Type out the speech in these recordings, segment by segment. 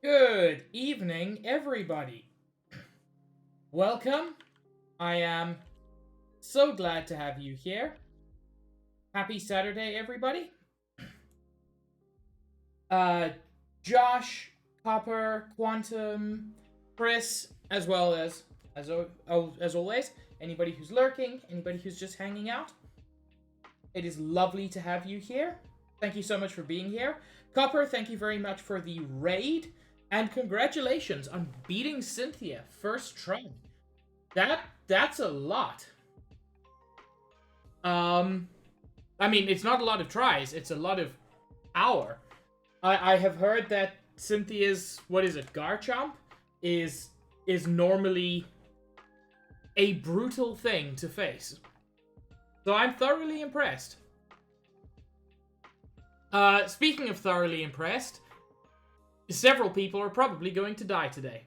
Good evening, everybody. Welcome. I am so glad to have you here. Happy Saturday, everybody. Uh, Josh, Copper, Quantum, Chris, as well as always, anybody who's lurking, anybody who's just hanging out. It is lovely to have you here. Thank you so much for being here. Copper, thank you very much for the raid. And congratulations on beating Cynthia first try. That's a lot. I mean, it's not a lot of tries, it's a lot of power. I have heard that Cynthia's, what is it, Garchomp is normally a brutal thing to face. So I'm thoroughly impressed. Speaking of thoroughly impressed, several people are probably going to die today.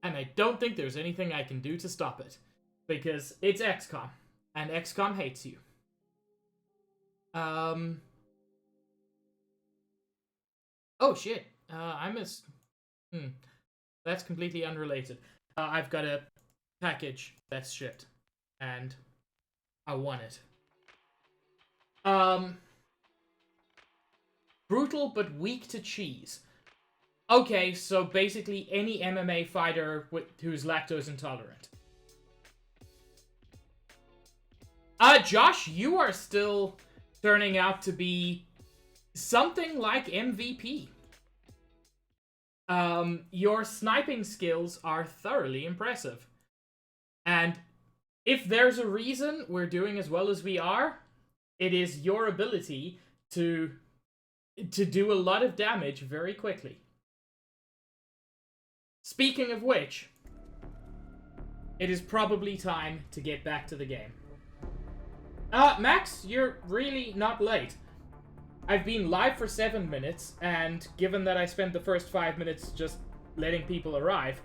And I don't think there's anything I can do to stop it. Because it's XCOM. And XCOM hates you. Oh shit. I missed... That's completely unrelated. I've got a package that's shipped. And I want it. Brutal but weak to cheese. Okay, so basically any MMA fighter who's lactose intolerant. Josh, you are still turning out to be something like MVP. Your sniping skills are thoroughly impressive. And if there's a reason we're doing as well as we are, it is your ability to do a lot of damage very quickly. Speaking of which, it is probably time to get back to the game. Max, you're really not late. I've been live for 7 minutes, and given that I spent the first 5 minutes just letting people arrive,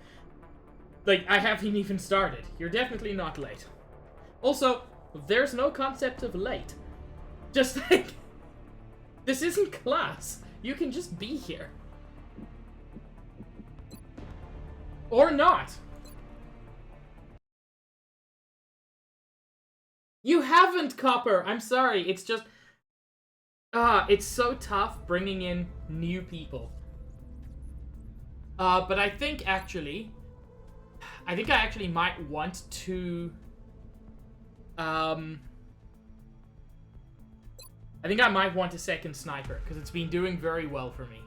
like, I haven't even started. You're definitely not late. Also, there's no concept of late. Just like, this isn't class. You can just be here. Or not. You haven't, Copper. I'm sorry. It's just... it's so tough bringing in new people. But I think I actually might want to... I think I might want a second sniper, because it's been doing very well for me.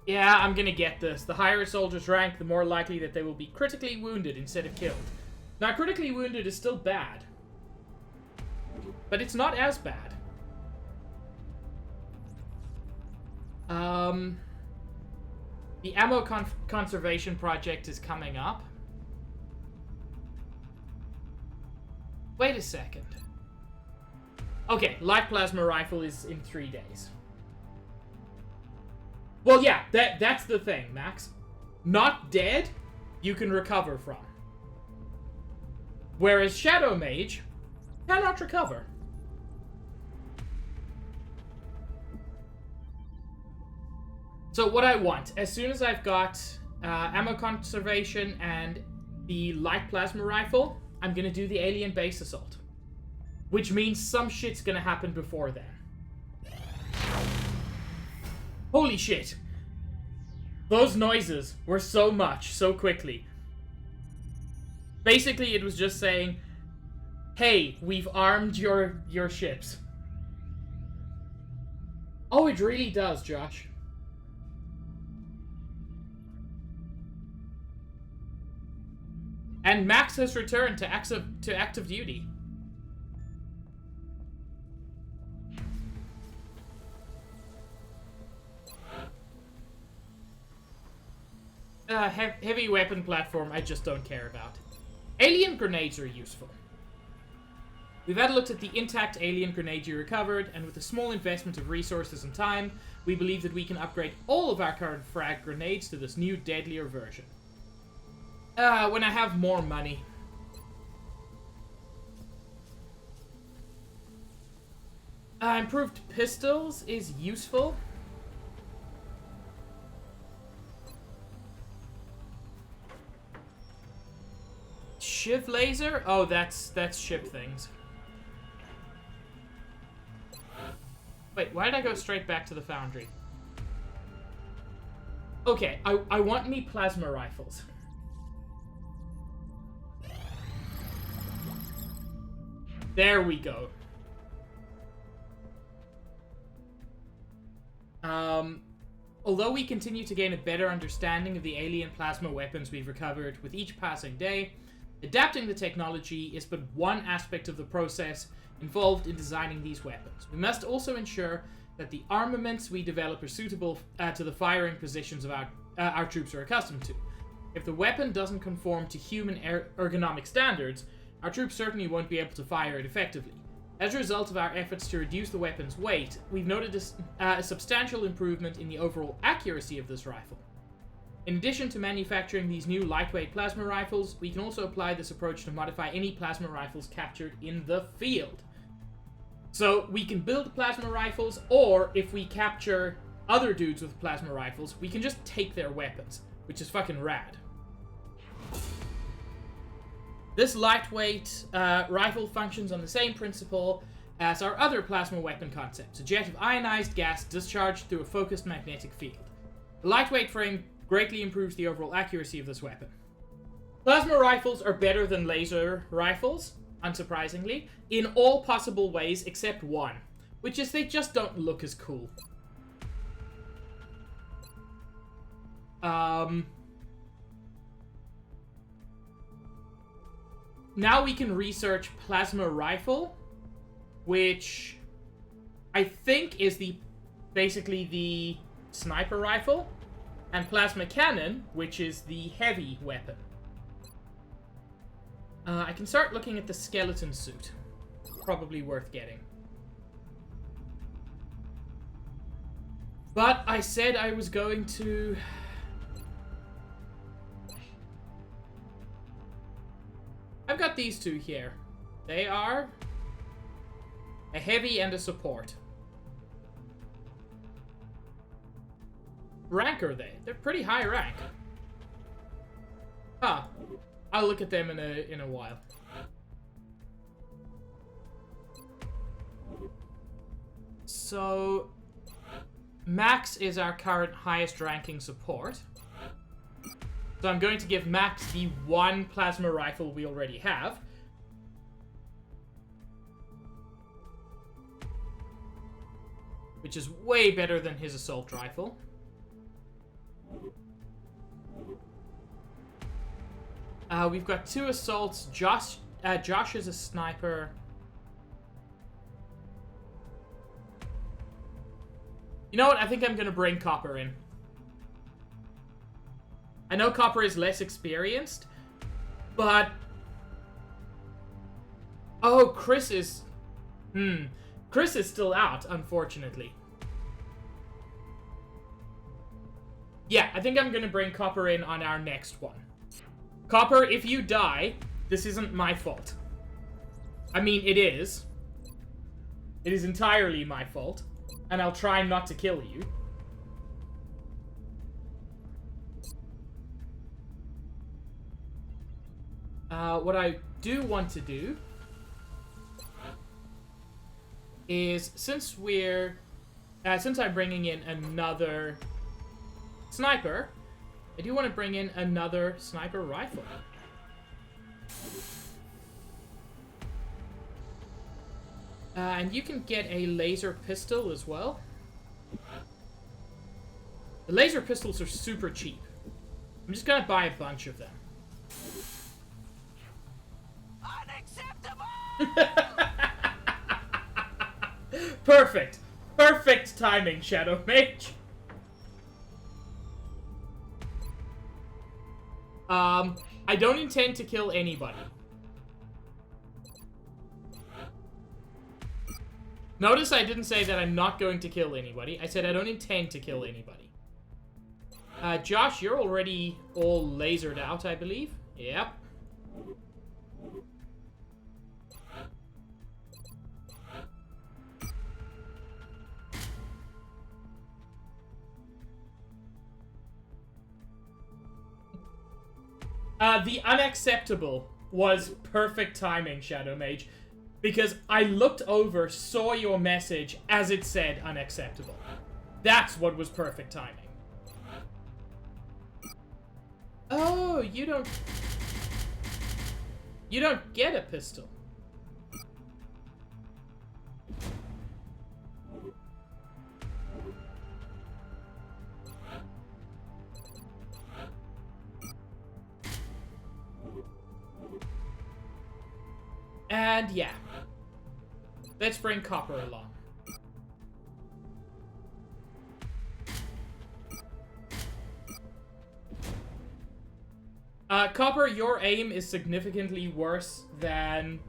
Yeah, I'm gonna get this. The higher a soldier's rank, the more likely that they will be critically wounded instead of killed. Now, critically wounded is still bad. But it's not as bad. The ammo conservation project is coming up. Wait a second. Okay, light plasma rifle is in 3 days. Well, yeah, that's the thing, Max. Not dead, you can recover from. Whereas Shadow Mage cannot recover. So what I want, as soon as I've got ammo conservation and the light plasma rifle, I'm gonna do the alien base assault. Which means some shit's gonna happen before then. Holy shit. Those noises were so much, so quickly. Basically, it was just saying, hey, we've armed your ships. Oh, it really does, Josh. And Max has returned to active duty. Heavy weapon platform, I just don't care about. Alien grenades are useful. We've had a look at the intact alien grenade you recovered, and with a small investment of resources and time, we believe that we can upgrade all of our current frag grenades to this new, deadlier version. When I have more money. Improved pistols is useful. Shiv laser? Oh, that's ship things. Wait, why did I go straight back to the foundry? Okay, I want me plasma rifles. There we go. Although we continue to gain a better understanding of the alien plasma weapons we've recovered with each passing day, adapting the technology is but one aspect of the process involved in designing these weapons. We must also ensure that the armaments we develop are suitable to the firing positions of our troops are accustomed to. If the weapon doesn't conform to human ergonomic standards, our troops certainly won't be able to fire it effectively. As a result of our efforts to reduce the weapon's weight, we've noted a substantial improvement in the overall accuracy of this rifle. In addition to manufacturing these new lightweight plasma rifles, we can also apply this approach to modify any plasma rifles captured in the field. So we can build plasma rifles, or if we capture other dudes with plasma rifles, we can just take their weapons, which is fucking rad. This lightweight rifle functions on the same principle as our other plasma weapon concepts, a jet of ionized gas discharged through a focused magnetic field. The lightweight frame greatly improves the overall accuracy of this weapon. Plasma rifles are better than laser rifles, unsurprisingly, in all possible ways except one, which is they just don't look as cool. Now we can research plasma rifle, which I think is basically the sniper rifle, and plasma cannon, which is the heavy weapon. I can start looking at the skeleton suit. Probably worth getting. But I said I was going to... I've got these two here. They are a heavy and a support. Rank are they? They're pretty high rank. Huh. I'll look at them in a while. So Max is our current highest ranking support. So I'm going to give Max the one plasma rifle we already have. Which is way better than his assault rifle. We've got two assaults. Josh is a sniper. You know what? I think I'm going to bring Copper in. I know Copper is less experienced, but... Oh, Chris is... Chris is still out, unfortunately. Yeah, I think I'm going to bring Copper in on our next one. Copper, if you die, this isn't my fault. I mean, it is. It is entirely my fault. And I'll try not to kill you. What I do want to do is, since I'm bringing in another sniper, I do want to bring in another sniper rifle. And you can get a laser pistol as well. The laser pistols are super cheap. I'm just gonna buy a bunch of them. Perfect. Perfect timing, Shadow Mage. I don't intend to kill anybody. Notice I didn't say that I'm not going to kill anybody. I said I don't intend to kill anybody. Josh, you're already all lasered out, I believe. Yep. The unacceptable was perfect timing, Shadow Mage, because I looked over, saw your message as it said unacceptable. That's what was perfect timing. Oh, you don't get a pistol. And yeah, let's bring Copper along. Copper, your aim is significantly worse than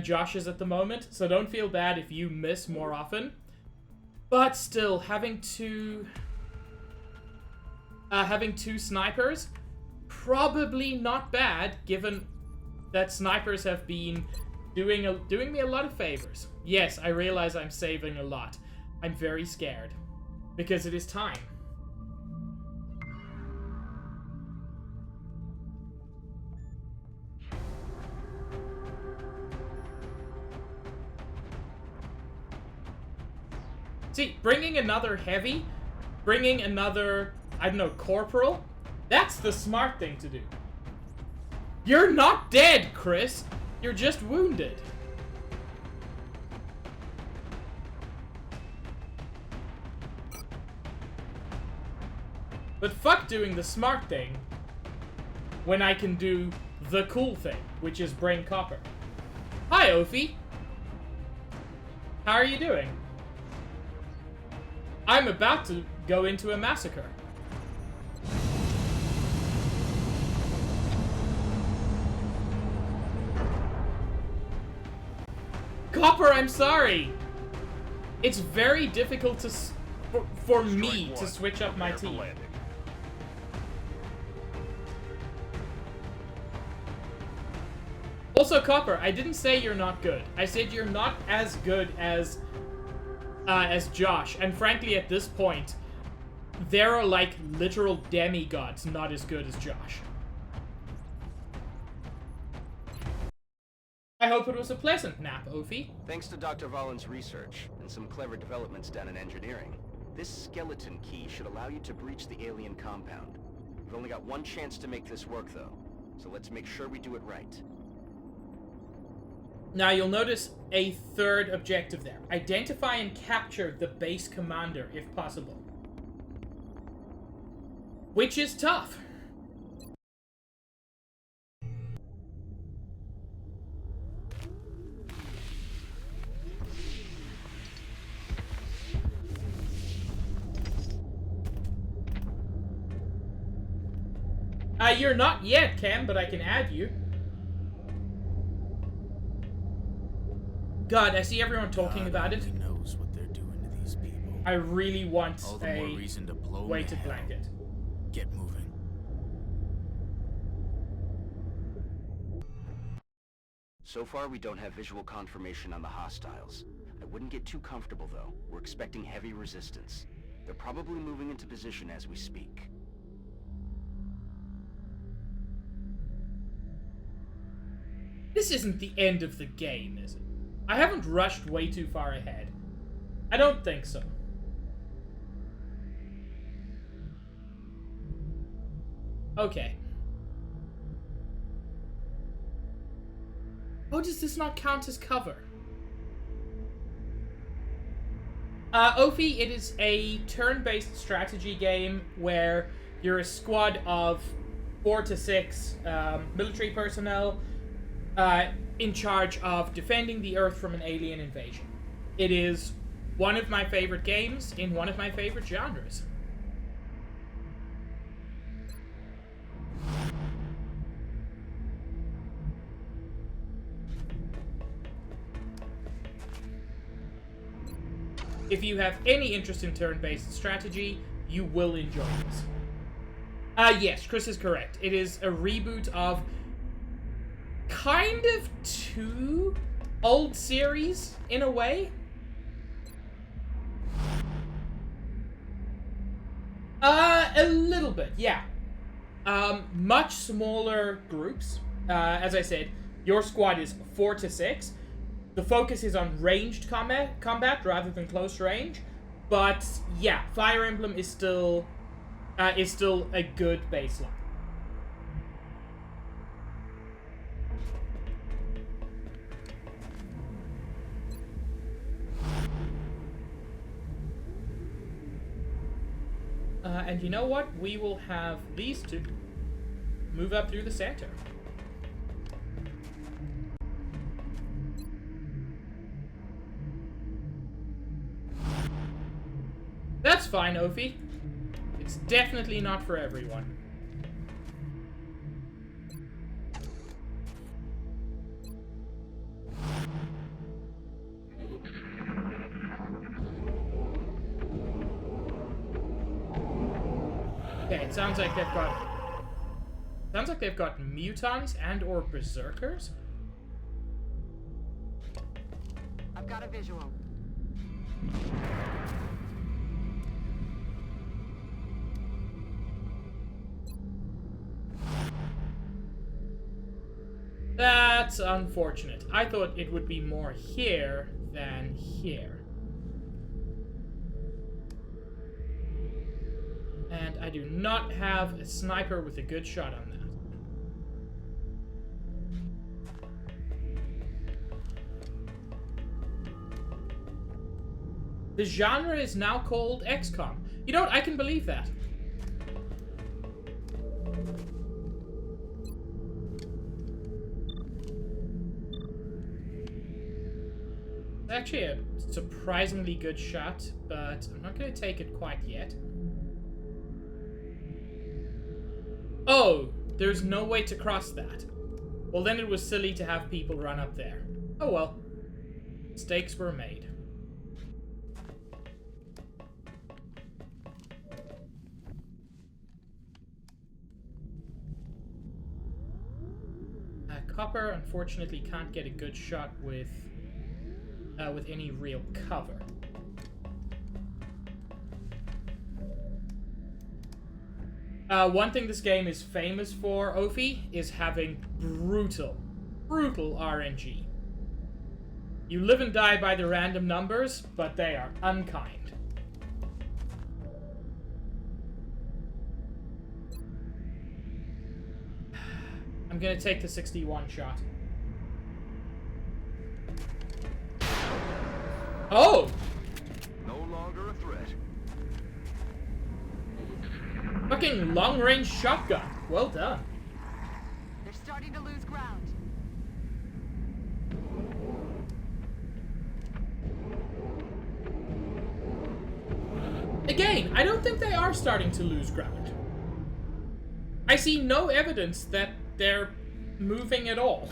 Josh's at the moment, so don't feel bad if you miss more often. But still, having two snipers, probably not bad, given that snipers have been doing me a lot of favors. Yes, I realize I'm saving a lot. I'm very scared, because it is time. See, bringing another heavy, bringing another, I don't know, corporal, that's the smart thing to do. You're not dead, Chris. You're just wounded. But fuck doing the smart thing when I can do the cool thing, which is bring Copper. Hi, Ophi. How are you doing? I'm about to go into a massacre. Copper, I'm sorry. It's very difficult to for me to switch up my team. Also, Copper, I didn't say you're not good. I said you're not as good as Josh, and frankly, at this point, there are like literal demigods not as good as Josh. I hope it was a pleasant nap, Ophi. Thanks to Dr. Vollin's research and some clever developments done in engineering, this skeleton key should allow you to breach the alien compound. We've only got one chance to make this work, though, so let's make sure we do it right. Now you'll notice a third objective there. Identify and capture the base commander, if possible. Which is tough. You're not yet, Cam, but I can add you. God, I see everyone talking about it. Knows what they're doing to these people. I really want a reason to blow weighted blanket. Get moving. So far, we don't have visual confirmation on the hostiles. I wouldn't get too comfortable, though. We're expecting heavy resistance. They're probably moving into position as we speak. This isn't the end of the game, is it? I haven't rushed way too far ahead. I don't think so. Okay. Oh, does this not count as cover? Ophi, it is a turn-based strategy game where you're a squad of 4 to 6 military personnel in charge of defending the Earth from an alien invasion. It is one of my favorite games in one of my favorite genres. If you have any interest in turn-based strategy, you will enjoy this. Yes, Chris is correct. It is a reboot of kind of 2 old series, in a way. A little bit, yeah. Much smaller groups. As I said, your squad is 4 to 6. The focus is on ranged combat rather than close range. But yeah, Fire Emblem is still a good baseline. And you know what? We will have these two move up through the center. That's fine, Ophi. It's definitely not for everyone. Okay, it sounds like they've got mutants and or berserkers. I've got a visual. That's unfortunate. I thought it would be more here than here. And I do not have a sniper with a good shot on that. The genre is now called XCOM. You know what? I can believe that. It's actually a surprisingly good shot, but I'm not going to take it quite yet. Oh, there's no way to cross that. Well, then it was silly to have people run up there. Oh well. Mistakes were made. Copper, unfortunately, can't get a good shot with any real cover. One thing this game is famous for, Ophi, is having brutal RNG. You live and die by the random numbers, but they are unkind. I'm gonna take the 61 shot. Oh! No longer a threat. Fucking long-range shotgun. Well done. They're starting to lose ground. Again, I don't think they are starting to lose ground. I see no evidence that they're moving at all.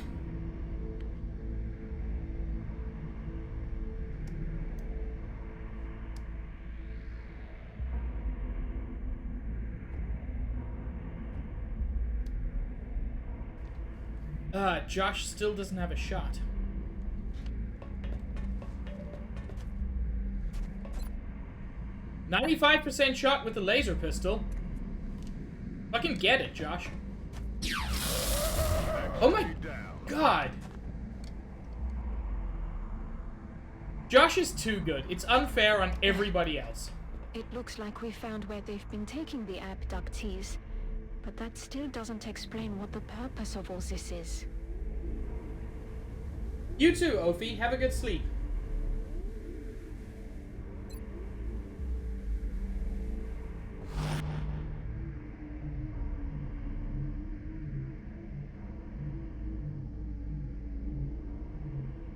Josh still doesn't have a shot. "95% shot with the laser pistol." Fucking get it, Josh. Oh my god. Josh is too good. It's unfair on everybody else. It looks like we found where they've been taking the abductees, but that still doesn't explain what the purpose of all this is. You too, Ophi. Have a good sleep.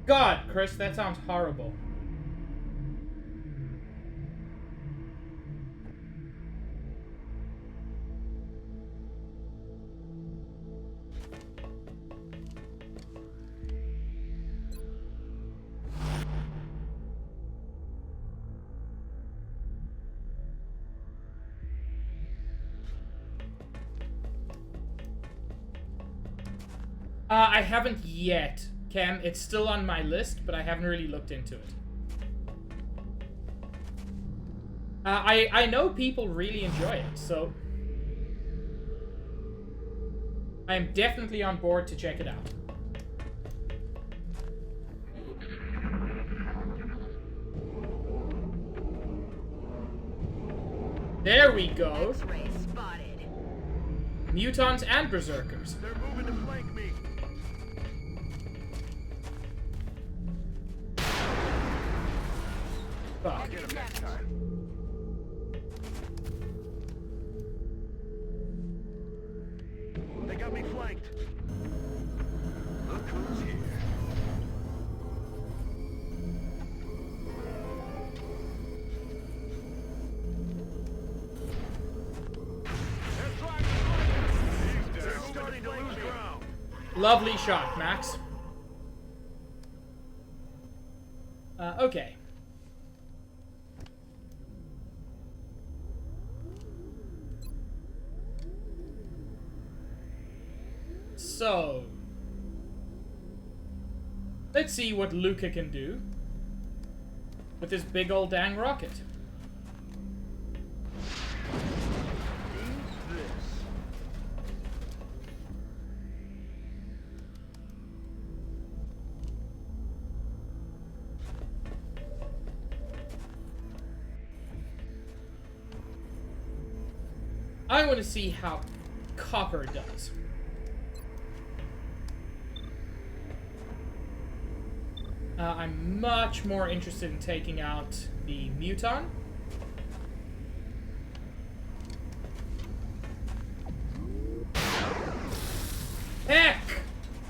God, Chris, that sounds horrible. I haven't yet, Cam. It's still on my list, but I haven't really looked into it. I know people really enjoy it, so... I am definitely on board to check it out. There we go. X-ray spotted. Mutants and berserkers. They're moving to flank me. Fuck. Get him next time. They got me flanked. Look who's here. They're starting to lose ground. Lovely shot, Max. Okay. So, let's see what Luca can do with this big old dang rocket. I want to see how Copper does. I'm much more interested in taking out the Muton. Heck!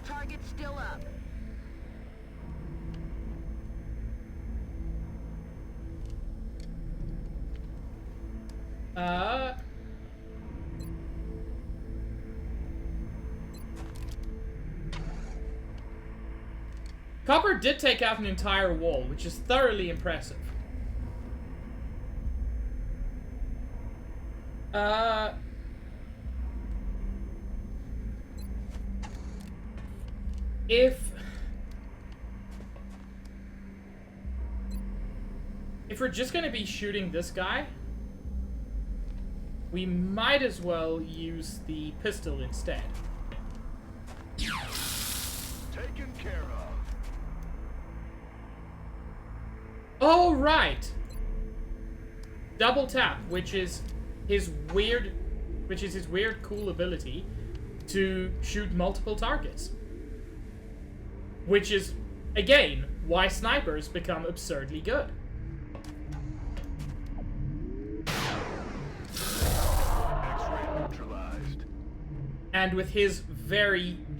Target still up. Copper did take out an entire wall, which is thoroughly impressive. If we're just gonna be shooting this guy, we might as well use the pistol instead. Taken care of. Oh, right! Double tap, which is his weird cool ability to shoot multiple targets. Which is, again, why snipers become absurdly good. X-ray neutralized. And with his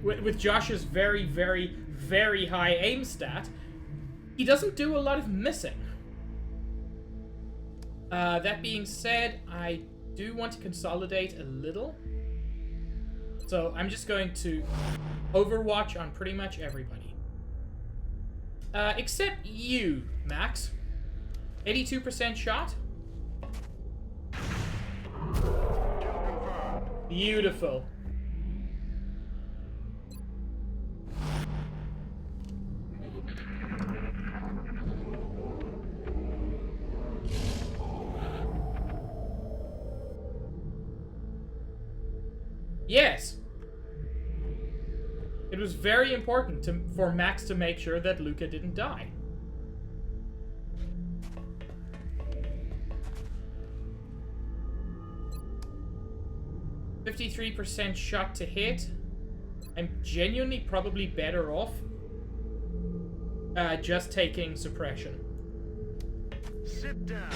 with Josh's very, very, very high aim stat, he doesn't do a lot of missing. That being said, I do want to consolidate a little. So I'm just going to Overwatch on pretty much everybody. Except you, Max. 82% shot. Beautiful. Yes. It was very important for Max to make sure that Luca didn't die. %53% shot to hit. I'm genuinely probably better off just taking suppression. Sit down.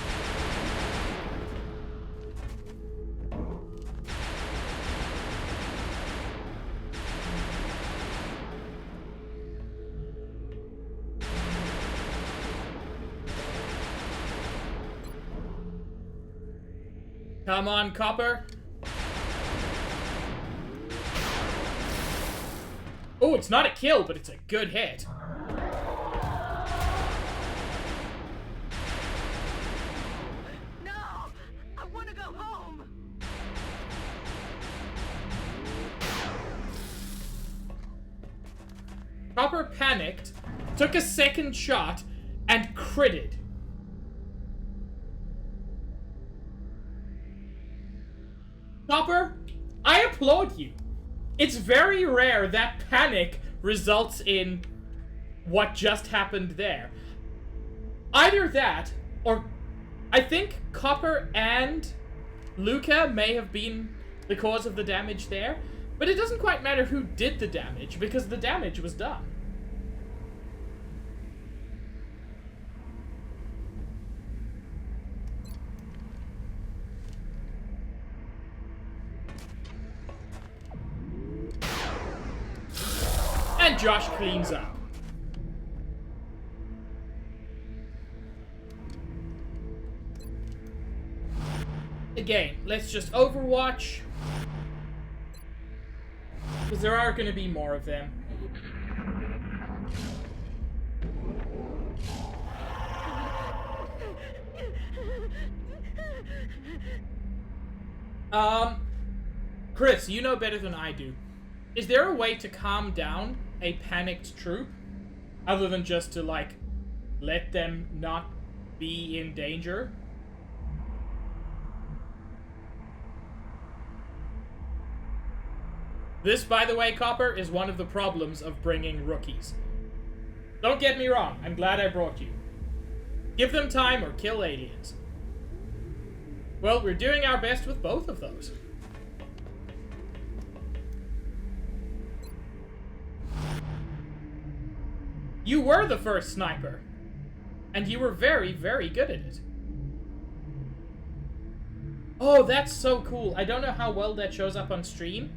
Come on, Copper. Oh, it's not a kill, but it's a good hit. No! I want to go home! Copper panicked, took a second shot, and critted. Copper, I applaud you. It's very rare that panic results in what just happened there. Either that, or I think Copper and Luca may have been the cause of the damage there, but it doesn't quite matter who did the damage, because the damage was done. And Josh cleans up. Again, let's just Overwatch. Because there are going to be more of them. Chris, you know better than I do. Is there a way to calm down a panicked troop? Other than just to, like, let them not be in danger? This, by the way, Copper, is one of the problems of bringing rookies. Don't get me wrong, I'm glad I brought you. Give them time or kill aliens. Well, we're doing our best with both of those. You were the first sniper. And you were very, very good at it. Oh, that's so cool. I don't know how well that shows up on stream,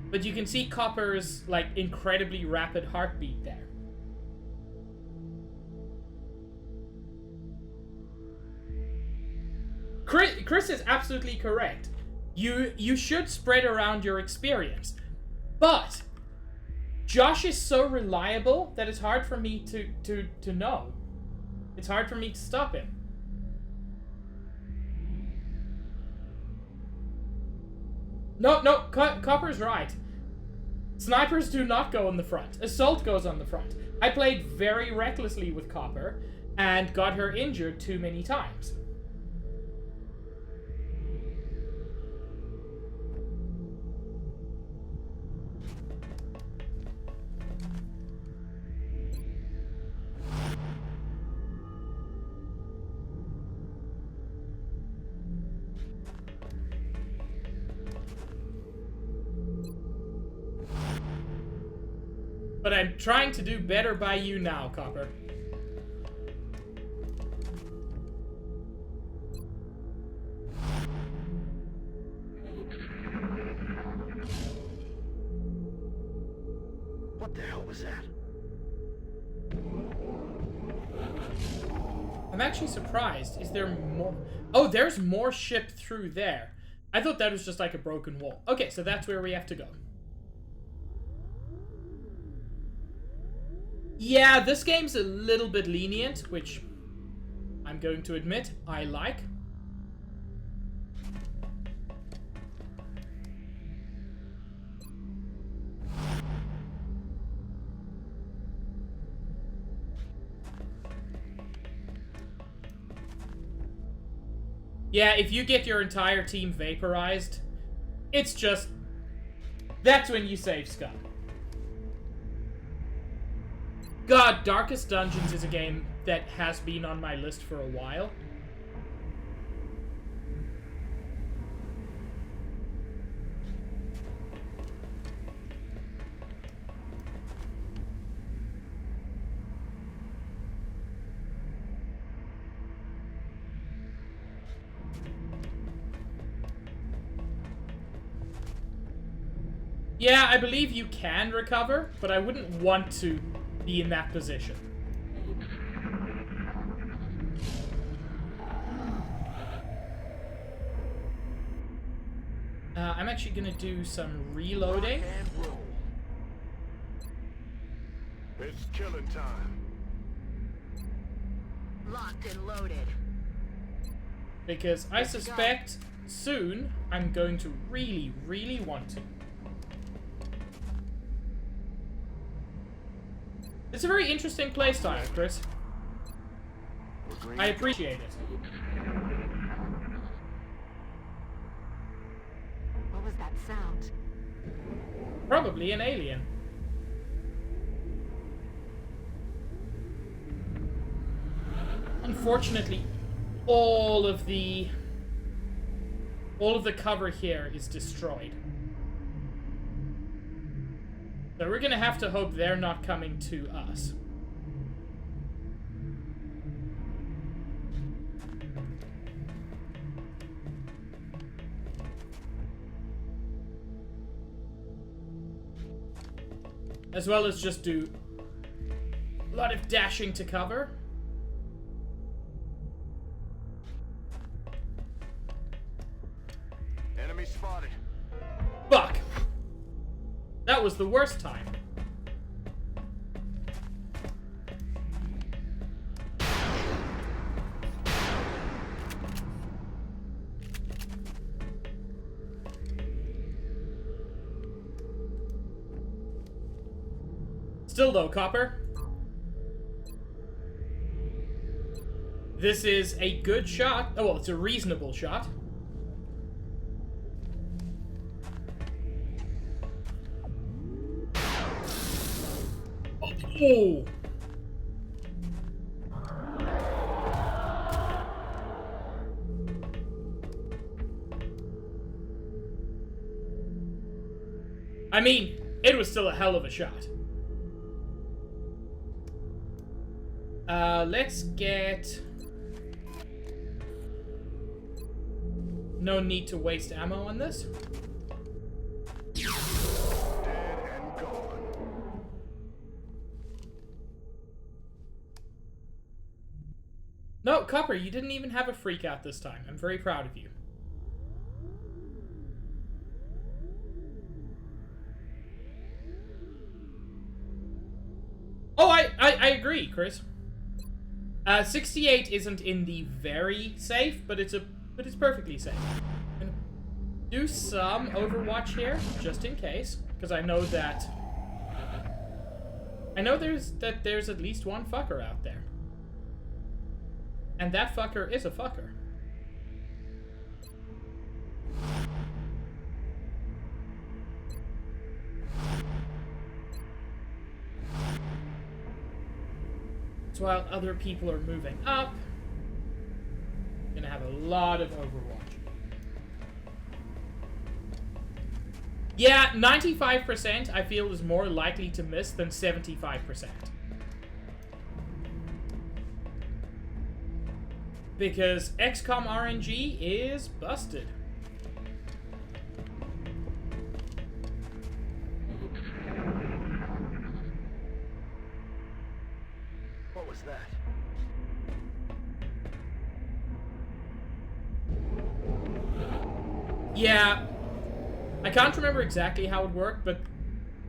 but you can see Copper's, like, incredibly rapid heartbeat there. Chris is absolutely correct. You should spread around your experience. But Josh is so reliable that it's hard for me to know. It's hard for me to stop him. No, Copper's right. Snipers do not go on the front. Assault goes on the front. I played very recklessly with Copper and got her injured too many times. But I'm trying to do better by you now, Copper. What the hell was that? I'm actually surprised. Is there more? Oh, there's more ship through there. I thought that was just like a broken wall. Okay, so that's where we have to go. Yeah, this game's a little bit lenient, which I'm going to admit I like. Yeah, if you get your entire team vaporized, it's just... that's when you save scum. God, Darkest Dungeons is a game that has been on my list for a while. Yeah, I believe you can recover, but I wouldn't want to be in that position. I'm actually gonna do some reloading. It's killing time. Locked and loaded. Because I suspect soon I'm going to really, really want to. It's a very interesting playstyle, Chris. I appreciate it. What was that sound? Probably an alien. Unfortunately, all of the cover here is destroyed. So we're gonna have to hope they're not coming to us. As well as just do a lot of dashing to cover. Enemy spotted. Fuck! That was the worst time. Still though, Copper. This is a good shot. Oh, well, it's a reasonable shot. Oh! I mean, it was still a hell of a shot. Let's get... No need to waste ammo on this. Dead and gone. No, Copper, you didn't even have a freak out this time. I'm very proud of you. Oh, I agree, Chris. 68 isn't in the very safe, but it's perfectly safe. I'm gonna do some Overwatch here, just in case, because I know there's at least one fucker out there. And that fucker is a fucker. So while other people are moving up, I'm gonna have a lot of Overwatch. Yeah, 95% I feel is more likely to miss than 75%. Because XCOM RNG is busted. What was that? Yeah, I can't remember exactly how it worked, but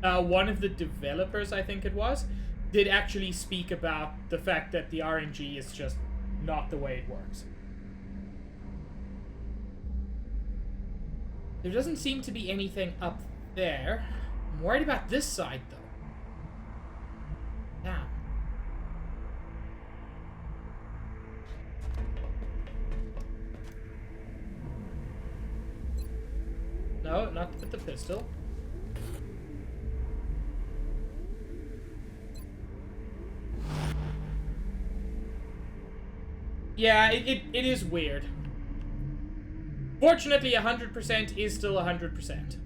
one of the developers, I think it was, did actually speak about the fact that the RNG is just not the way it works. There doesn't seem to be anything up there. I'm worried about this side, though. Now. No, not with the pistol. Yeah, it is weird. Fortunately, 100% is still 100%.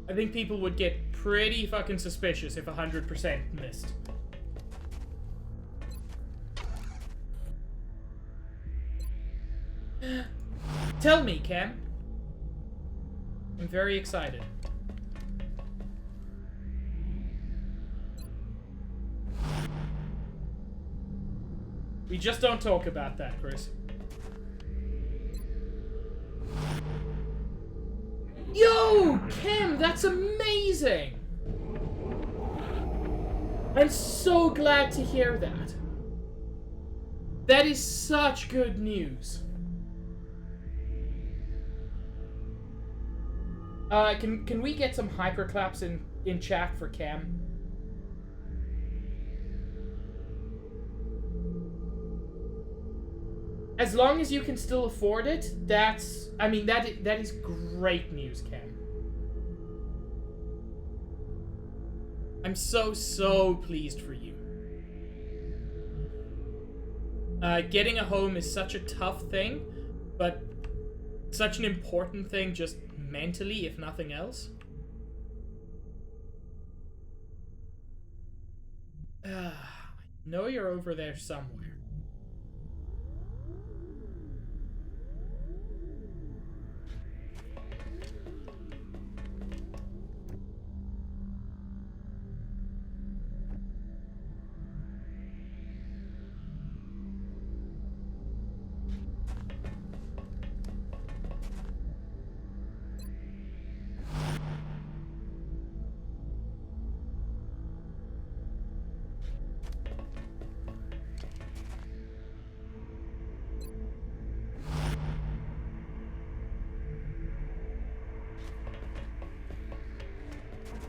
I think people would get pretty fucking suspicious if 100% missed. Tell me, Cam. I'm very excited. We just don't talk about that, Chris. Yo, Kim, that's amazing! I'm so glad to hear that. That is such good news. Can we get some hyperclaps in in chat for Cam. As long as you can still afford it, that's... I mean, that is great news, Cam. I'm so pleased for you. Getting a home is such a tough thing, but such an important thing just mentally, if nothing else. I know you're over there somewhere.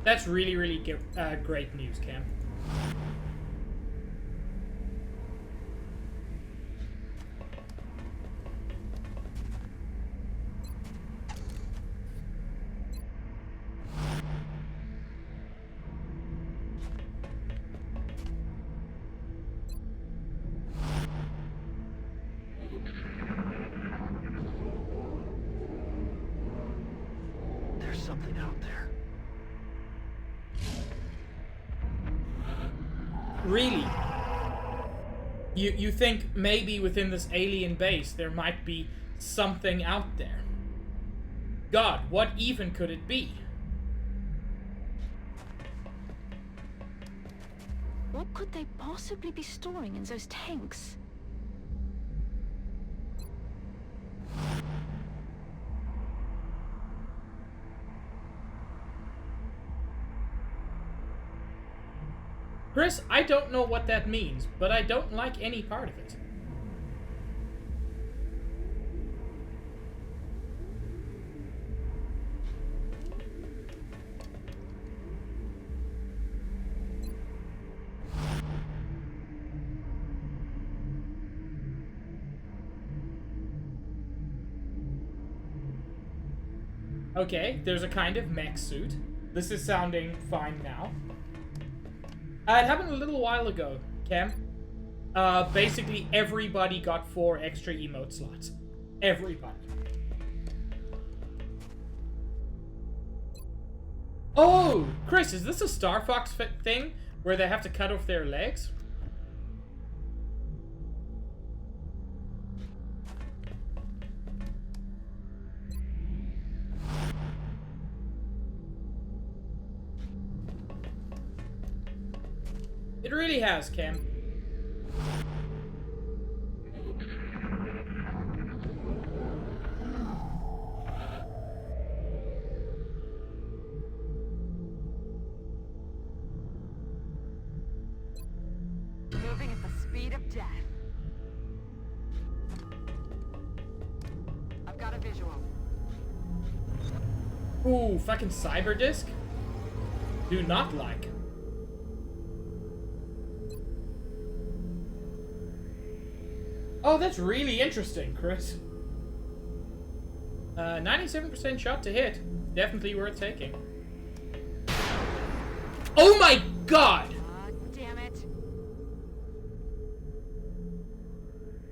That's really great news, Cam. There's something out there. Really? You think maybe within this alien base there might be something out there? God, what even could it be? What could they possibly be storing in those tanks? Chris, I don't know what that means, but I don't like any part of it. Okay, there's a kind of mech suit. This is sounding fine now. It happened a little while ago, Cam. Basically everybody got 4 extra emote slots. Everybody. Oh, Chris, is this a Star Fox thing where they have to cut off their legs? It really has, Cam. Moving at the speed of death. I've got a visual. Ooh, fucking cyber disc? Do not like. Oh, that's really interesting, Chris. 97% shot to hit. Definitely worth taking. Oh my god! Damn it.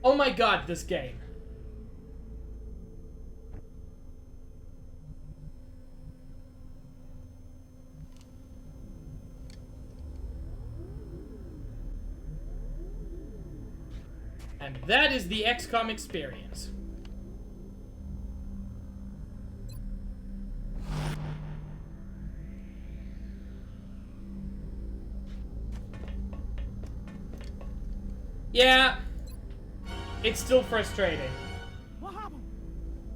Oh my god, this game. And that is the XCOM experience. Yeah, it's still frustrating.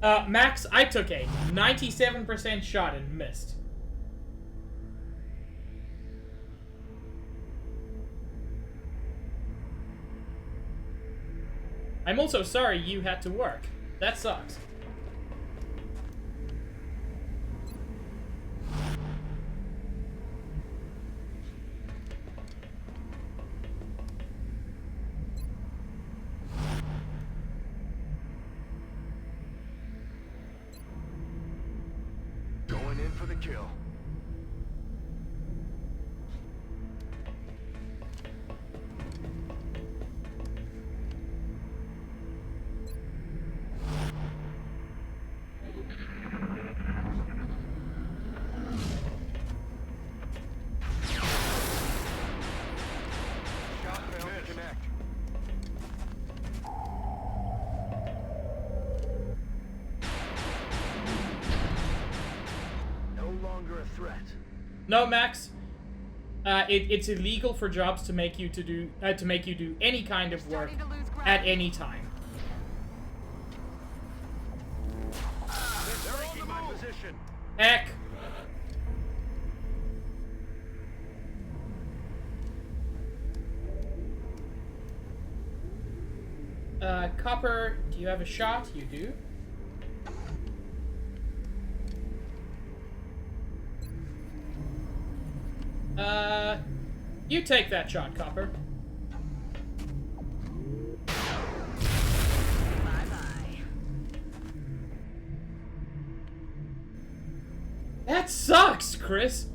Max, I took a 97% shot and missed. I'm also sorry you had to work. That sucks. for the kill. Shot failed to connect. No longer a threat. No, Max. It's illegal for jobs to make you do any kind of work Starting to lose ground. at any time. They're on my position. Heck. Copper, do you have a shot? You do. You take that shot, Copper. Bye-bye. That sucks, Chris.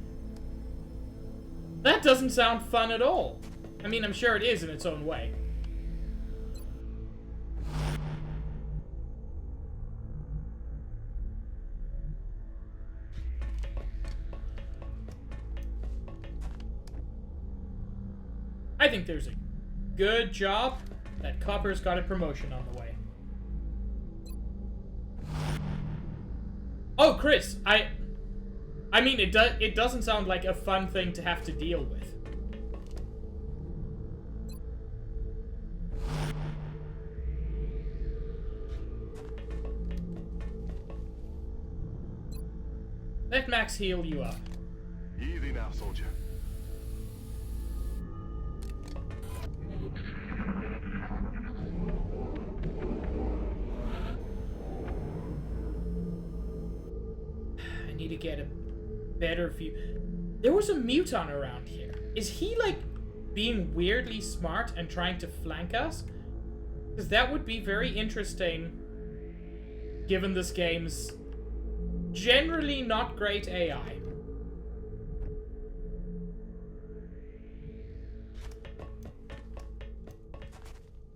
That doesn't sound fun at all. I mean, I'm sure it is in its own way. I think there's a good job that Copper's got a promotion on the way. Oh, Chris, I mean, it doesn't sound like a fun thing to have to deal with. Let Max heal you up. Easy now, soldier. I need to get a better view. There was a muton around here. Is he, like, being weirdly smart and trying to flank us? Because that would be very interesting, given this game's generally not great AI.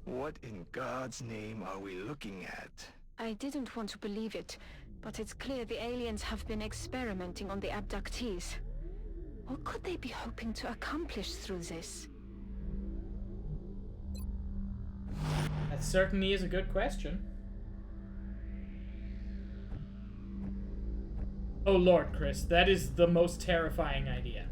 What in God's name are we looking at? I didn't want to believe it, but it's clear the aliens have been experimenting on the abductees. What could they be hoping to accomplish through this? That certainly is a good question. Oh Lord, Chris, that is the most terrifying idea.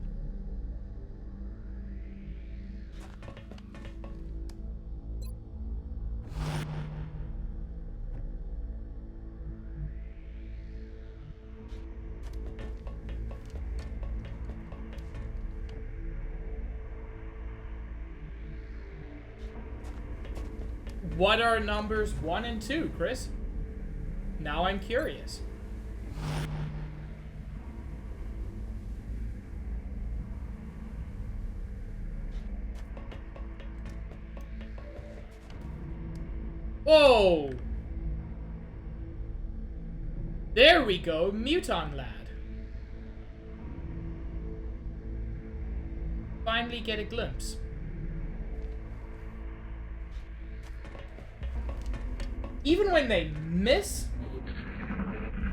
What are numbers 1 and 2, Chris? Now I'm curious. Whoa! There we go, Muton Lad. Finally get a glimpse. Even when they miss?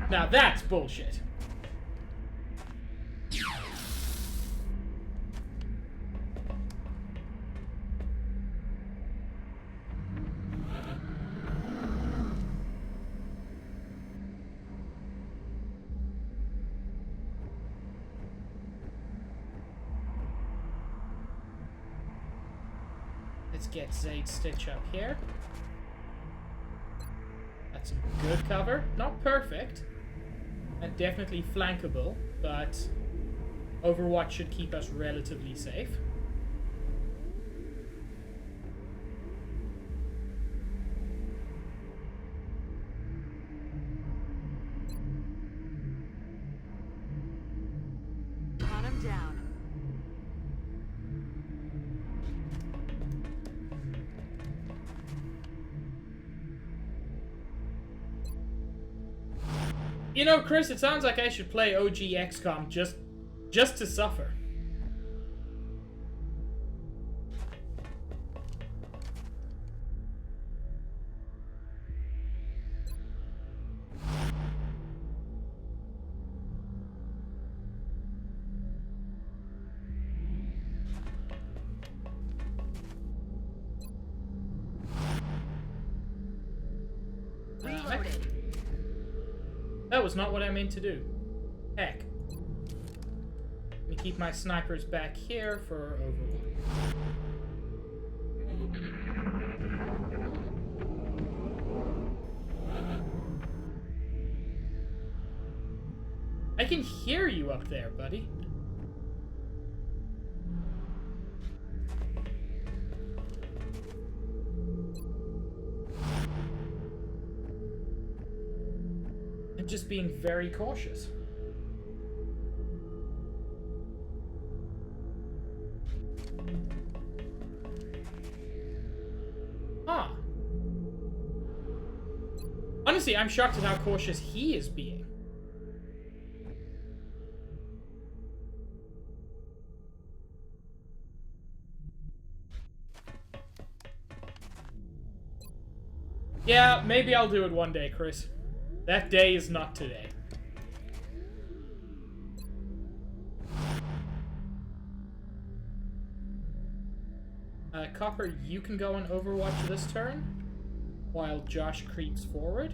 Now that's bullshit. Let's get Zaid Stitch up here. That's some good cover. Not perfect. And definitely flankable, but Overwatch should keep us relatively safe. Hunt him down. You know, Chris, it sounds like I should play OG XCOM just to suffer. Reloaded. That was not what I meant to do. Heck. Let me keep my snipers back here for Overwatch. I can hear you up there, buddy. I'm just being very cautious. Huh. Honestly, I'm shocked at how cautious he is being. Yeah, maybe I'll do it one day, Chris. That day is not today. Copper, you can go on Overwatch this turn, while Josh creeps forward.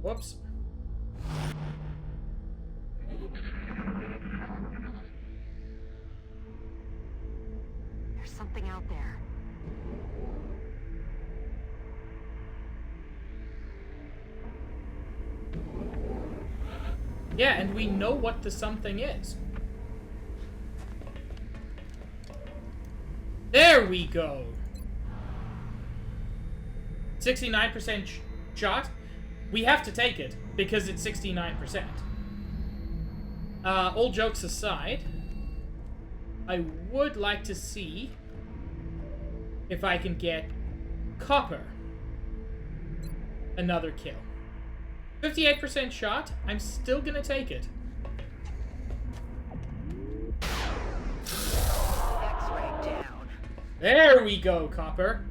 Whoops. There's something out there. Yeah, and we know what the something is. There we go. 69% shot. We have to take it because it's 69%. All jokes aside, I would like to see if I can get Copper another kill. 58% shot. I'm still gonna take it. X-ray down. There we go, Copper.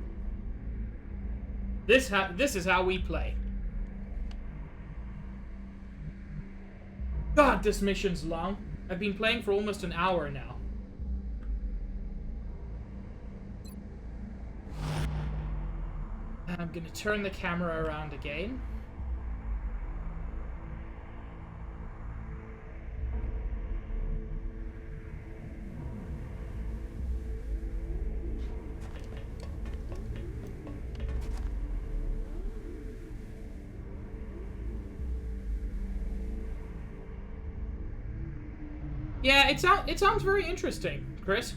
This is how we play. God, this mission's long. I've been playing for almost an hour now. And I'm gonna turn the camera around again. Yeah, it sounds very interesting, Chris.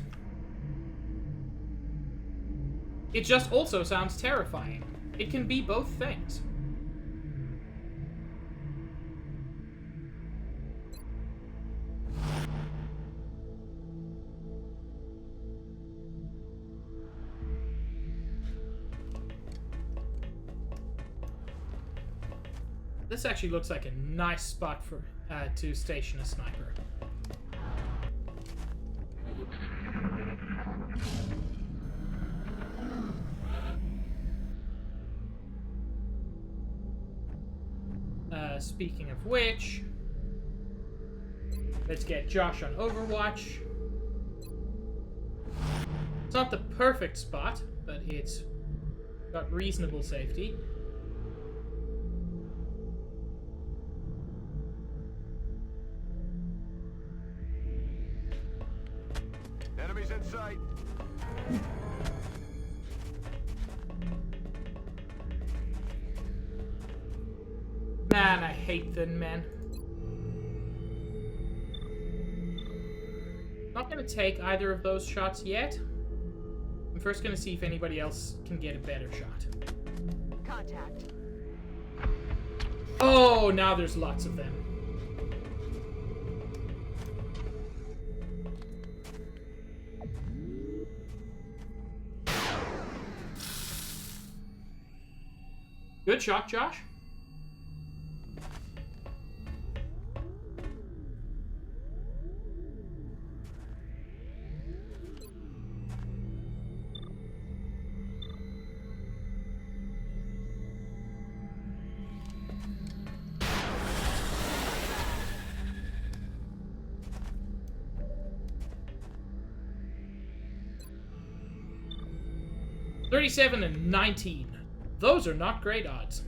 It just also sounds terrifying. It can be both things. This actually looks like a nice spot for to station a sniper. Speaking of which, let's get Josh on Overwatch. It's not the perfect spot, but it's got reasonable safety. Enemies in sight. Man, I hate Thin Man. Not gonna take either of those shots yet. I'm first gonna see if anybody else can get a better shot. Contact. Oh, now there's lots of them. Good shot, Josh. $37 and 19. Those are not great odds.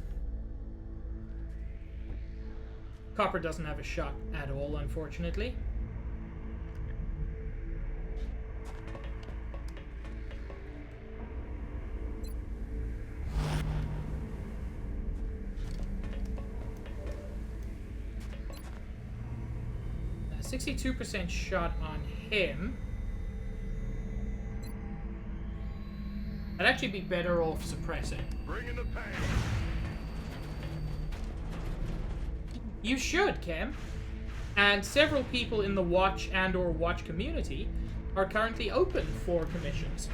Copper doesn't have a shot at all, unfortunately. A 62% shot on him. I'd actually be better off suppressing. Bring in the pain. You should, Cam. And several people in the Watch and or Watch community are currently open for commissions.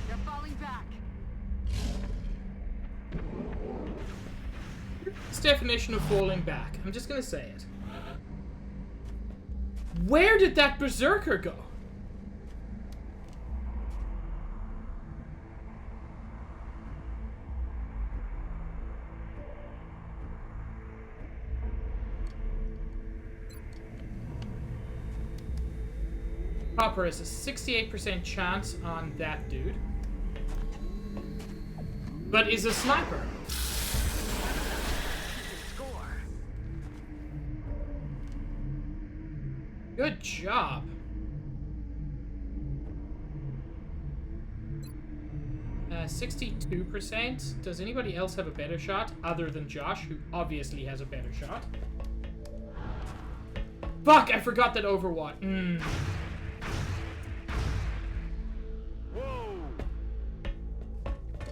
They're falling back. It's definition of falling back. I'm just gonna say it. Where did that berserker go? Copper has a 68% chance on that dude. But is a sniper. Score. Good job. Uh, 62%. Does anybody else have a better shot other than Josh, who obviously has a better shot? Fuck, I forgot that Overwatch. Whoa!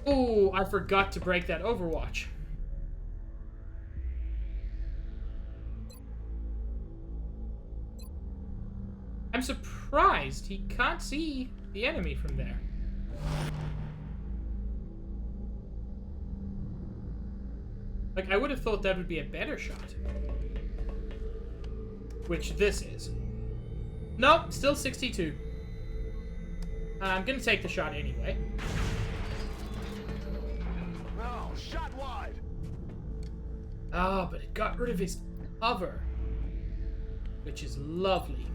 Ooh, I forgot to break that Overwatch. I'm surprised he can't see the enemy from there. Like, I would have thought that would be a better shot. Which this is. Nope, still 62. I'm gonna take the shot anyway. No, shot wide. Ah, but it got rid of his cover. Which is lovely.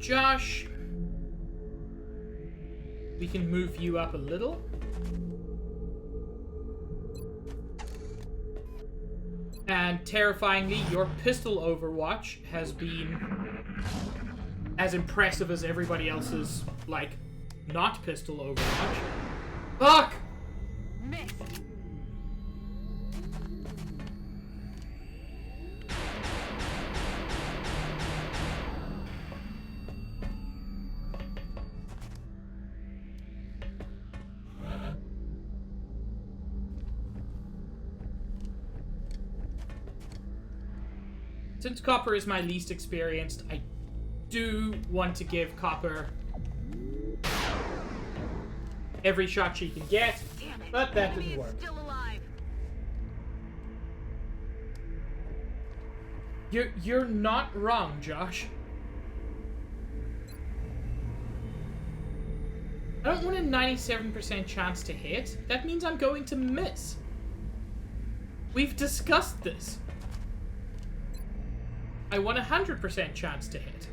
Josh, we can move you up a little. And terrifyingly, your pistol Overwatch has been as impressive as everybody else's, like, not pistol Overwatch. Fuck! Missed. Since Copper is my least experienced, I do want to give Copper every shot she can get, Damn it. but that Enemy didn't is work. still alive. You're not wrong, Josh. I don't want a 97% chance to hit. That means I'm going to miss. We've discussed this. I want a 100% chance to hit.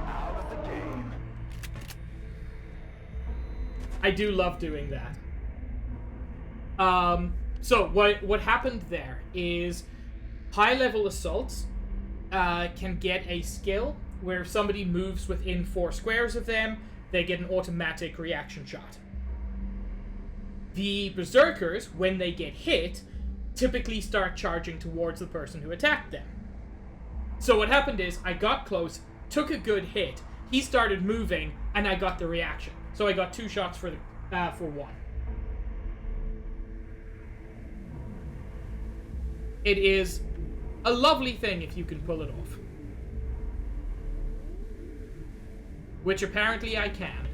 Out of the game. I do love doing that. So what happened there is high-level assaults can get a skill where if somebody moves within 4 squares of them, they get an automatic reaction shot. The berserkers, when they get hit, typically start charging towards the person who attacked them. So what happened is, I got close, took a good hit, he started moving, and I got the reaction. So I got 2 shots for 1. It is a lovely thing if you can pull it off. Which apparently I can.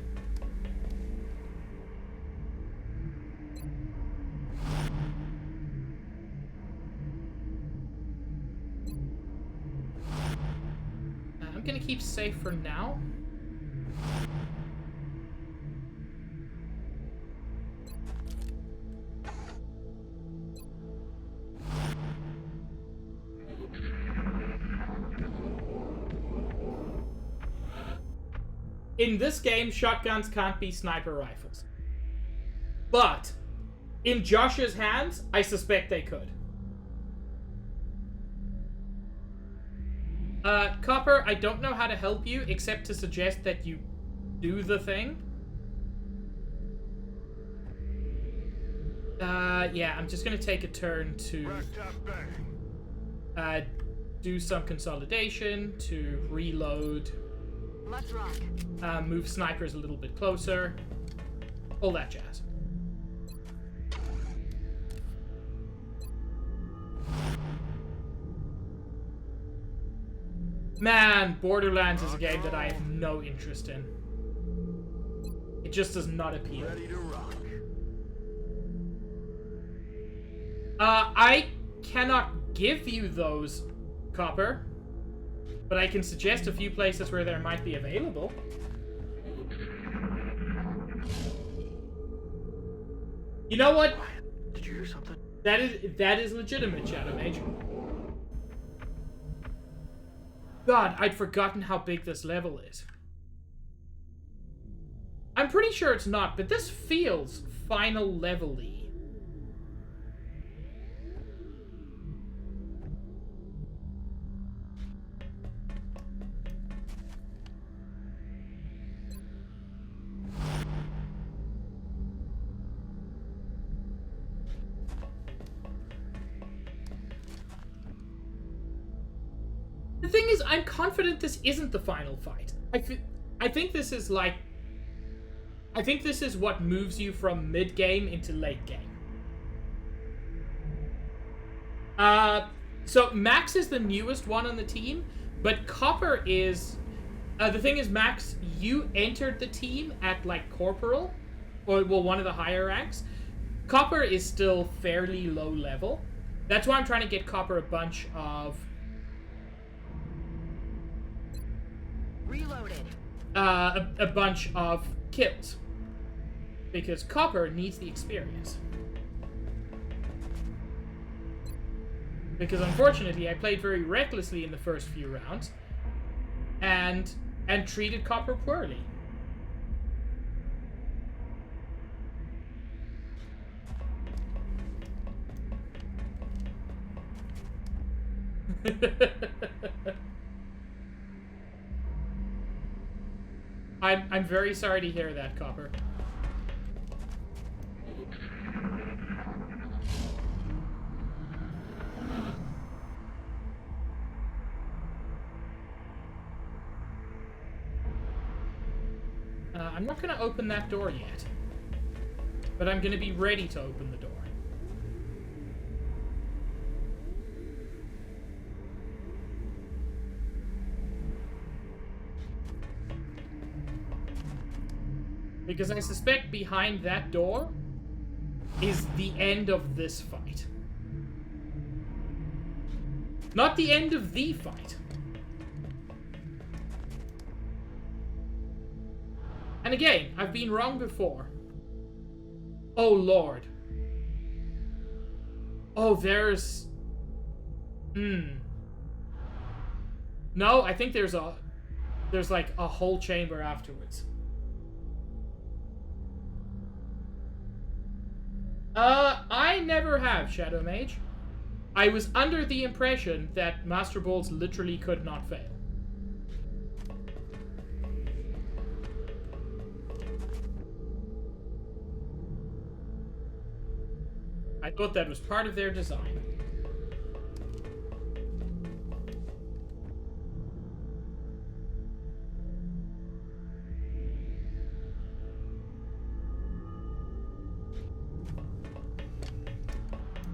I'm gonna keep safe for now. In this game, shotguns can't be sniper rifles. But, in Josh's hands, I suspect they could. Copper, I don't know how to help you, except to suggest that you do the thing. Yeah, I'm just gonna take a turn to do some consolidation, to reload, Let's rock. move snipers a little bit closer, all that jazz. Man, Borderlands is a game that I have no interest in. It just does not appeal. Ready to rock. I cannot give you those, Copper, but I can suggest a few places where there might be available. You know what? Did you hear something? That is legitimate, Shadow Mage. God, I'd forgotten how big this level is. I'm pretty sure it's not, but this feels final level-y. The thing is, I'm confident this isn't the final fight. I think this is like... I think this is what moves you from mid-game into late game. So Max is the newest one on the team, but Copper is... the thing is, Max, you entered the team at, like, Corporal, or, well, one of the higher ranks. Copper is still fairly low level. That's why I'm trying to get Copper a bunch of... Reloaded. a bunch of kills. Because Copper needs the experience. Because unfortunately, I played very recklessly in the first few rounds. And treated Copper poorly. I'm very sorry to hear that, Copper. I'm not going to open that door yet. But I'm going to be ready to open the door. Because I suspect behind that door is the end of this fight. Not the end of the fight. And again, I've been wrong before. Oh, Lord. Oh, there's... No, I think there's like a whole chamber afterwards. I never have, Shadow Mage. I was under the impression that Master Bolts literally could not fail. I thought that was part of their design.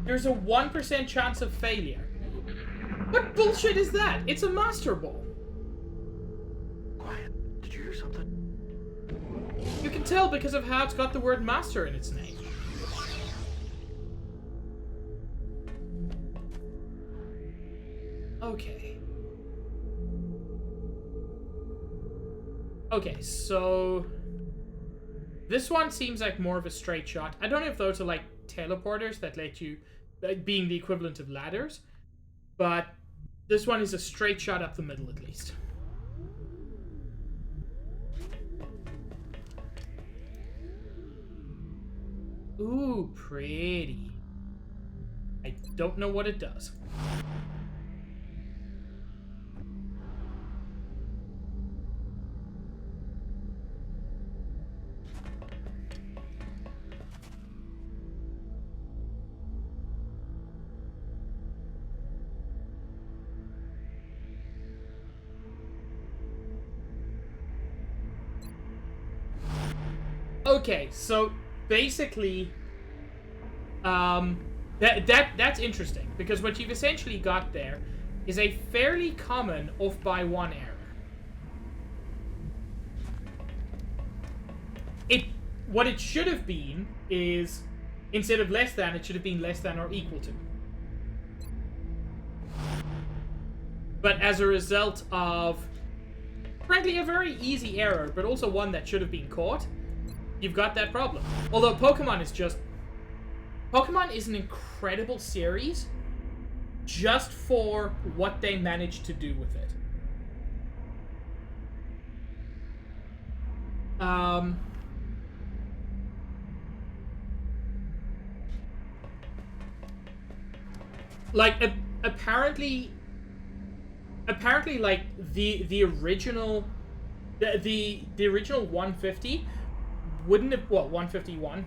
There's a 1% chance of failure. What bullshit is that? It's a Master Ball. Quiet. Did you hear something? You can tell because of how it's got the word Master in its name. Okay. Okay, so... This one seems like more of a straight shot. I don't know if those are like teleporters that let you... being the equivalent of ladders. But this one is a straight shot up the middle at least. Ooh, pretty. I don't know what it does. Okay, so basically, that's interesting because what you've essentially got there is a fairly common off by one error. What it should have been is instead of less than, it should have been less than or equal to. But as a result of, frankly, a very easy error, but also one that should have been caught, you've got that problem. Although Pokemon is an incredible series just for what they managed to do with it. Like, apparently, like, the original 150 wouldn't have, well, 151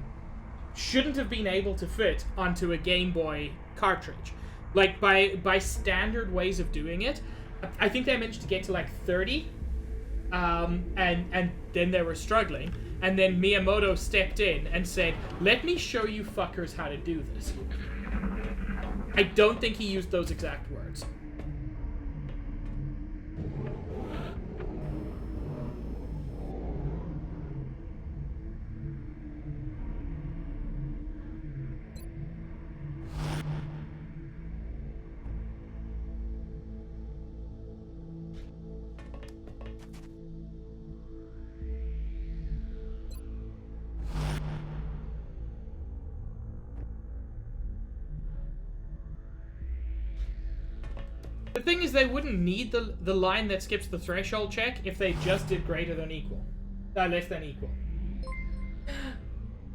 shouldn't have been able to fit onto a Game Boy cartridge. Like, by standard ways of doing it, I think they managed to get to like 30, and then they were struggling, and then Miyamoto stepped in and said, "Let me show you fuckers how to do this." I don't think he used those exact words. The thing is, they wouldn't need the line that skips the threshold check if they just did greater than equal. Less than equal.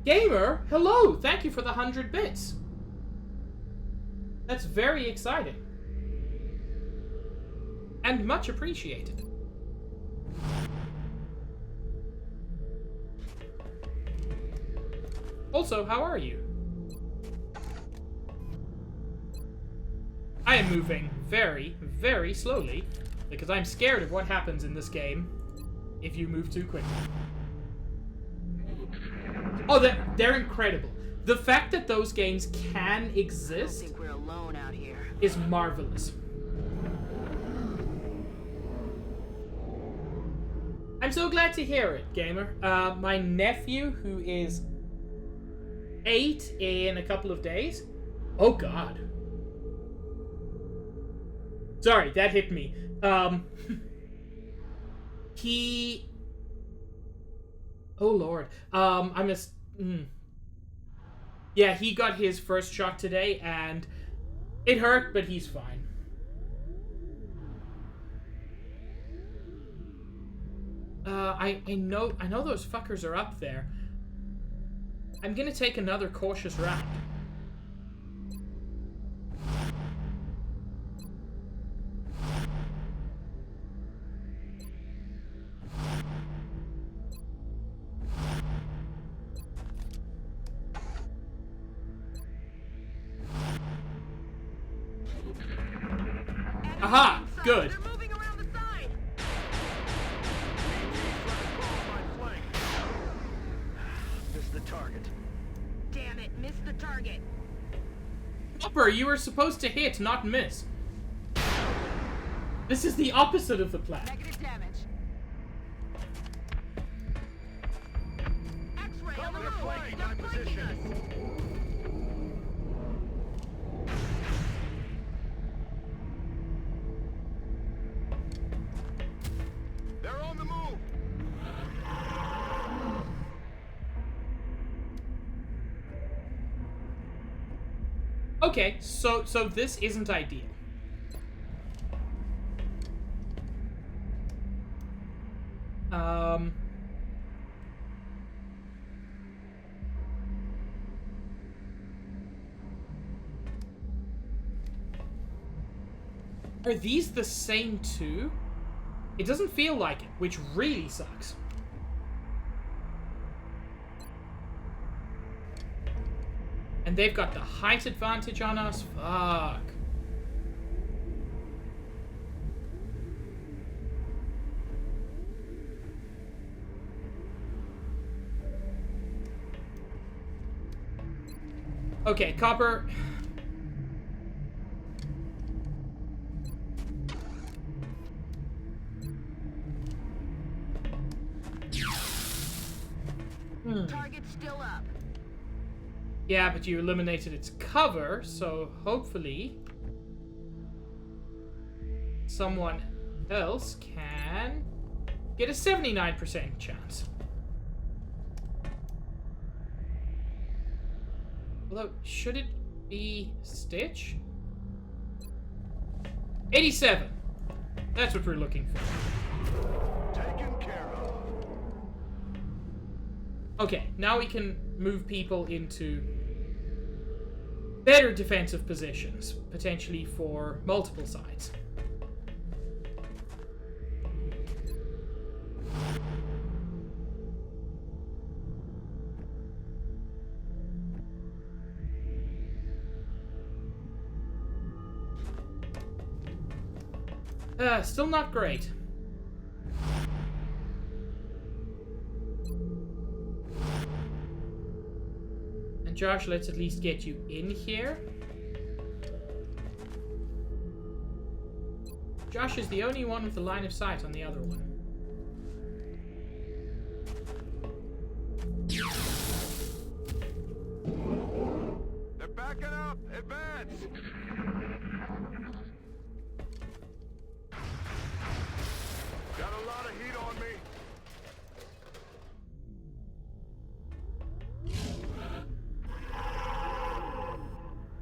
Gamer, hello! Thank you for the 100 bits. That's very exciting. And much appreciated. Also, how are you? I am moving very, very slowly because I'm scared of what happens in this game if you move too quickly. Oh, they're incredible. The fact that those games can exist I think we're alone out here. is marvelous. I'm so glad to hear it, gamer. My nephew, who is 8 in a couple of days. Oh God. Sorry, that hit me. He... Oh, Lord. Yeah, he got his first shot today, and it hurt, but he's fine. I know those fuckers are up there. I'm gonna take another cautious round. Aha! Good. They're moving around the side. Missed the target. Damn it, missed the target. Upper, you were supposed to hit, not miss. This is the opposite of the plan. Negative damage. X-ray on the move. They're flanking us. They're on the move. Okay, so this isn't ideal. Are these the same two? It doesn't feel like it, which really sucks. And they've got the height advantage on us. Fuck. Okay, Copper. Target's still up. Yeah, but you eliminated its cover, so hopefully someone else can get a 79% chance. Although, should it be Stitch? 87. That's what we're looking for. Taken care of. Okay, now we can move people into better defensive positions, potentially for multiple sides. Still not great. And Josh, let's at least get you in here. Josh is the only one with the line of sight on the other one. They're backing up. Advance. Got a lot of heat on me.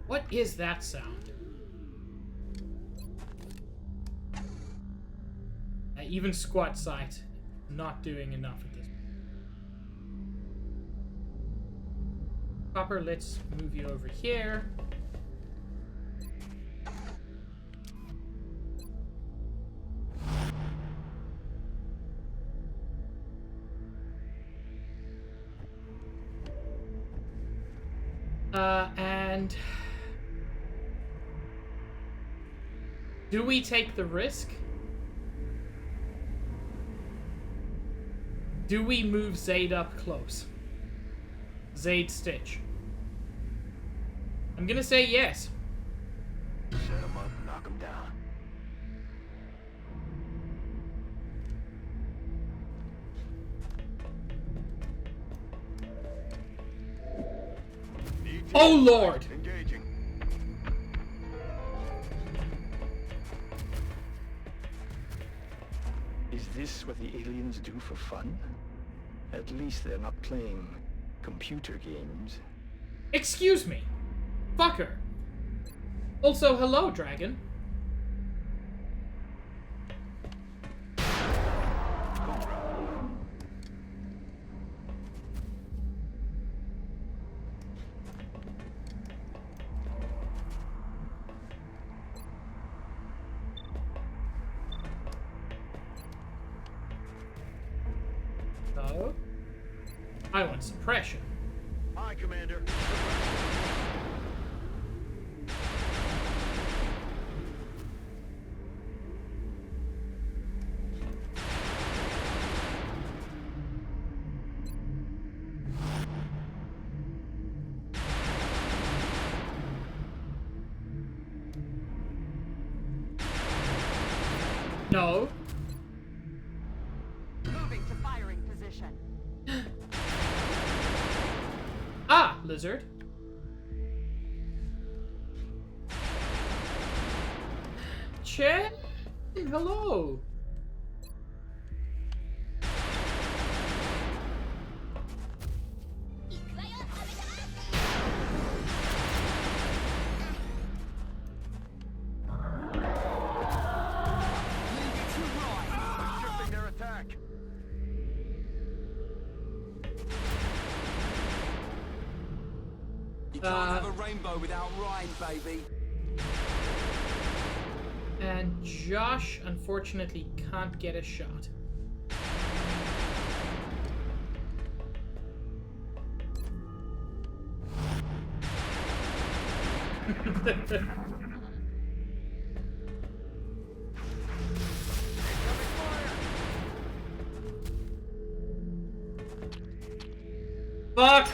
What is that sound? Even squat sight, not doing enough at this point. Copper, let's move you over here. And do we take the risk? Do we move Zaid up close? Zaid Stitch. I'm gonna say yes. Set him up, knock him down. Oh Lord! Engaging. Is this what the aliens do for fun? At least they're not playing computer games. Excuse me. Fucker. Also, hello, dragon. No. I want suppression. Aye, Commander. No. Moving to firing position. Ah, lizard. Chen, hello. Shifting their attack. You can't have a rainbow without Rhine, baby. And Josh, unfortunately, can't get a shot. Fuck!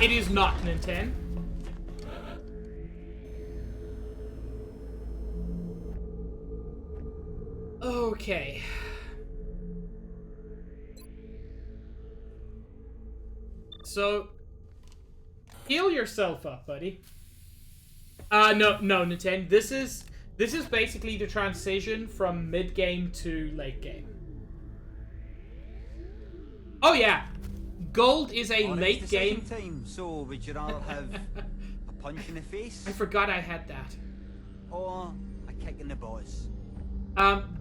It is not an 10. Okay. So, heal yourself up, buddy. No, Nintendo. This is basically the transition from mid game to late game. Oh yeah, gold is a late game. Time, so would you rather have a punch in the face I forgot I had that. or a kick in the balls?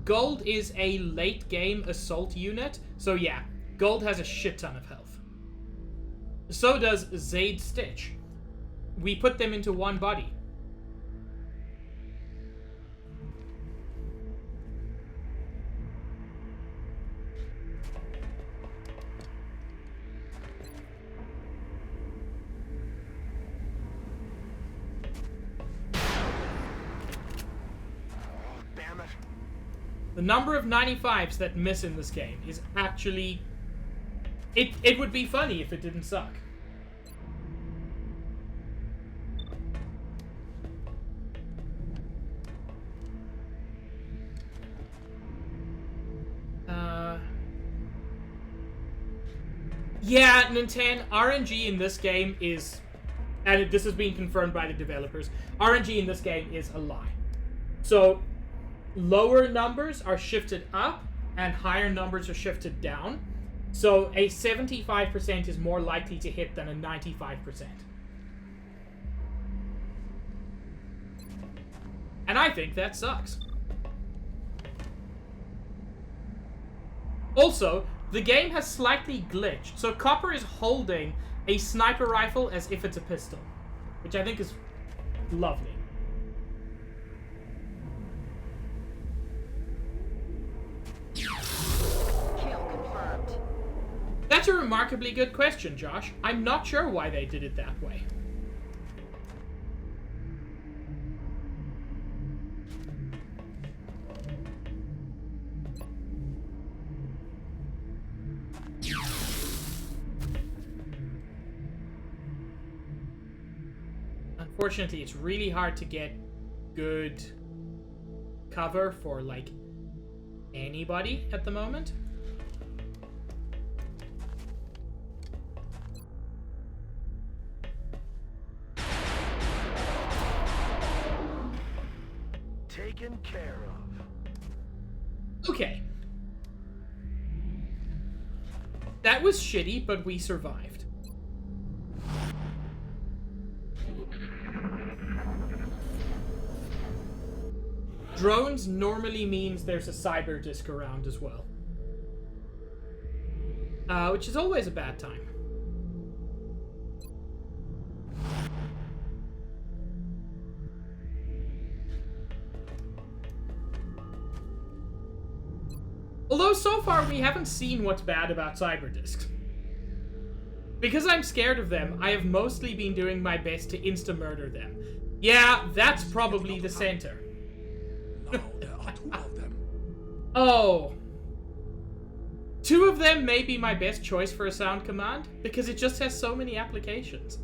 Gold is a late game assault unit, so yeah, gold has a shit ton of health. So does Zaid Stitch. We put them into one body. Damn it. The number of 95s that miss in this game is actually... It would be funny if it didn't suck. Yeah, Nintendo, RNG in this game is... And this has been confirmed by the developers. RNG in this game is a lie. So, lower numbers are shifted up, and higher numbers are shifted down. So, a 75% is more likely to hit than a 95%. And I think that sucks. Also, the game has slightly glitched. So Copper is holding a sniper rifle as if it's a pistol, which I think is lovely. Kill confirmed. That's a remarkably good question, Josh. I'm not sure why they did it that way. Unfortunately, it's really hard to get good cover for, like, anybody at the moment. Taken care of. Okay. That was shitty, but we survived. Drones normally means there's a cyber disk around as well. Which is always a bad time. Although so far we haven't seen what's bad about cyber discs. Because I'm scared of them, I have mostly been doing my best to insta-murder them. Yeah, that's probably the center. Now there are 2 of them. Oh. 2 of them may be my best choice for a sound command, because it just has so many applications.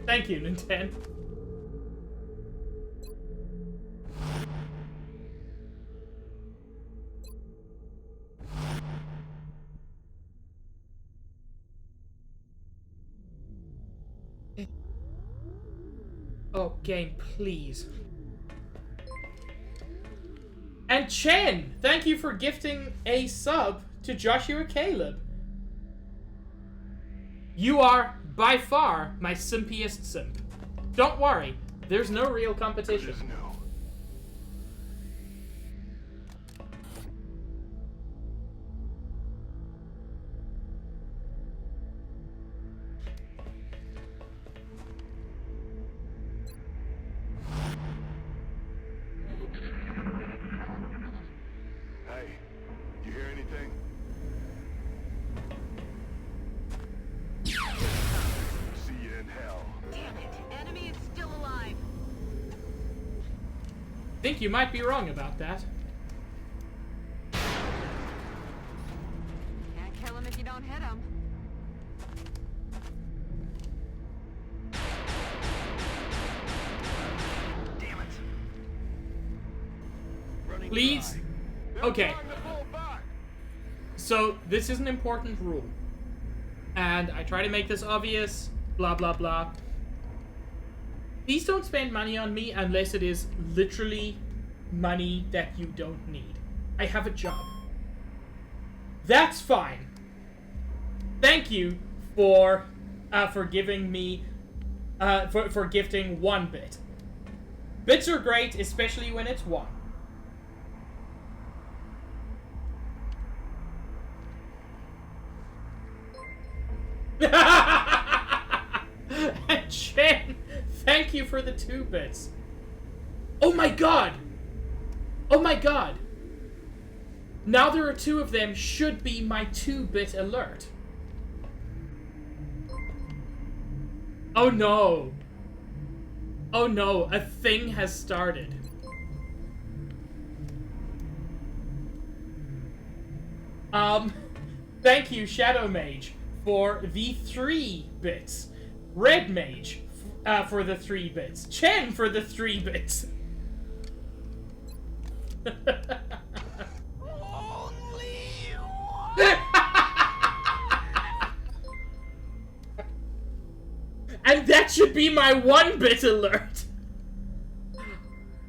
Thank you, Nintendo. Oh, game, please. And Chen, thank you for gifting a sub to Joshua Caleb. You are, by far, my simpiest simp. Don't worry, there's no real competition. No. Hey, you hear anything? See you in hell. Damn it! Enemy is still alive. Think you might be wrong about that. Can't kill him if you don't hit him. Damn it. Running Please? dry. Okay. So, this is an important rule. And I try to make this obvious, blah blah blah. Please don't spend money on me unless it is literally money that you don't need. I have a job. That's fine. Thank you for giving me for gifting 1 bit. Bits are great, especially when it's 1. And Chen, thank you for the 2 bits. Oh my god! Oh my god! Now there are 2 of them should be my 2-bit alert. Oh no! Oh no, a thing has started. Thank you, Shadow Mage, for the 3 bits. Red Mage for the 3 bits. Chen for the 3 bits. And that should be my 1-bit alert.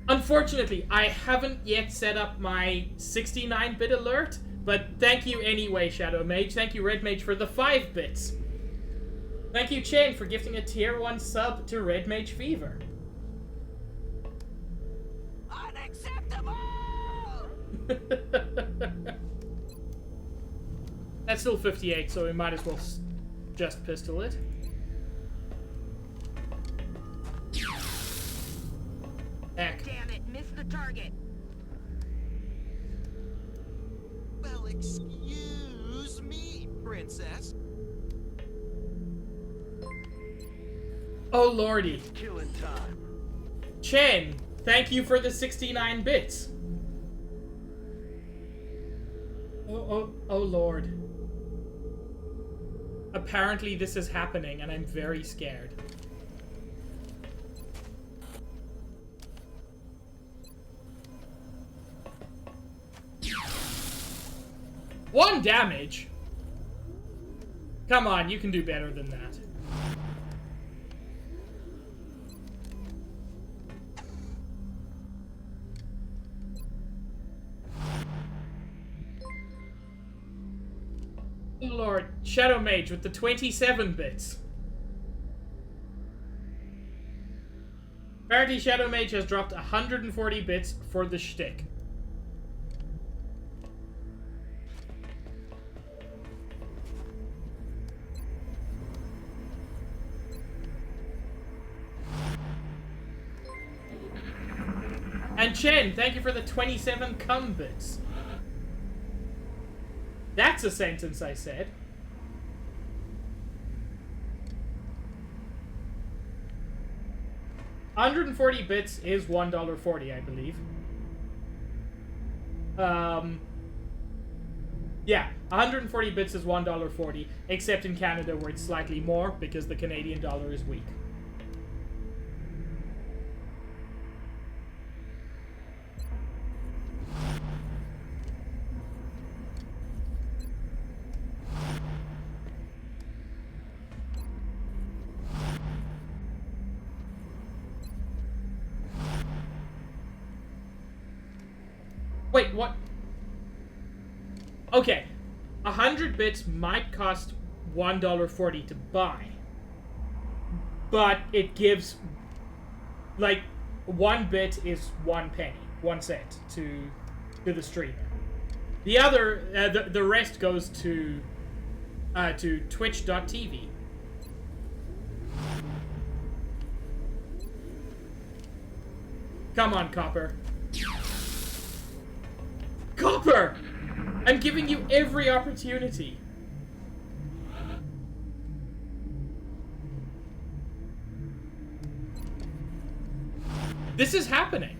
Unfortunately, I haven't yet set up my 69-bit alert, but thank you anyway, Shadow Mage. Thank you, Red Mage, for the 5 bits. Thank you, Chen, for gifting a tier 1 sub to Red Mage Fever. Unacceptable! That's still 58, so we might as well just pistol it. Heck. Damn it! Missed the target. Well, excuse me, princess. Oh lordy. Killing time. Chen, thank you for the 69 bits. Oh lord. Apparently this is happening and I'm very scared. One damage? Come on, you can do better than that. Lord, Shadow Mage with the 27 bits. Apparently Shadow Mage has dropped 140 bits for the shtick. And Chen, thank you for the 27 cum bits. That's a sentence I said. $140 bits is $1.40, I believe. Yeah, 140 bits is $1.40, except in Canada where it's slightly more because the Canadian dollar is weak. Wait, what? Okay, 100 bits might cost $1.40 to buy, but it gives, like, 1 bit is 1 penny, 1 cent to the streamer. The other, the rest goes to Twitch.tv. Come on, Copper. Copper! I'm giving you every opportunity. This is happening.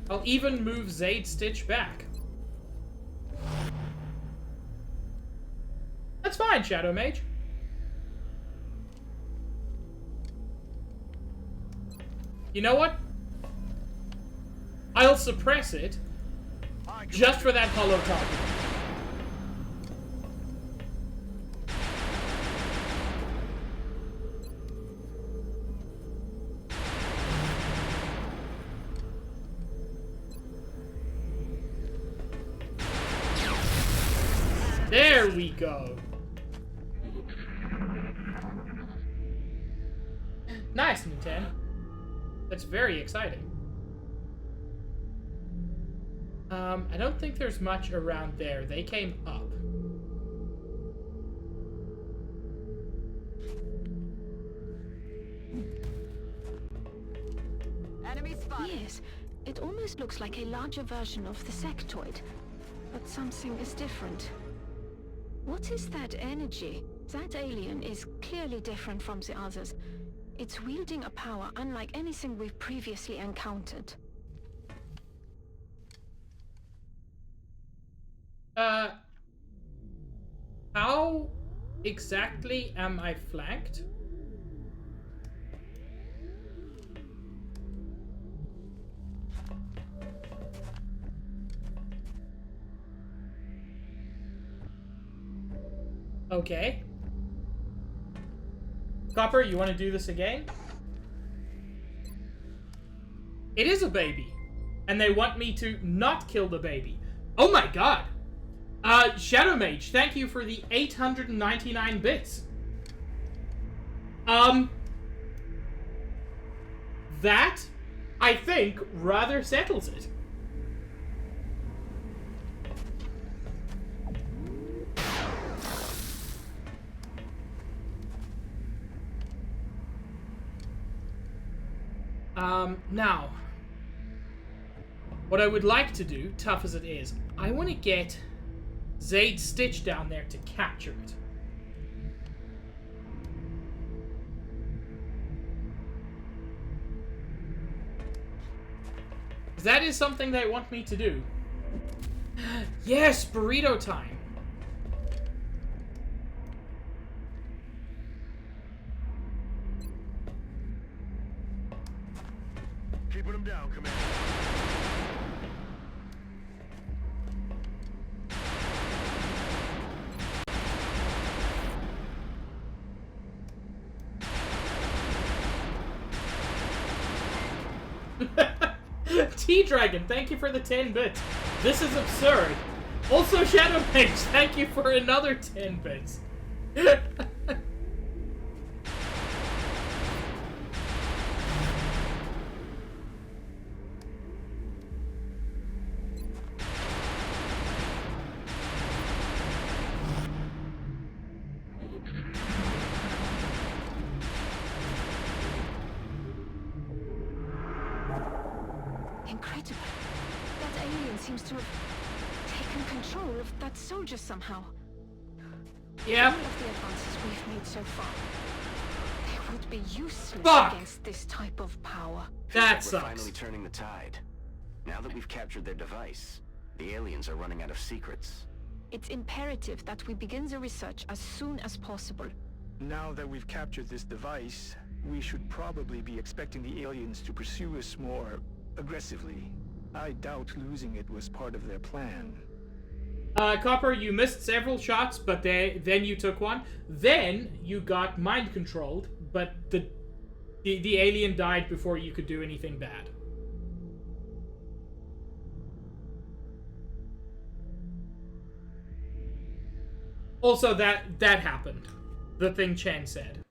I'll even move Zaid Stitch back. That's fine, Shadow Mage. You know what? I'll suppress it just for that hollow target. There we go. Nice, Nintendo. That's very exciting. I don't think there's much around there. They came up. Enemy spotted. Yes, it almost looks like a larger version of the sectoid, but something is different. What is that energy? That alien is clearly different from the others. It's wielding a power unlike anything we've previously encountered. How exactly am I flanked? Okay. Copper, you want to do this again? It is a baby. And they want me to not kill the baby. Oh my god. Shadow Mage, thank you for the 899 bits. That, I think, rather settles it. Now, what I would like to do, tough as it is, I want to get Zaid Stitch down there to capture it. That is something they want me to do. Yes, burrito time. Keeping them down, Commander. T-Dragon, thank you for the 10 bits. This is absurd. Also, Shadow Mage, thank you for another 10 bits. Incredible. That alien seems to have taken control of that soldier somehow. Yep. All of the advances we've made so far, they would be useless Fuck! against this type of power. That We're sucks. finally turning the tide. Now that we've captured their device, the aliens are running out of secrets. It's imperative that we begin the research as soon as possible. Now that we've captured this device, we should probably be expecting the aliens to pursue us more aggressively. I doubt losing it was part of their plan. Copper, you missed several shots, but then you took one. Then you got mind controlled, but the alien died before you could do anything bad. Also, that happened. The thing Chen said.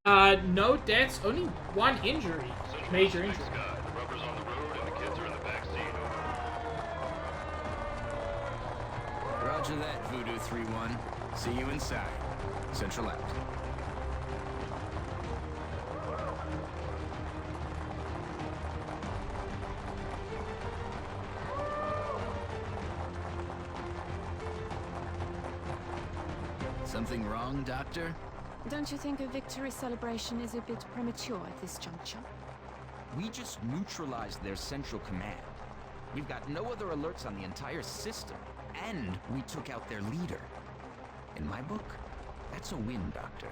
No deaths, only one injury. Major injury. Roger that, Voodoo 3-1. See you inside. Central out. Something wrong, Doctor? Don't you think a victory celebration is a bit premature at this juncture? We just neutralized their central command. We've got no other alerts on the entire system, and we took out their leader. In my book, that's a win, Doctor.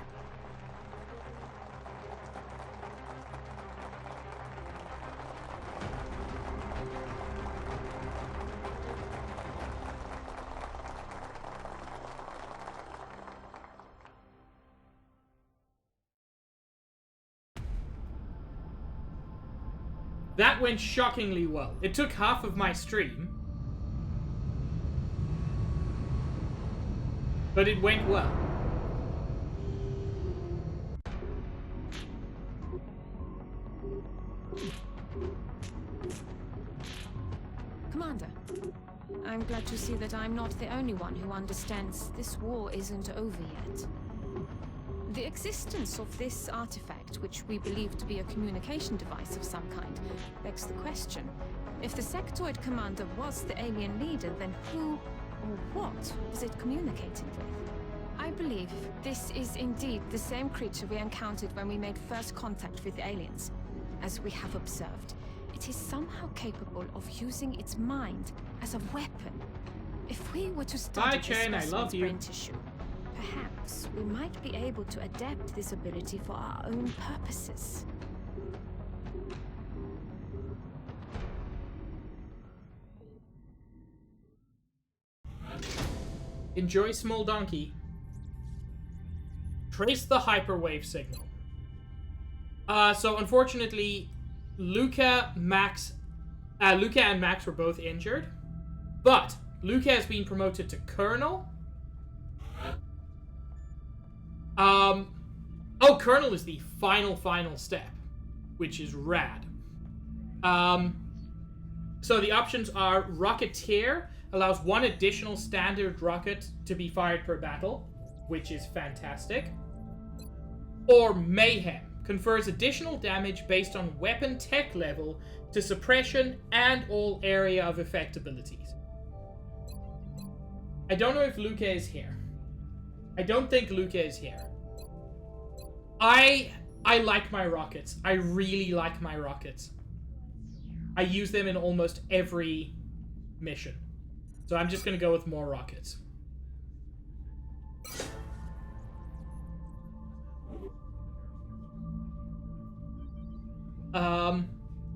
That went shockingly well. It took half of my stream, but it went well. Commander, I'm glad to see that I'm not the only one who understands this war isn't over yet. The existence of this artifact, which we believe to be a communication device of some kind, begs the question. If the sectoid commander was the alien leader, then who or what was it communicating with? I believe this is indeed the same creature we encountered when we made first contact with the aliens. As we have observed, it is somehow capable of using its mind as a weapon. If we were to study this specimen's brain tissue, perhaps we might be able to adapt this ability for our own purposes. Enjoy, small donkey. Trace the hyperwave signal. So unfortunately, Luca and Max were both injured, but Luca has been promoted to Colonel. Colonel is the final step, which is rad. So the options are Rocketeer, allows one additional standard rocket to be fired per battle, which is fantastic. Or Mayhem, confers additional damage based on weapon tech level to suppression and all area of effect abilities. I don't know if Luca is here. I don't think Luca is here. I like my rockets. I really like my rockets. I use them in almost every mission. So I'm just going to go with more rockets.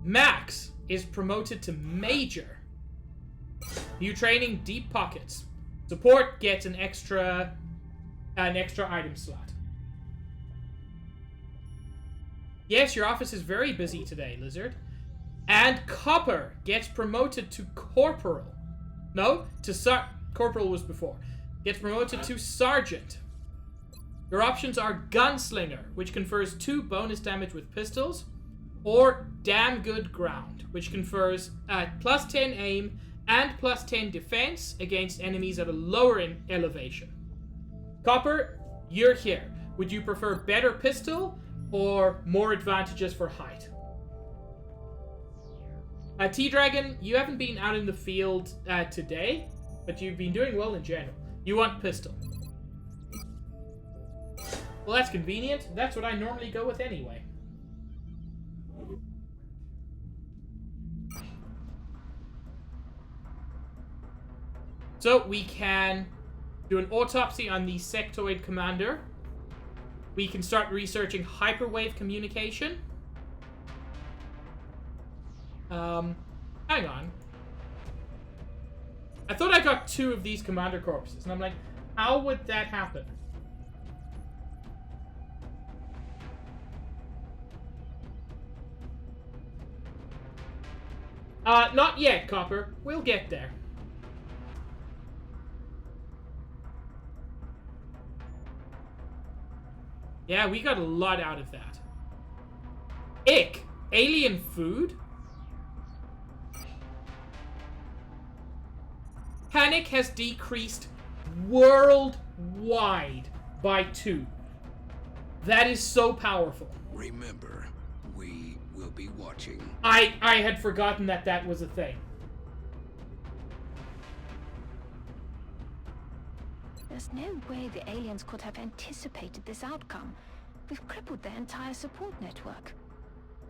Max is promoted to Major. New training, Deep Pockets. Support gets an extra item slot. Yes, your office is very busy today, Lizard. And Copper gets promoted to Corporal. No, to Corporal was before. Gets promoted to Sergeant. Your options are Gunslinger, which confers 2 bonus damage with pistols, or Damn Good Ground, which confers plus 10 aim and plus 10 defense against enemies at a lower elevation. Copper, you're here. Would you prefer better pistol or more advantages for height? T-Dragon, you haven't been out in the field today, but you've been doing well in general. You want pistol. Well, that's convenient. That's what I normally go with anyway. So, we can do an autopsy on the sectoid commander. We can start researching hyperwave communication. Hang on. I thought I got 2 of these commander corpses, and I'm like, how would that happen? Not yet, Copper. We'll get there. Yeah, we got a lot out of that. Ick! Alien food? Panic has decreased worldwide by 2. That is so powerful. Remember, we will be watching. I had forgotten that that was a thing. There's no way the aliens could have anticipated this outcome. We've crippled their entire support network.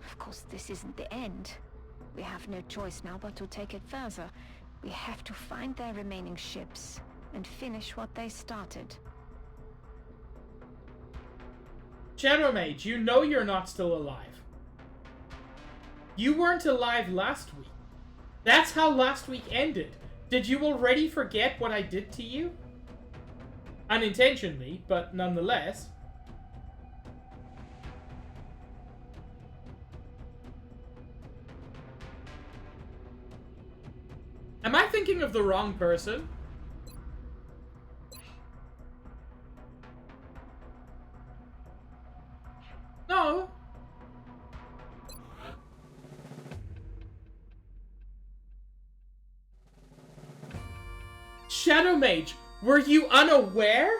Of course, this isn't the end. We have no choice now but to take it further. We have to find their remaining ships and finish what they started. Shadow Mage, you know you're not still alive. You weren't alive last week. That's how last week ended. Did you already forget what I did to you? Unintentionally, but nonetheless. Am I thinking of the wrong person? No. Shadow Mage, were you unaware?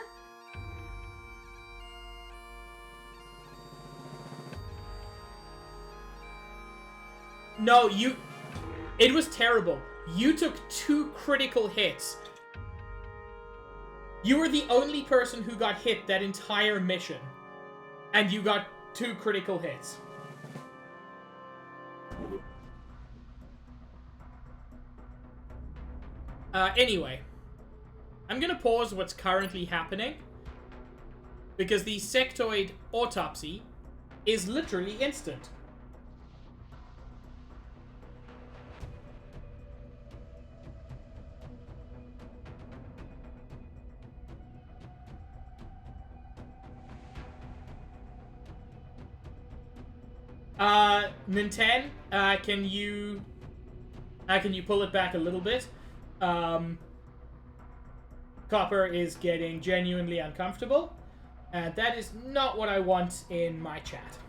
No, you... It was terrible. You took 2 critical hits. You were the only person who got hit that entire mission. And you got 2 critical hits. Anyway. I'm gonna pause what's currently happening. Because the sectoid autopsy is literally instant. Ninten, can you pull it back a little bit? Copper is getting genuinely uncomfortable, and that is not what I want in my chat.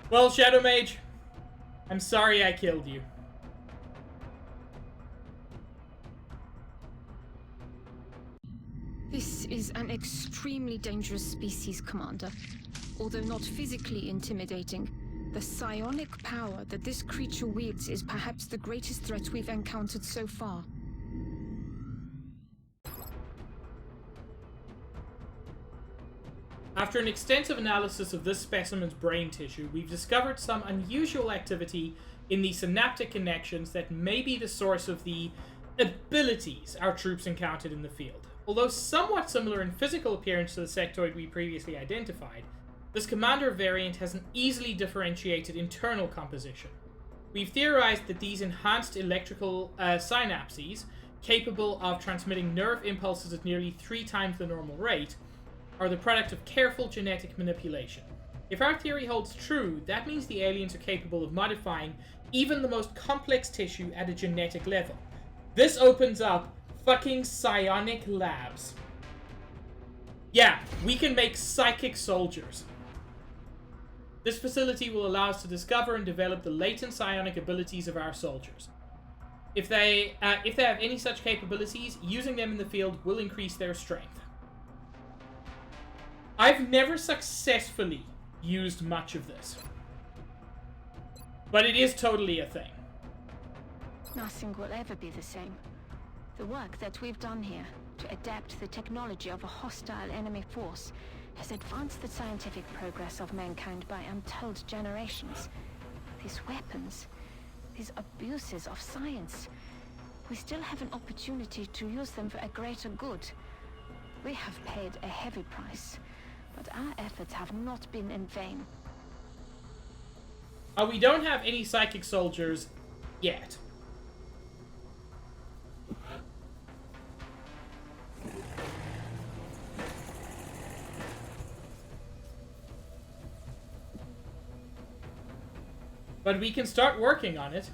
Well, Shadow Mage, I'm sorry I killed you. This is an extremely dangerous species, Commander. Although not physically intimidating, the psionic power that this creature wields is perhaps the greatest threat we've encountered so far. After an extensive analysis of this specimen's brain tissue, we've discovered some unusual activity in the synaptic connections that may be the source of the abilities our troops encountered in the field. Although somewhat similar in physical appearance to the sectoid we previously identified, this commander variant has an easily differentiated internal composition. We've theorized that these enhanced electrical synapses, capable of transmitting nerve impulses at nearly 3 times the normal rate, are the product of careful genetic manipulation. If our theory holds true, that means the aliens are capable of modifying even the most complex tissue at a genetic level. This opens up fucking Psionics Labs. Yeah, we can make psychic soldiers. This facility will allow us to discover and develop the latent psionic abilities of our soldiers. If they have any such capabilities, using them in the field will increase their strength. I've never successfully used much of this. But it is totally a thing. Nothing will ever be the same. The work that we've done here to adapt the technology of a hostile enemy force has advanced the scientific progress of mankind by untold generations. These weapons, these abuses of science, we still have an opportunity to use them for a greater good. We have paid a heavy price, but our efforts have not been in vain. We don't have any psychic soldiers yet. But we can start working on it.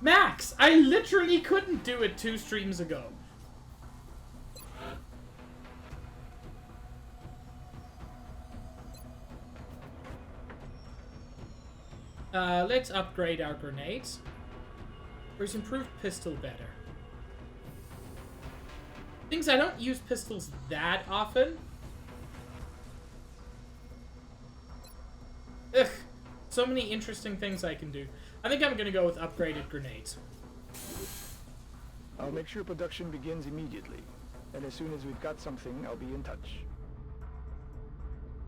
Max, I literally couldn't do it 2 streams ago. Let's upgrade our grenades. Or is improved pistol better? Things I don't use pistols that often. Ugh. So many interesting things I can do. I think I'm gonna go with upgraded grenades. I'll make sure production begins immediately. And as soon as we've got something, I'll be in touch.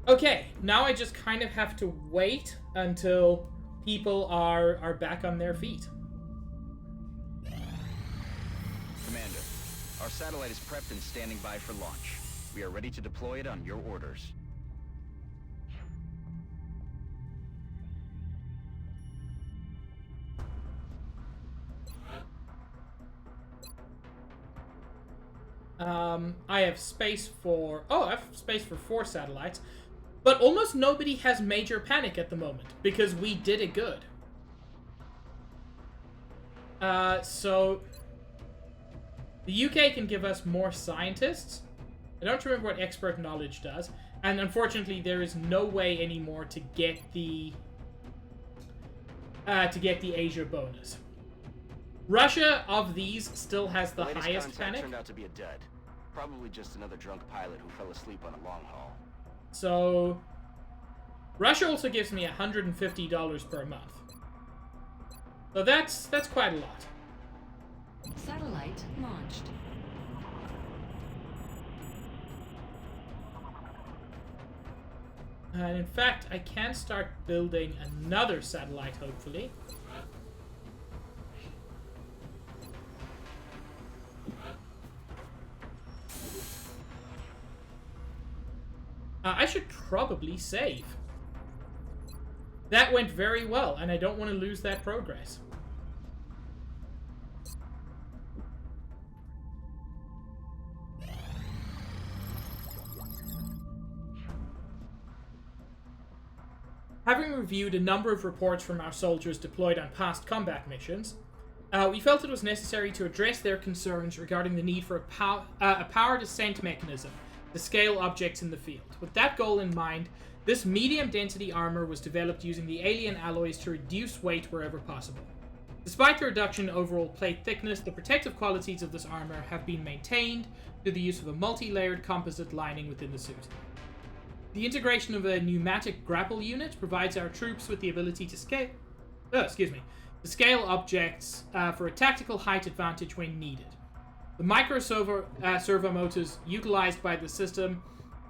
Okay, now I just kind of have to wait until people are back on their feet. Commander, our satellite is prepped and standing by for launch. We are ready to deploy it on your orders. I have space for... Oh, I have space for 4 satellites. But almost nobody has major panic at the moment, because we did it good. So... The UK can give us more scientists. I don't remember what expert knowledge does. And unfortunately, there is no way anymore to get the... Asia bonus. Russia, of these, still has the highest panic. Turned out to be a dud. Probably just another drunk pilot who fell asleep on a long haul. So, Russia also gives me $150 per month. So that's quite a lot. Satellite launched. And in fact, I can start building another satellite, hopefully. I should probably save. That went very well, and I don't want to lose that progress. Having reviewed a number of reports from our soldiers deployed on past combat missions, we felt it was necessary to address their concerns regarding the need for a power descent mechanism to scale objects in the field. With that goal in mind, this medium-density armor was developed using the alien alloys to reduce weight wherever possible. Despite the reduction in overall plate thickness, the protective qualities of this armor have been maintained through the use of a multi-layered composite lining within the suit. The integration of a pneumatic grapple unit provides our troops with the ability to scale objects for a tactical height advantage when needed. The micro servo motors utilized by the system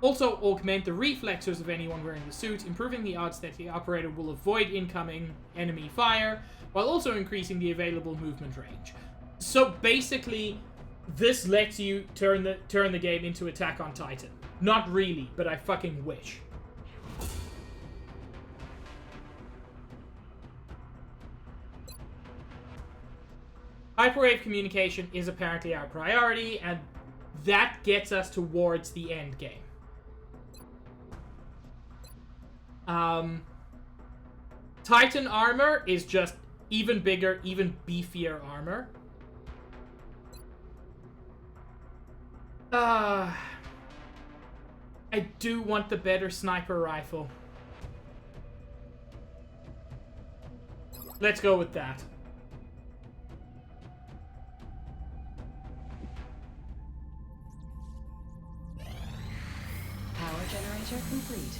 also augment the reflexes of anyone wearing the suit, improving the odds that the operator will avoid incoming enemy fire, while also increasing the available movement range. So basically, this lets you turn the game into Attack on Titan. Not really, but I fucking wish. Hyperwave communication is apparently our priority, and that gets us towards the end game. Titan armor is just even bigger, even beefier armor. I do want the better sniper rifle. Let's go with that. Power generator complete.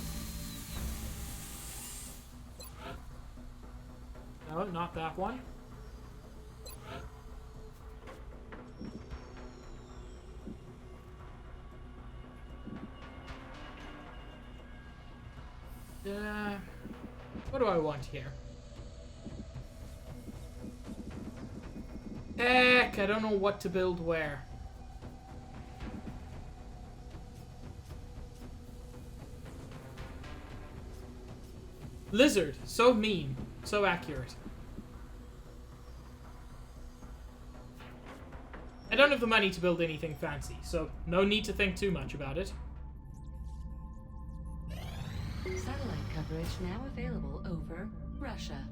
No, not that one. What do I want here? Heck, I don't know what to build where. Lizard, so mean, so accurate. I don't have the money to build anything fancy, so no need to think too much about it. Satellite coverage now available over Russia.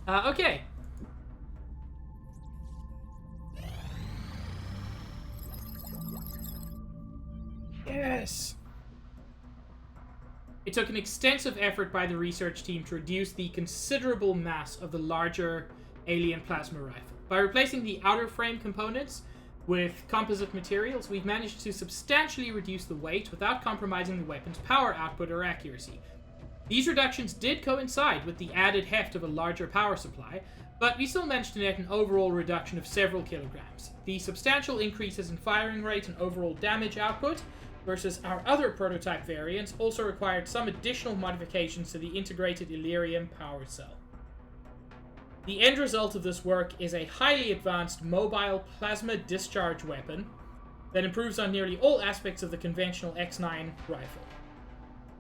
Okay. Yes. It took an extensive effort by the research team to reduce the considerable mass of the larger alien plasma rifle. By replacing the outer frame components with composite materials, we've managed to substantially reduce the weight without compromising the weapon's power output or accuracy. These reductions did coincide with the added heft of a larger power supply, but we still managed to net an overall reduction of several kilograms. The substantial increases in firing rate and overall damage output versus our other prototype variants also required some additional modifications to the integrated Illyrium power cell. The end result of this work is a highly advanced mobile plasma discharge weapon that improves on nearly all aspects of the conventional X9 rifle.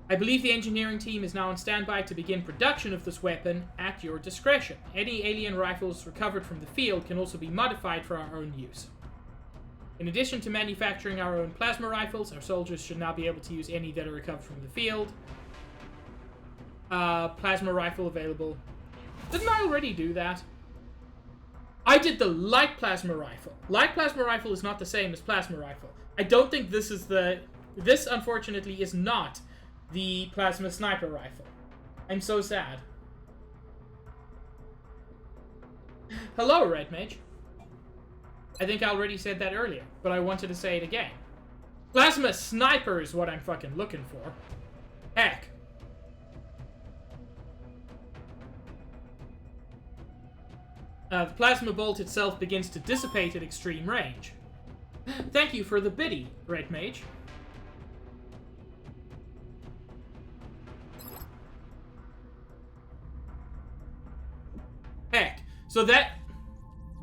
I believe the engineering team is now on standby to begin production of this weapon at your discretion. Any alien rifles recovered from the field can also be modified for our own use. In addition to manufacturing our own plasma rifles, our soldiers should now be able to use any that are recovered from the field. Plasma rifle available. Didn't I already do that? I did the light plasma rifle. Light plasma rifle is not the same as plasma rifle. I don't think this is the... This, unfortunately, is not the plasma sniper rifle. I'm so sad. Hello, Red Mage. I think I already said that earlier, but I wanted to say it again. Plasma sniper is what I'm fucking looking for. Heck. The plasma bolt itself begins to dissipate at extreme range. Thank you for the biddy, Red Mage. Heck, so that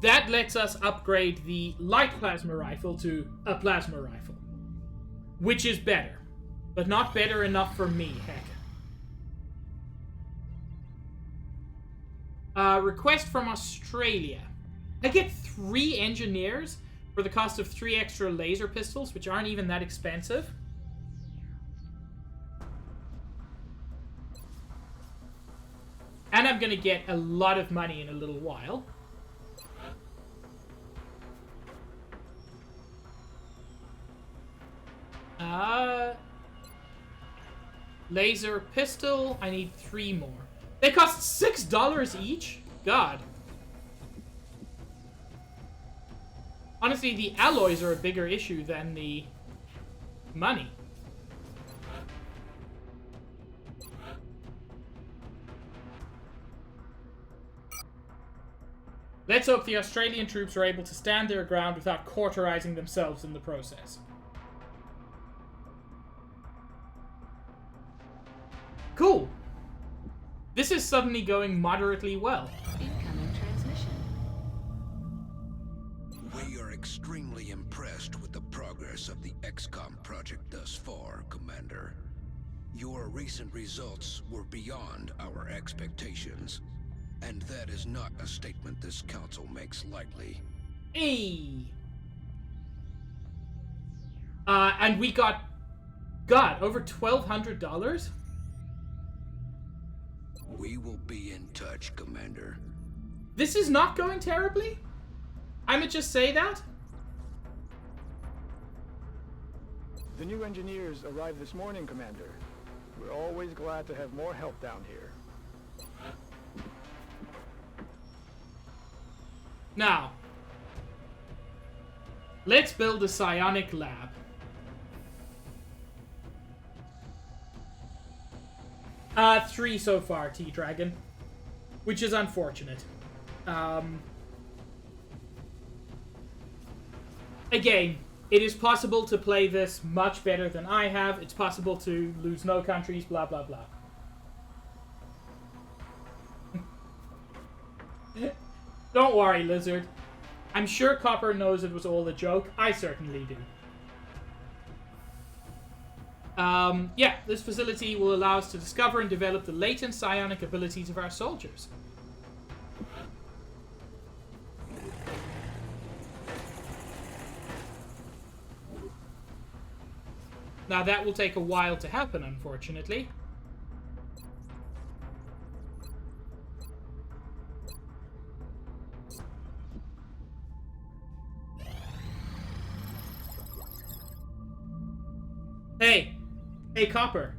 lets us upgrade the light plasma rifle to a plasma rifle. Which is better, but not better enough for me, heck. Request from Australia. I get 3 engineers for the cost of 3 extra laser pistols, which aren't even that expensive. And I'm gonna get a lot of money in a little while. Laser pistol, I need 3 more. They cost $6 each? God. Honestly, the alloys are a bigger issue than the money. Let's hope the Australian troops are able to stand their ground without cauterizing themselves in the process. Cool. This is suddenly going moderately well. Incoming transmission. We are extremely impressed with the progress of the XCOM project thus far, Commander. Your recent results were beyond our expectations, and that is not a statement this council makes lightly. Hey! And we got... God, over $1,200? We will be in touch, Commander. This is not going terribly. I'ma just say that. The new engineers arrived this morning, Commander. We're always glad to have more help down here. Now, let's build a Psionic Lab. Three so far, T-Dragon. Which is unfortunate. Again, it is possible to play this much better than I have. It's possible to lose no countries, blah blah blah. Don't worry, Lizard. I'm sure Copper knows it was all a joke. I certainly do. Yeah, this facility will allow us to discover and develop the latent psionic abilities of our soldiers. Now that will take a while to happen, unfortunately. Hey, Copper.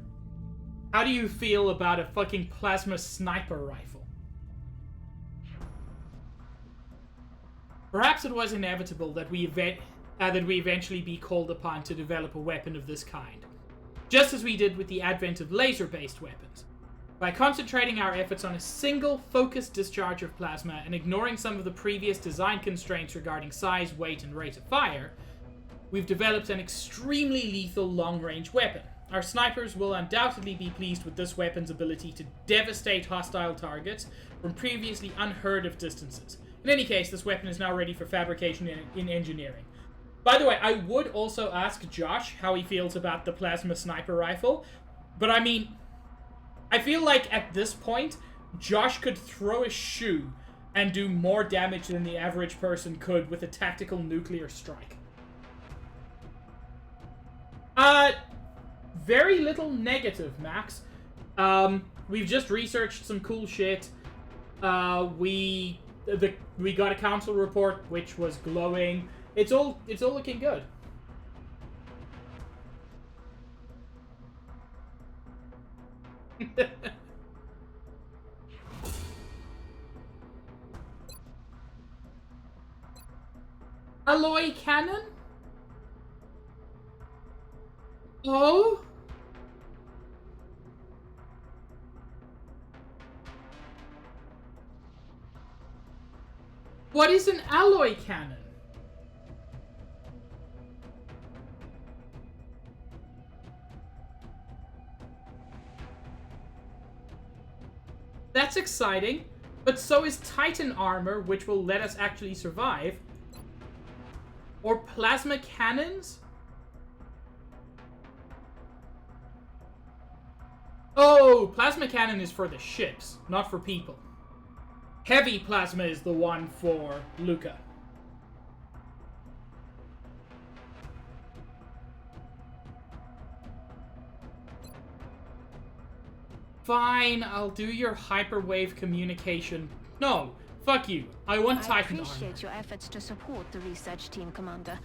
How do you feel about a fucking plasma sniper rifle? Perhaps it was inevitable that we eventually be called upon to develop a weapon of this kind, just as we did with the advent of laser-based weapons. By concentrating our efforts on a single focused discharge of plasma and ignoring some of the previous design constraints regarding size, weight, and rate of fire, we've developed an extremely lethal long-range weapon. Our snipers will undoubtedly be pleased with this weapon's ability to devastate hostile targets from previously unheard of distances. In any case, this weapon is now ready for fabrication in engineering. By the way, I would also ask Josh how he feels about the plasma sniper rifle, but I mean, I feel like at this point, Josh could throw a shoe and do more damage than the average person could with a tactical nuclear strike. Very little negative, Max. We've just researched some cool shit. We got a council report which was glowing. It's all looking good. Alloy cannon? Oh? What is an alloy cannon? That's exciting, but so is Titan armor, which will let us actually survive. Or plasma cannons? Oh, plasma cannon is for the ships, not for people. Heavy plasma is the one for Luca. Fine, I'll do your hyperwave communication. No, fuck you. I want Titan armor. I appreciate your efforts to support the research team, Commander.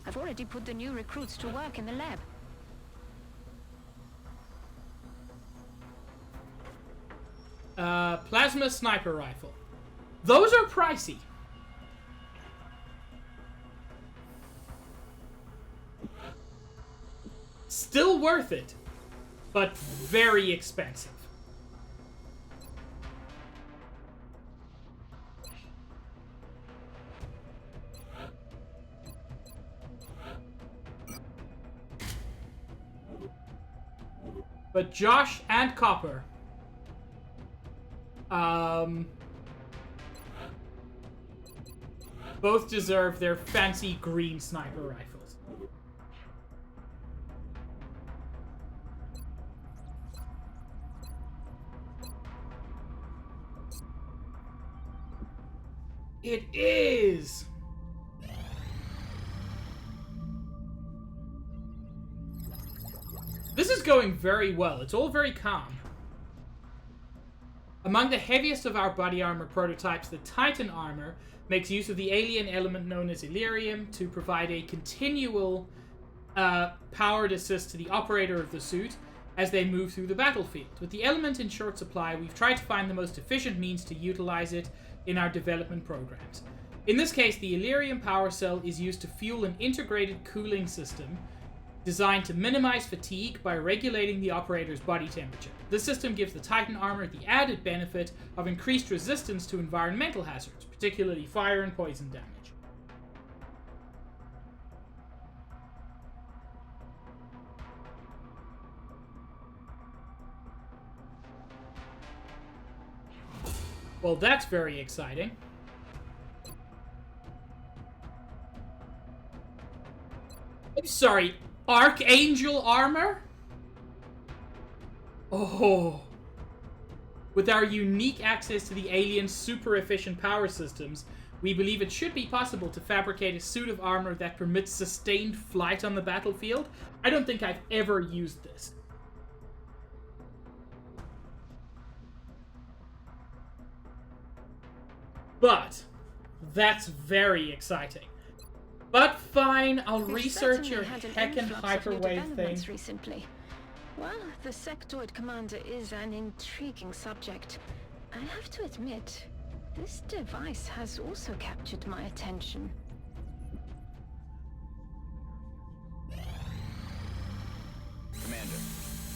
I've already put the new recruits to work in the lab. Plasma sniper rifle. Those are pricey. Still worth it, but very expensive. But Josh and Copper both deserve their fancy green sniper rifles. It is! This is going very well. It's all very calm. Among the heaviest of our body armor prototypes, the Titan armor makes use of the alien element known as Illyrium to provide a continual powered assist to the operator of the suit as they move through the battlefield. With the element in short supply, we've tried to find the most efficient means to utilize it in our development programs. In this case, the Illyrium power cell is used to fuel an integrated cooling system designed to minimize fatigue by regulating the operator's body temperature. This system gives the Titan armor the added benefit of increased resistance to environmental hazards, particularly fire and poison damage. Well, that's very exciting. I'm sorry, Archangel armor? Oh. With our unique access to the alien's super efficient power systems, we believe it should be possible to fabricate a suit of armor that permits sustained flight on the battlefield. I don't think I've ever used this. But that's very exciting. But fine, I'll research your heckin' hyperwave thing. Recently. Well, the sectoid commander is an intriguing subject. I have to admit, this device has also captured my attention. Commander,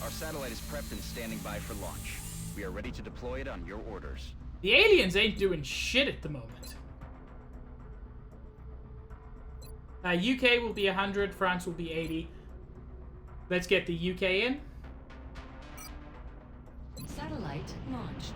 our satellite is prepped and standing by for launch. We are ready to deploy it on your orders. The aliens ain't doing shit at the moment. UK will be 100, France will be 80. Let's get the UK in. Satellite launched.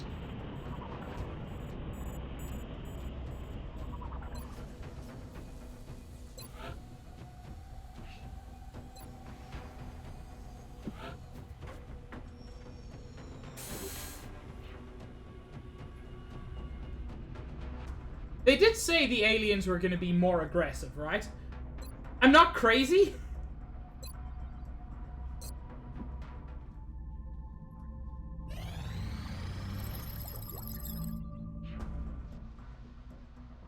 They did say the aliens were going to be more aggressive, right? I'm not crazy.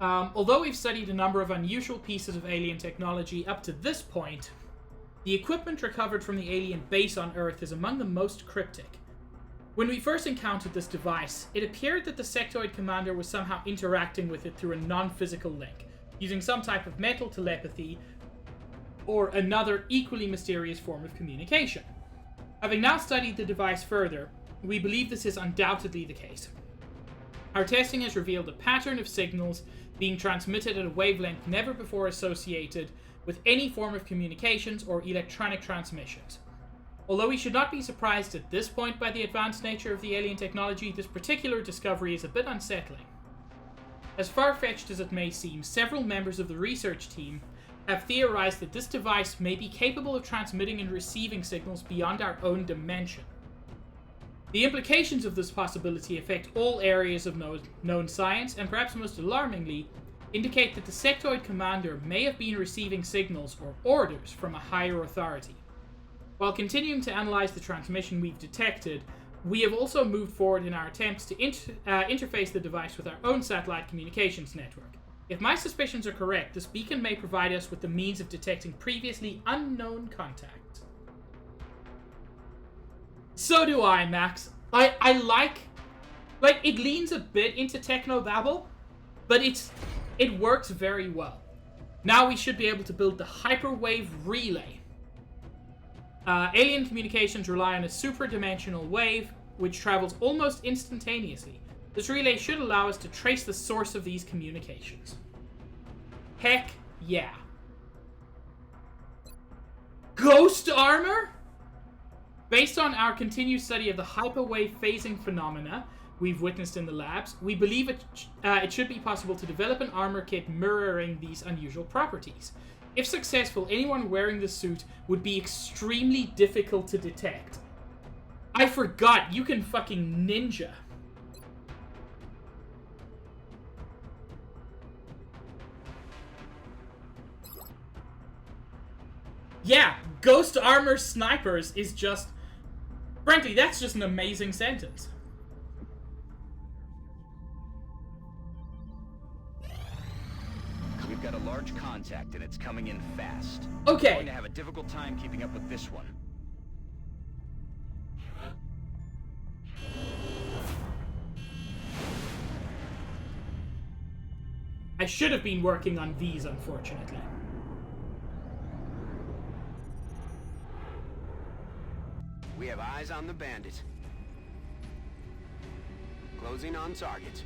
Although we've studied a number of unusual pieces of alien technology up to this point, the equipment recovered from the alien base on Earth is among the most cryptic. When we first encountered this device, it appeared that the sectoid commander was somehow interacting with it through a non-physical link, using some type of mental telepathy or another equally mysterious form of communication. Having now studied the device further, we believe this is undoubtedly the case. Our testing has revealed a pattern of signals being transmitted at a wavelength never before associated with any form of communications or electronic transmissions. Although we should not be surprised at this point by the advanced nature of the alien technology, this particular discovery is a bit unsettling. As far-fetched as it may seem, several members of the research team have theorized that this device may be capable of transmitting and receiving signals beyond our own dimension. The implications of this possibility affect all areas of known science, and perhaps most alarmingly, indicate that the sectoid commander may have been receiving signals or orders from a higher authority. While continuing to analyze the transmission we've detected, we have also moved forward in our attempts to interface the device with our own satellite communications network. If my suspicions are correct, this beacon may provide us with the means of detecting previously unknown contact. So do I, Max. I like it leans a bit into technobabble, but it works very well. Now we should be able to build the hyperwave relay. Alien communications rely on a superdimensional wave, which travels almost instantaneously. This relay should allow us to trace the source of these communications. Heck yeah. Ghost armor? Based on our continued study of the hyperwave phasing phenomena we've witnessed in the labs, we believe it should be possible to develop an armor kit mirroring these unusual properties. If successful, anyone wearing the suit would be extremely difficult to detect. I forgot, you can fucking ninja. Yeah, ghost armor snipers is just... Frankly, that's just an amazing sentence. got a large contact and it's coming in fast. Okay. We're going to have a difficult time keeping up with this one. I should have been working on these, unfortunately. We have eyes on the bandit. Closing on target.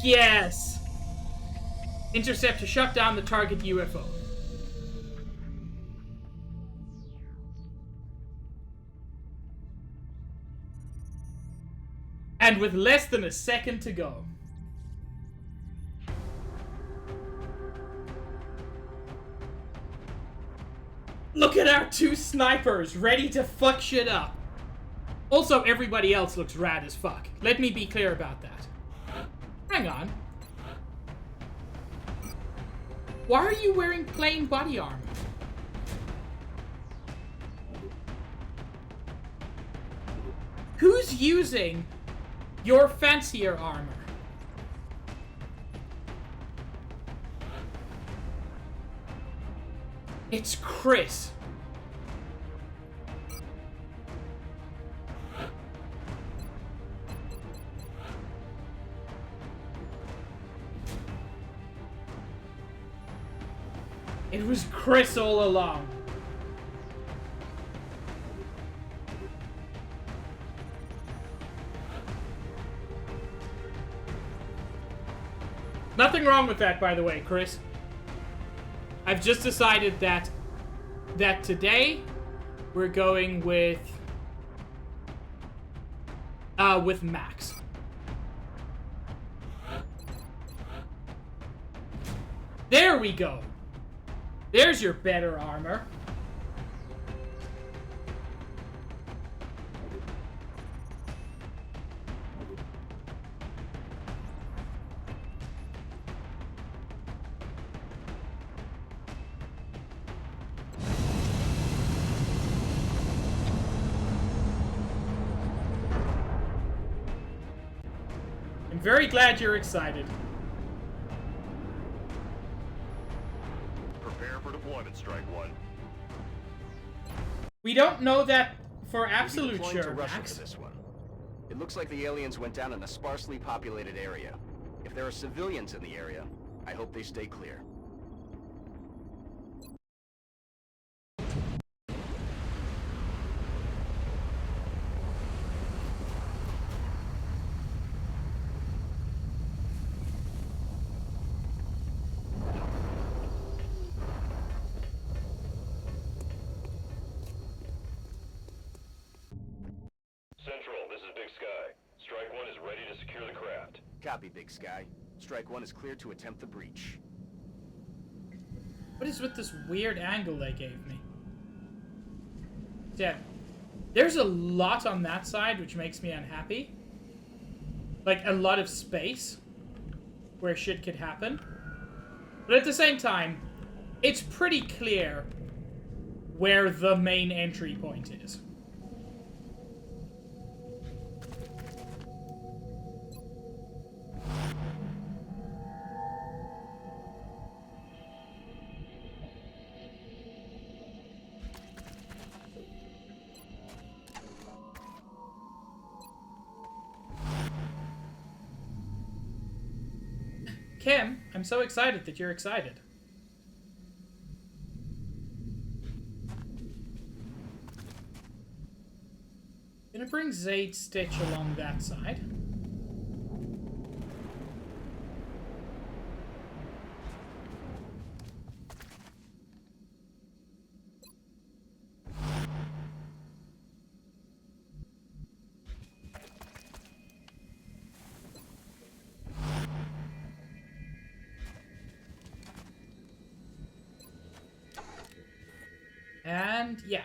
Yes! Intercept to shut down the target UFO. And with less than a second to go. Look at our two snipers, ready to fuck shit up. Also, everybody else looks rad as fuck. Let me be clear about that. Hang on. Why are you wearing plain body armor? Who's using your fancier armor? It's Chris. It was Chris all along. Nothing wrong with that, by the way, Chris. I've just decided that today we're going with Max. There we go. There's your better armor. I'm very glad you're excited. Prepare for deployment, Strike One. We don't know that for absolute Deploying sure, to Russia Max. for this one. It looks like the aliens went down in a sparsely populated area. If there are civilians in the area, I hope they stay clear. Central, this is Big Sky. Strike One is ready to secure the craft. Copy, Big Sky. Strike One is clear to attempt the breach. What is with this weird angle they gave me? Yeah, there's a lot on that side, which makes me unhappy. Like, a lot of space where shit could happen. But at the same time, it's pretty clear where the main entry point is. Kim, I'm so excited that you're excited. Gonna bring Zaid Stitch along that side. And yeah,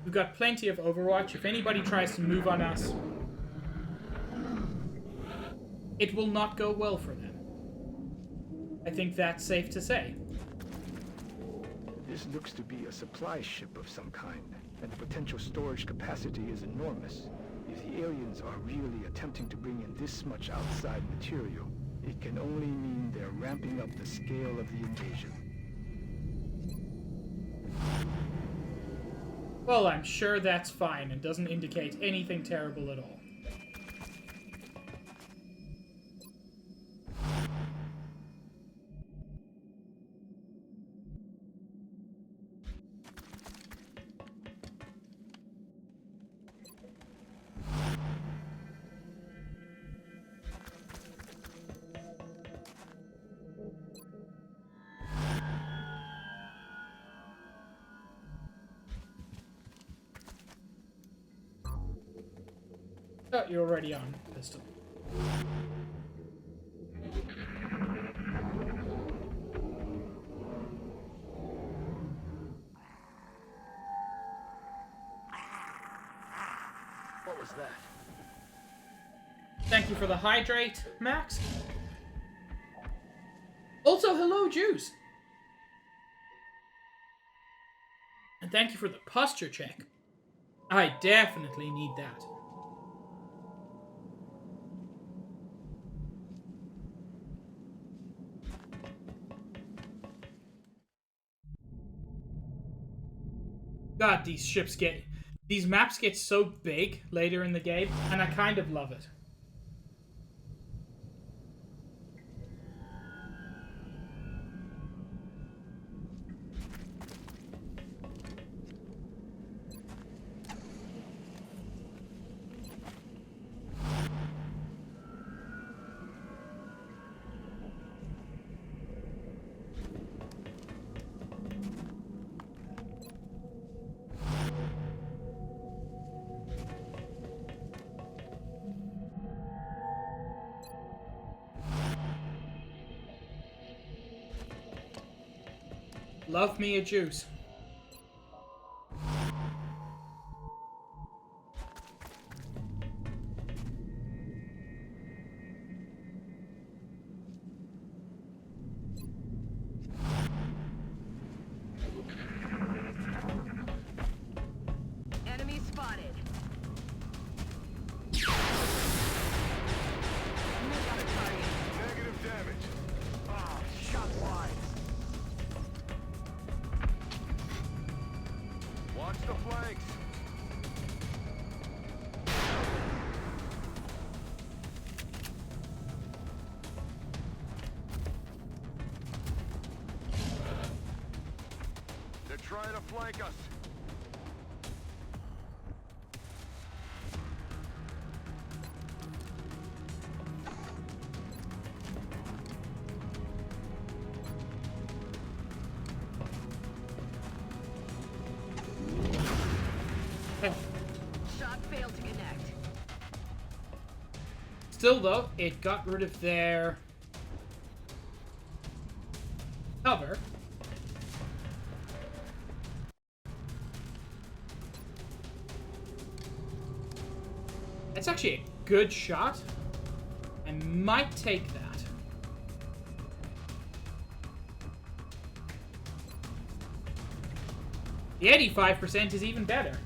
we've got plenty of Overwatch. If anybody tries to move on us, it will not go well for them. I think that's safe to say. This looks to be a supply ship of some kind, and the potential storage capacity is enormous. If the aliens are really attempting to bring in this much outside material, it can only mean they're ramping up the scale of the invasion. Well, I'm sure that's fine and doesn't indicate anything terrible at all. Oh, you're already on pistol. What was that? Thank you for the hydrate, Max. Also, hello, Juice. And thank you for the posture check. I definitely need that. God, these maps get so big later in the game, and I kind of love it. Love me a juice. Enemy spotted. Negative damage. Ah, shot wide. Watch the flanks. They're trying to flank us. Shot failed to connect. Still, though, it got rid of their cover. That's actually a good shot. I might take that. The 85% is even better.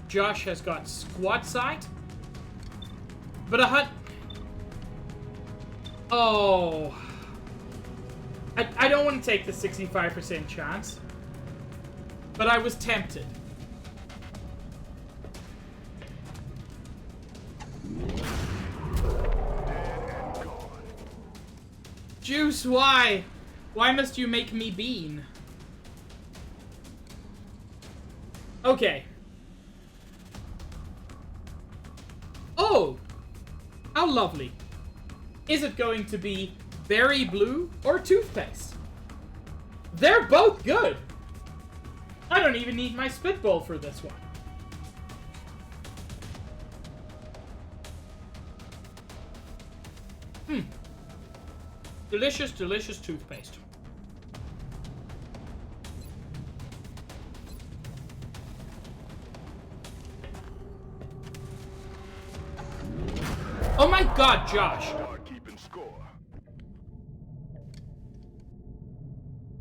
Josh has got squad sight. But oh. I don't want to take the 65% chance. But I was tempted. Juice, why? Why must you make me bean? Okay. Oh! How lovely. Is it going to be berry blue or toothpaste? They're both good! I don't even need my spitball for this one. Delicious, delicious toothpaste. Oh my god, Josh!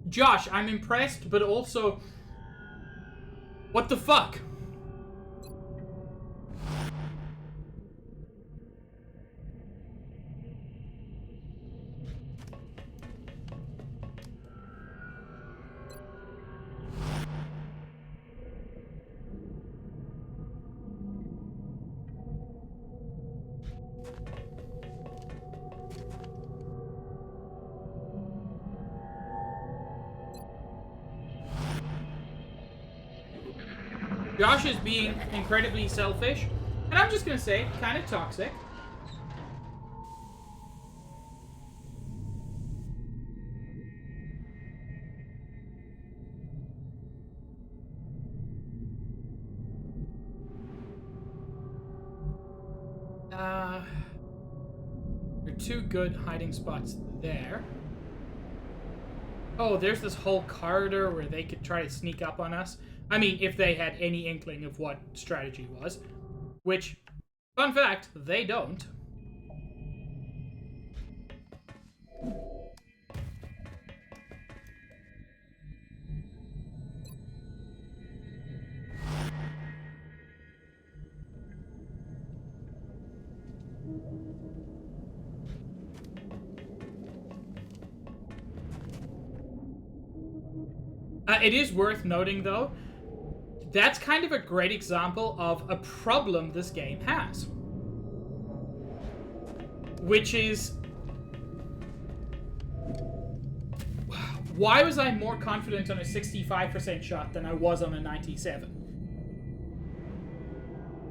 Josh, I'm impressed, but also... What the fuck? Josh is being incredibly selfish, and I'm just gonna say, kind of toxic. There are two good hiding spots there. Oh, there's this whole corridor where they could try to sneak up on us. I mean, if they had any inkling of what strategy was. Which, fun fact, they don't. It is worth noting, though, that's kind of a great example of a problem this game has. Which is... Why was I more confident on a 65% shot than I was on a 97?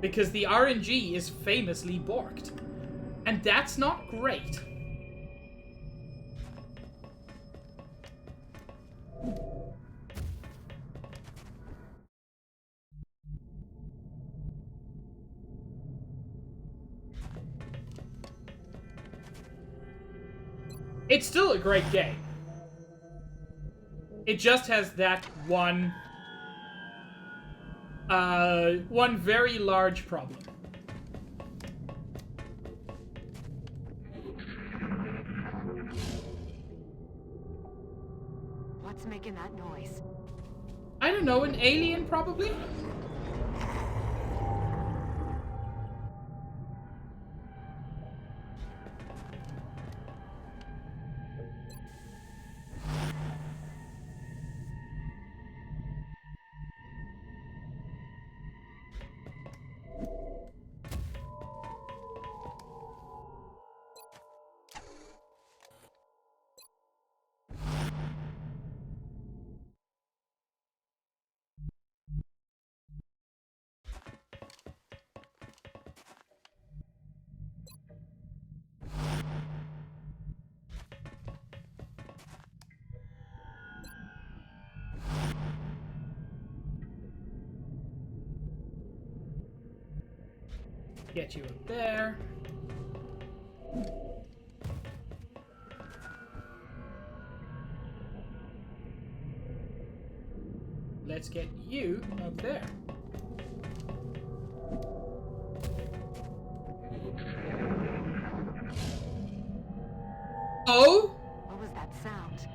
Because the RNG is famously borked. And that's not great. It's still a great game. It just has that one very large problem. What's making that noise? I don't know, an alien probably? Get you up there. Let's get you up there. Oh? What was that sound?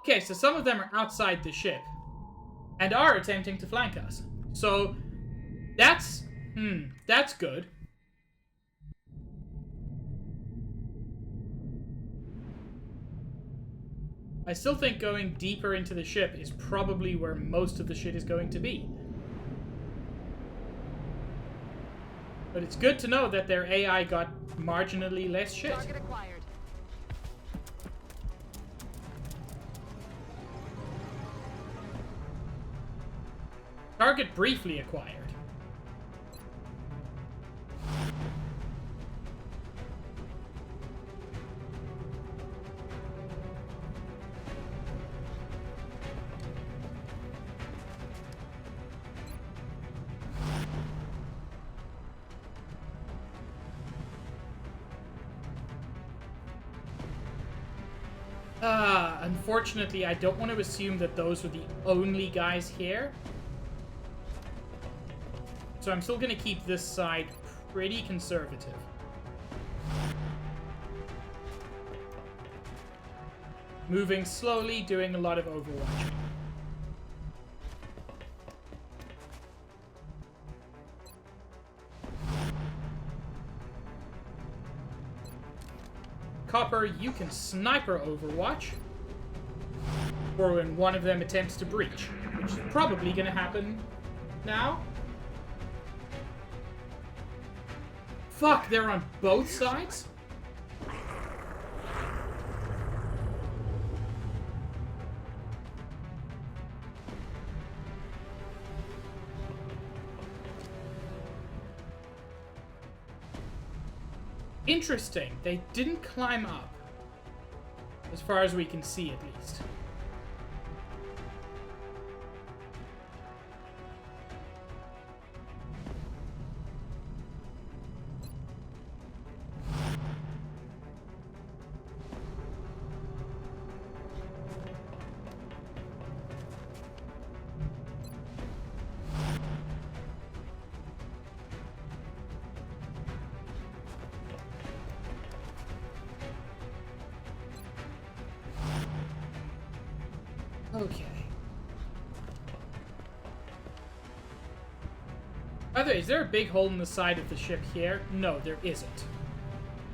Okay, so some of them are outside the ship and are attempting to flank us. So that's good. I still think going deeper into the ship is probably where most of the shit is going to be. But it's good to know that their AI got marginally less shit. Target acquired. Target briefly acquired. Unfortunately, I don't want to assume that those are the only guys here. So I'm still going to keep this side pretty conservative. Moving slowly, doing a lot of overwatching. Copper, you can sniper overwatch. Or when one of them attempts to breach, which is probably going to happen now. Fuck, they're on both sides? Interesting. They didn't climb up. As far as we can see, at least. Okay. By the way, is there a big hole in the side of the ship here? No, there isn't.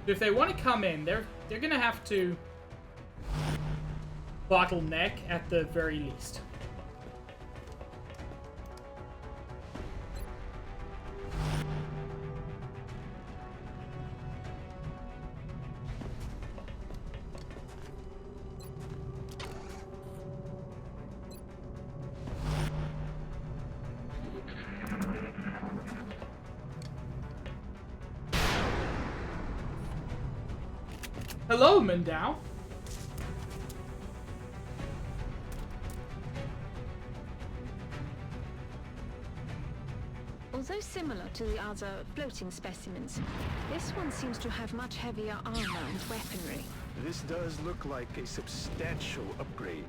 If they want to come in, they're gonna have to bottleneck at the very least. Hello, Mendao. Although similar to the other floating specimens, this one seems to have much heavier armor and weaponry. This does look like a substantial upgrade.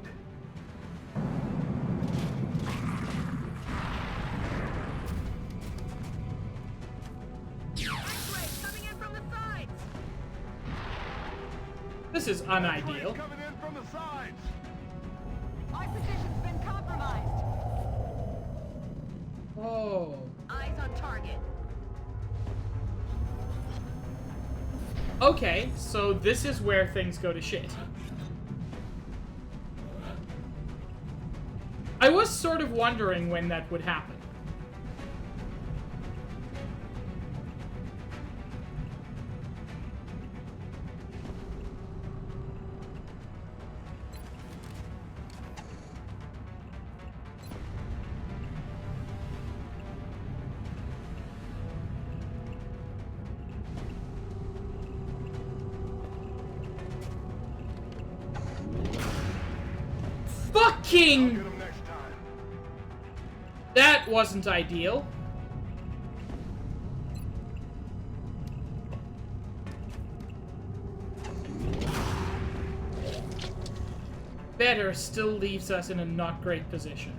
This is unideal. Coming in from the sides. Our position's been compromised. Oh. Eyes on target. Okay, so this is where things go to shit. I was sort of wondering when that would happen. Fucking! That wasn't ideal. Better still leaves us in a not great position.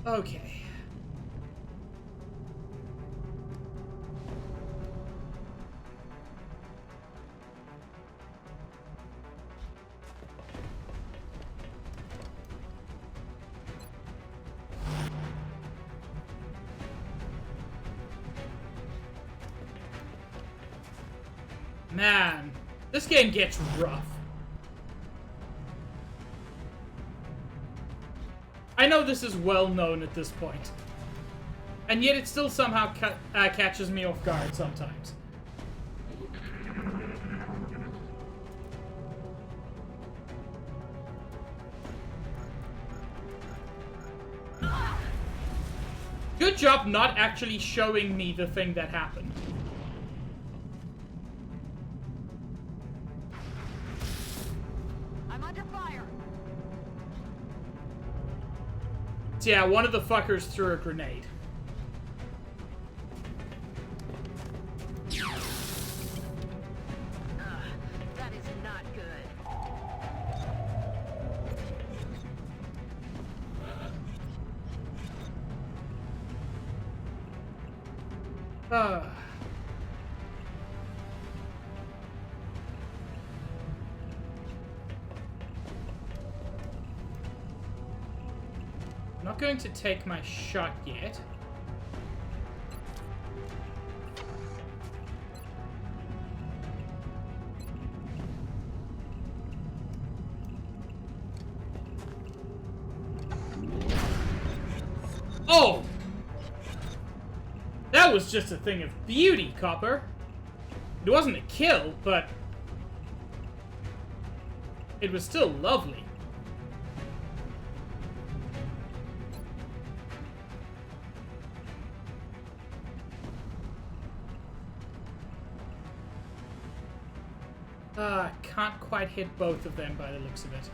Okay. Man, this game gets rough. I know this is well known at this point. And yet it still somehow catches me off guard sometimes. Good job not actually showing me the thing that happened. I'm under fire. So yeah, one of the fuckers threw a grenade. That is not good. I'm not going to take my shot yet. Oh! That was just a thing of beauty, Copper. It wasn't a kill, but it was still lovely. Can't quite hit both of them by the looks of it.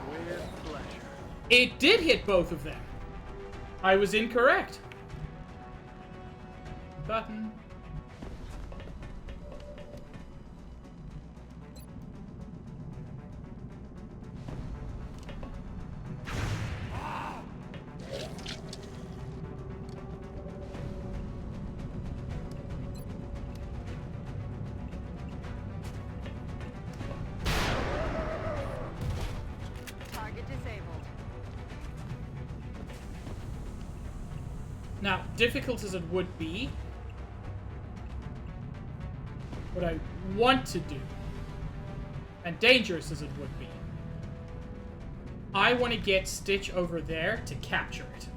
With pleasure. It did hit both of them. I was incorrect. Button. Target disabled. Now, difficult as it would be, what I want to do, and dangerous as it would be, I want to get Stitch over there to capture it.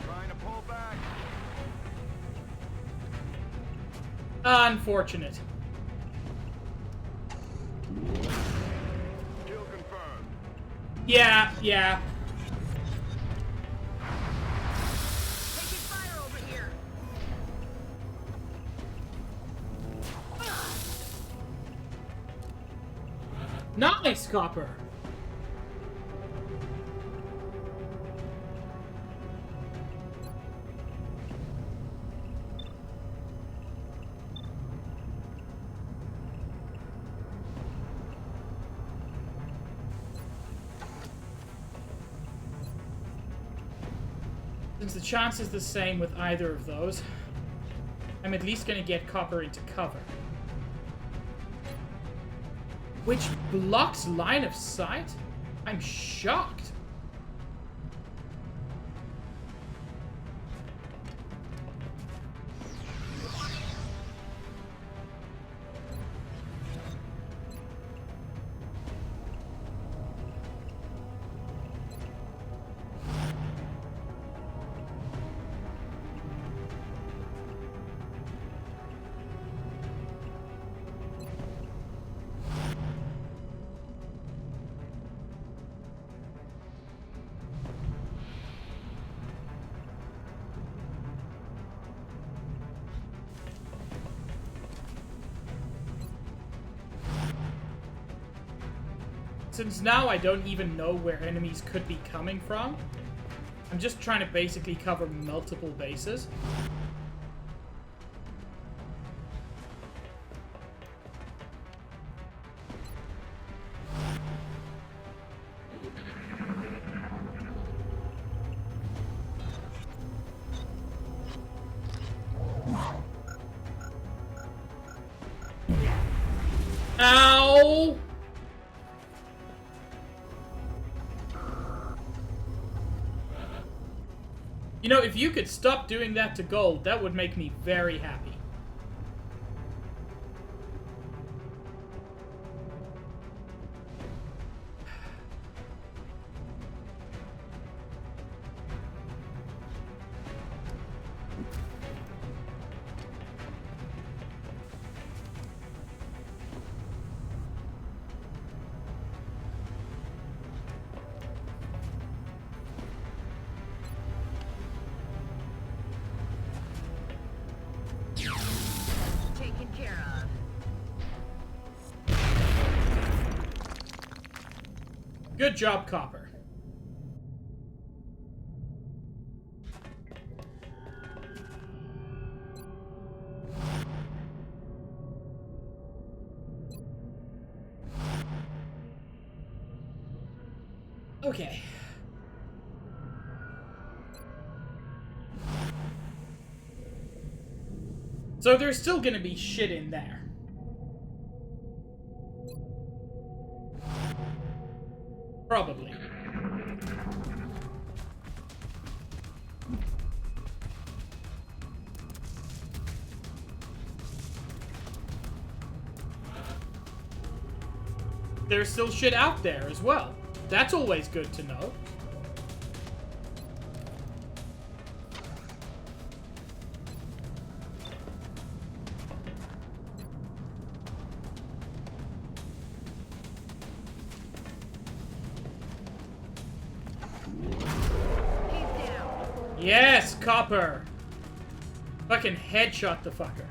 Trying to pull back. Unfortunate. Kill confirmed. Yeah. Taking fire over here. Nice, Copper. Since the chance is the same with either of those, I'm at least going to get Copper into cover. Which blocks line of sight? I'm shocked. Since now I don't even know where enemies could be coming from, I'm just trying to basically cover multiple bases. No! You know, if you could stop doing that to gold, that would make me very happy. Taken care of. Good job, Copper. Okay. So there's still gonna be shit in there. Probably. There's still shit out there as well. That's always good to know. Yes, Copper! Fucking headshot the fucker.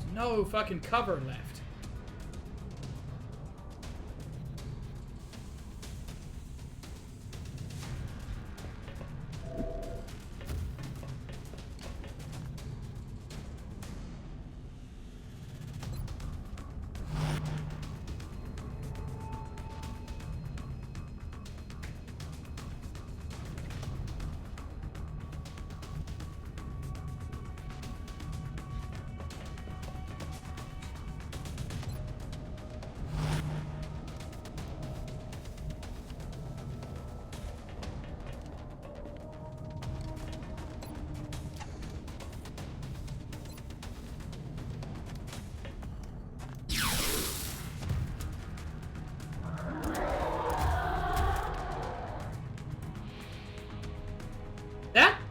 There's no fucking cover left.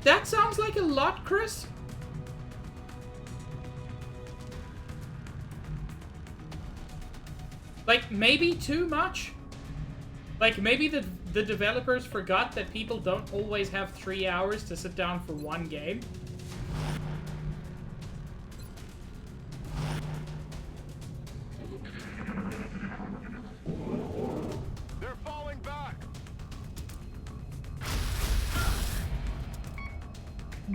That sounds like a lot, Chris. Like, maybe too much? Like, maybe the developers forgot that people don't always have 3 hours to sit down for one game? They're falling back.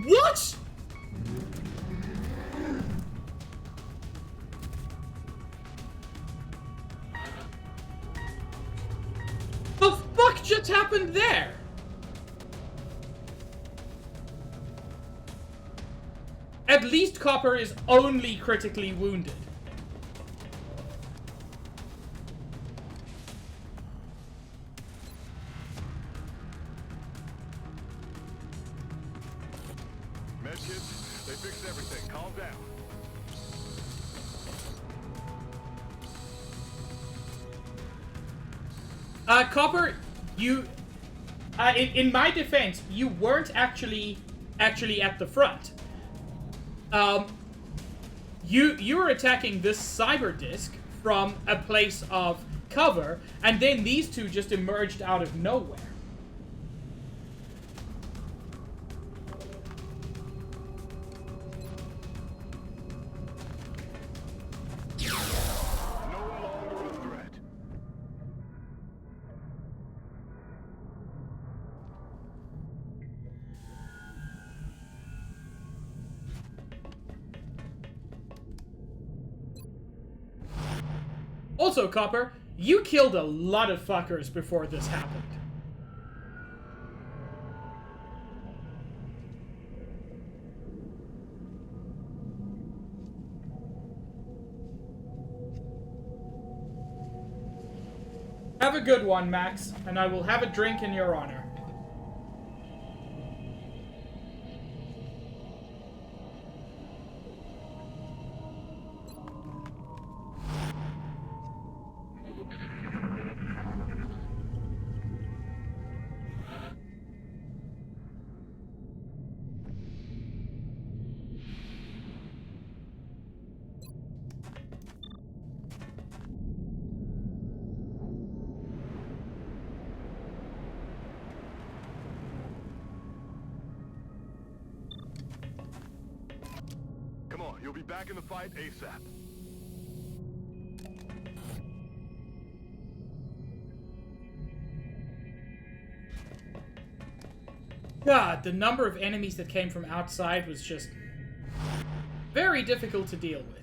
What?! The fuck just happened there? At least Copper is only critically wounded. Medkits, they fixed everything. Calm down. Copper, you... in my defense, you weren't actually at the front. You were attacking this cyber disk from a place of cover, and then these two just emerged out of nowhere. Also, Copper, you killed a lot of fuckers before this happened. Have a good one, Max, and I will have a drink in your honor. Come on, you'll be back in the fight ASAP. God, the number of enemies that came from outside was just very difficult to deal with.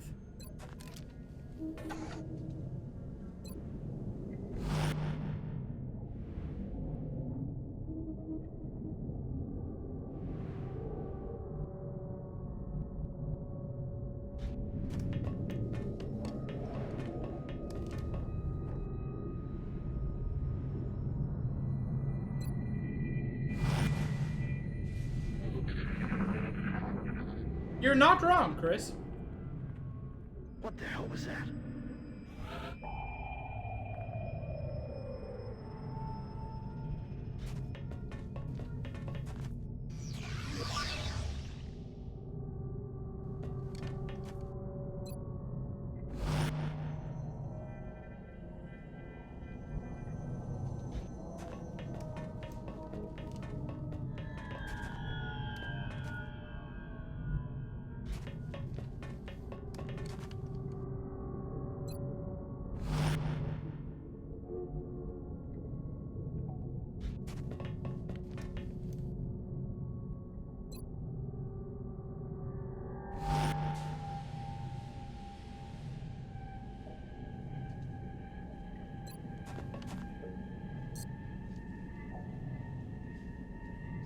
You're not wrong, Chris. What the hell was that?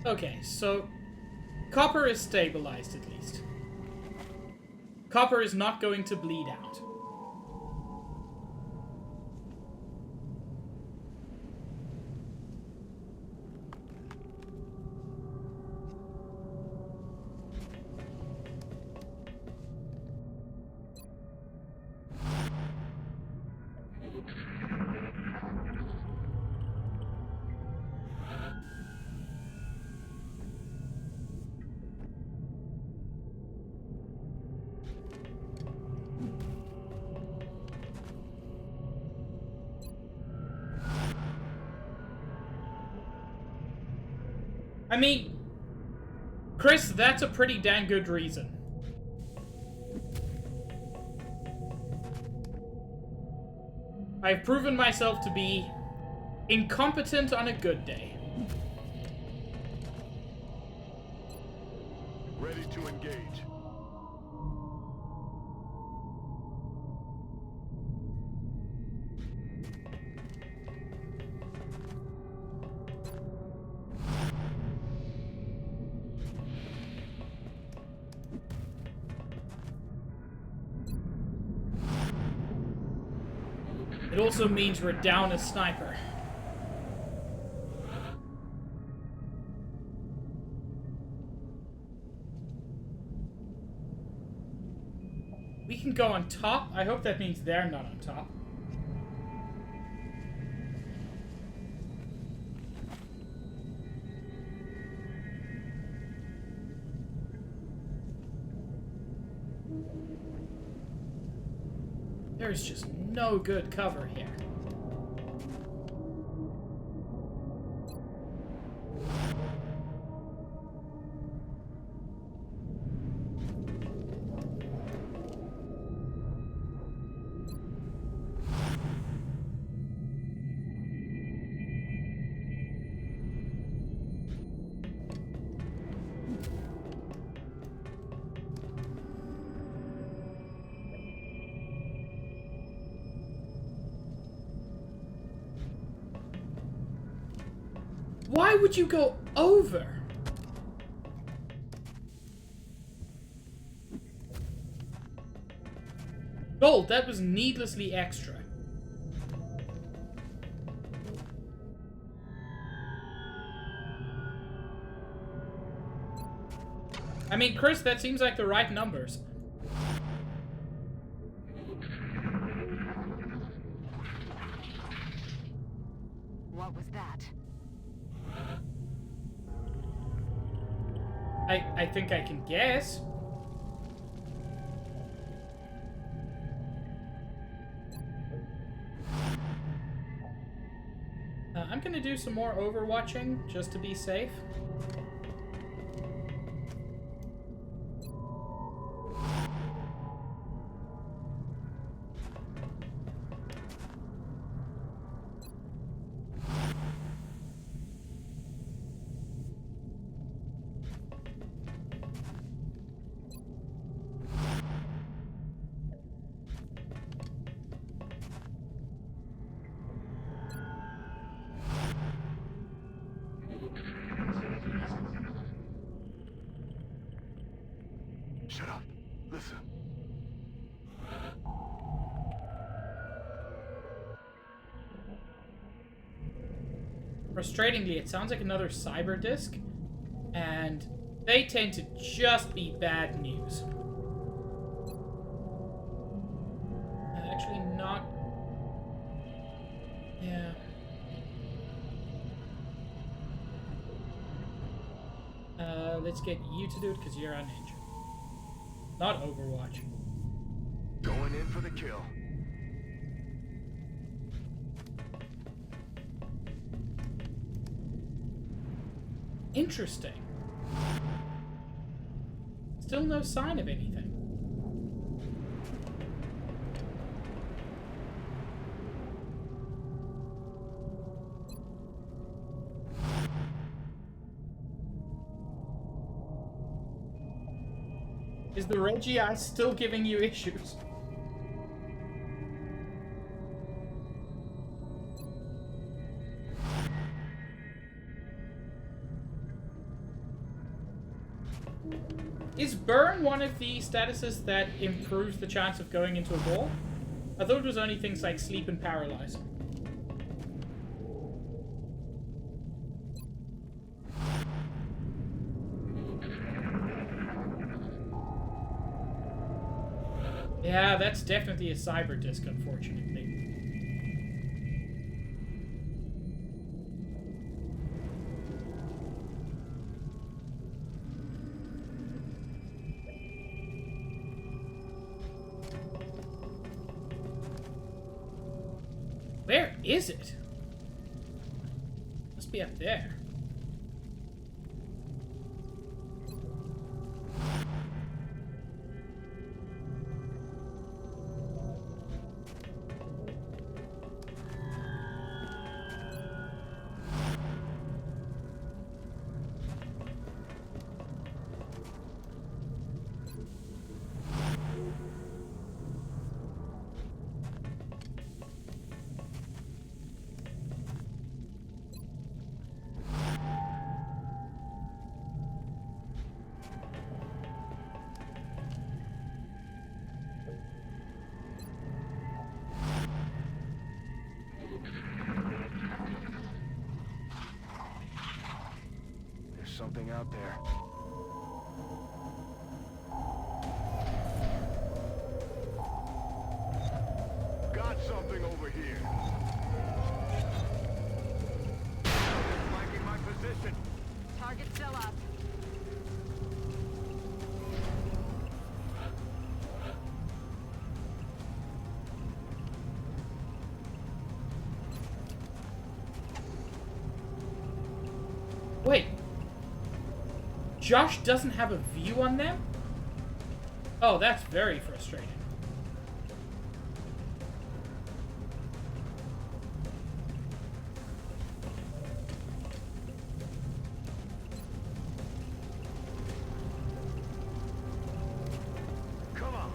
Okay, so copper is stabilized at least. Copper is not going to bleed out. I mean, Chris, that's a pretty dang good reason. I've proven myself to be incompetent on a good day. Ready to engage. It also means we're down a sniper. We can go on top. I hope that means they're not on top. There's just no good cover here. Why would you go over? Gold, that was needlessly extra. I mean, Chris, that seems like the right numbers. What was that? I think I can guess. I'm gonna do some more overwatching just to be safe. Shut up. Listen. Frustratingly, it sounds like another cyber disk, and they tend to just be bad news. Actually, not. Yeah. Let's get you to do it because you're a ninja. Not Overwatch. Going in for the kill. Interesting. Still no sign of anything. Is the Reggie eye still giving you issues? Is burn one of the statuses that improves the chance of going into a ball? I thought it was only things like sleep and paralyze. Yeah, that's definitely a cyber disk, unfortunately. Where is it? Must be up there. Something out there. Got something over here. Flanking my position. Target still up. Wait. Josh doesn't have a view on them? Oh, that's very frustrating. Come on.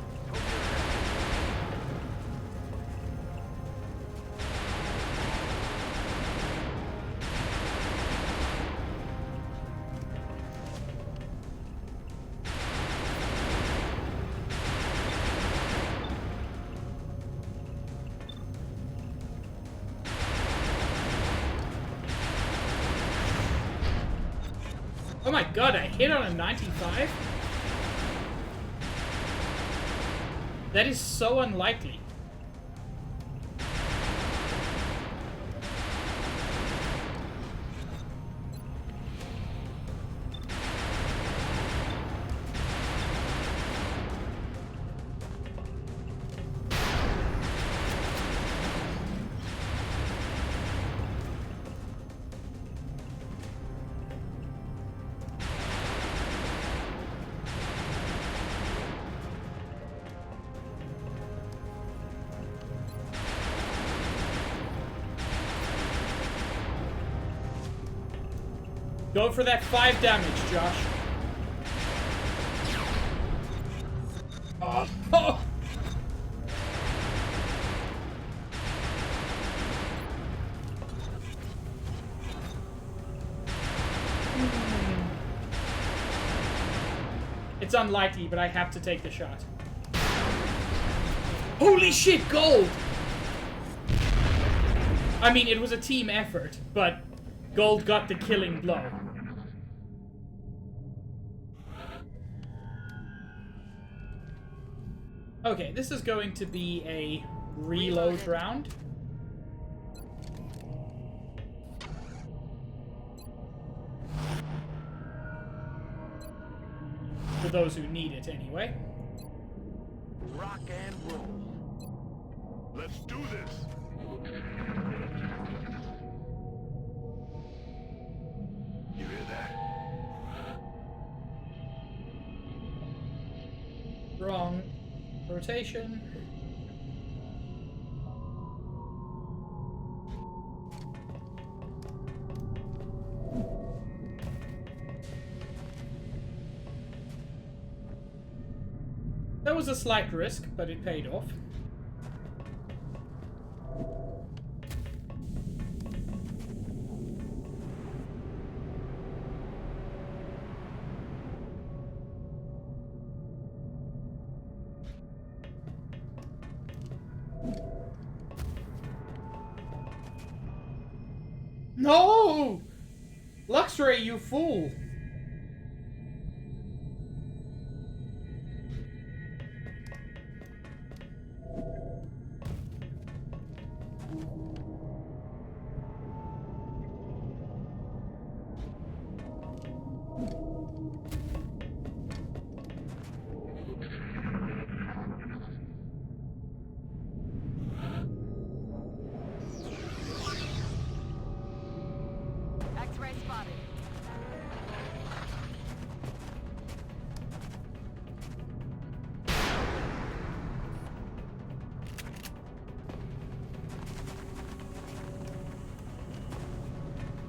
Oh my god, I hit on a 95? That is so unlikely. Go for that 5 damage, Josh. Oh. Oh. It's unlikely, but I have to take the shot. Holy shit, gold! I mean, it was a team effort, but gold got the killing blow. Okay, this is going to be a reload round. For those who need it, anyway. Rock and roll. Let's do this. You hear that? Wrong rotation. That was a slight risk, but it paid off. No! Luxray, you fool! X-ray spotted.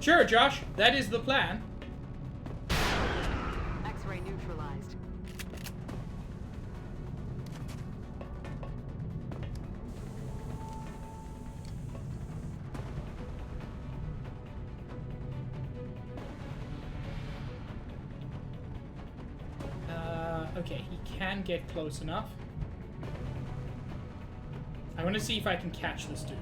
Sure, Josh, that is the plan. X-ray neutralized. Okay, he can get close enough. I want to see if I can catch this dude.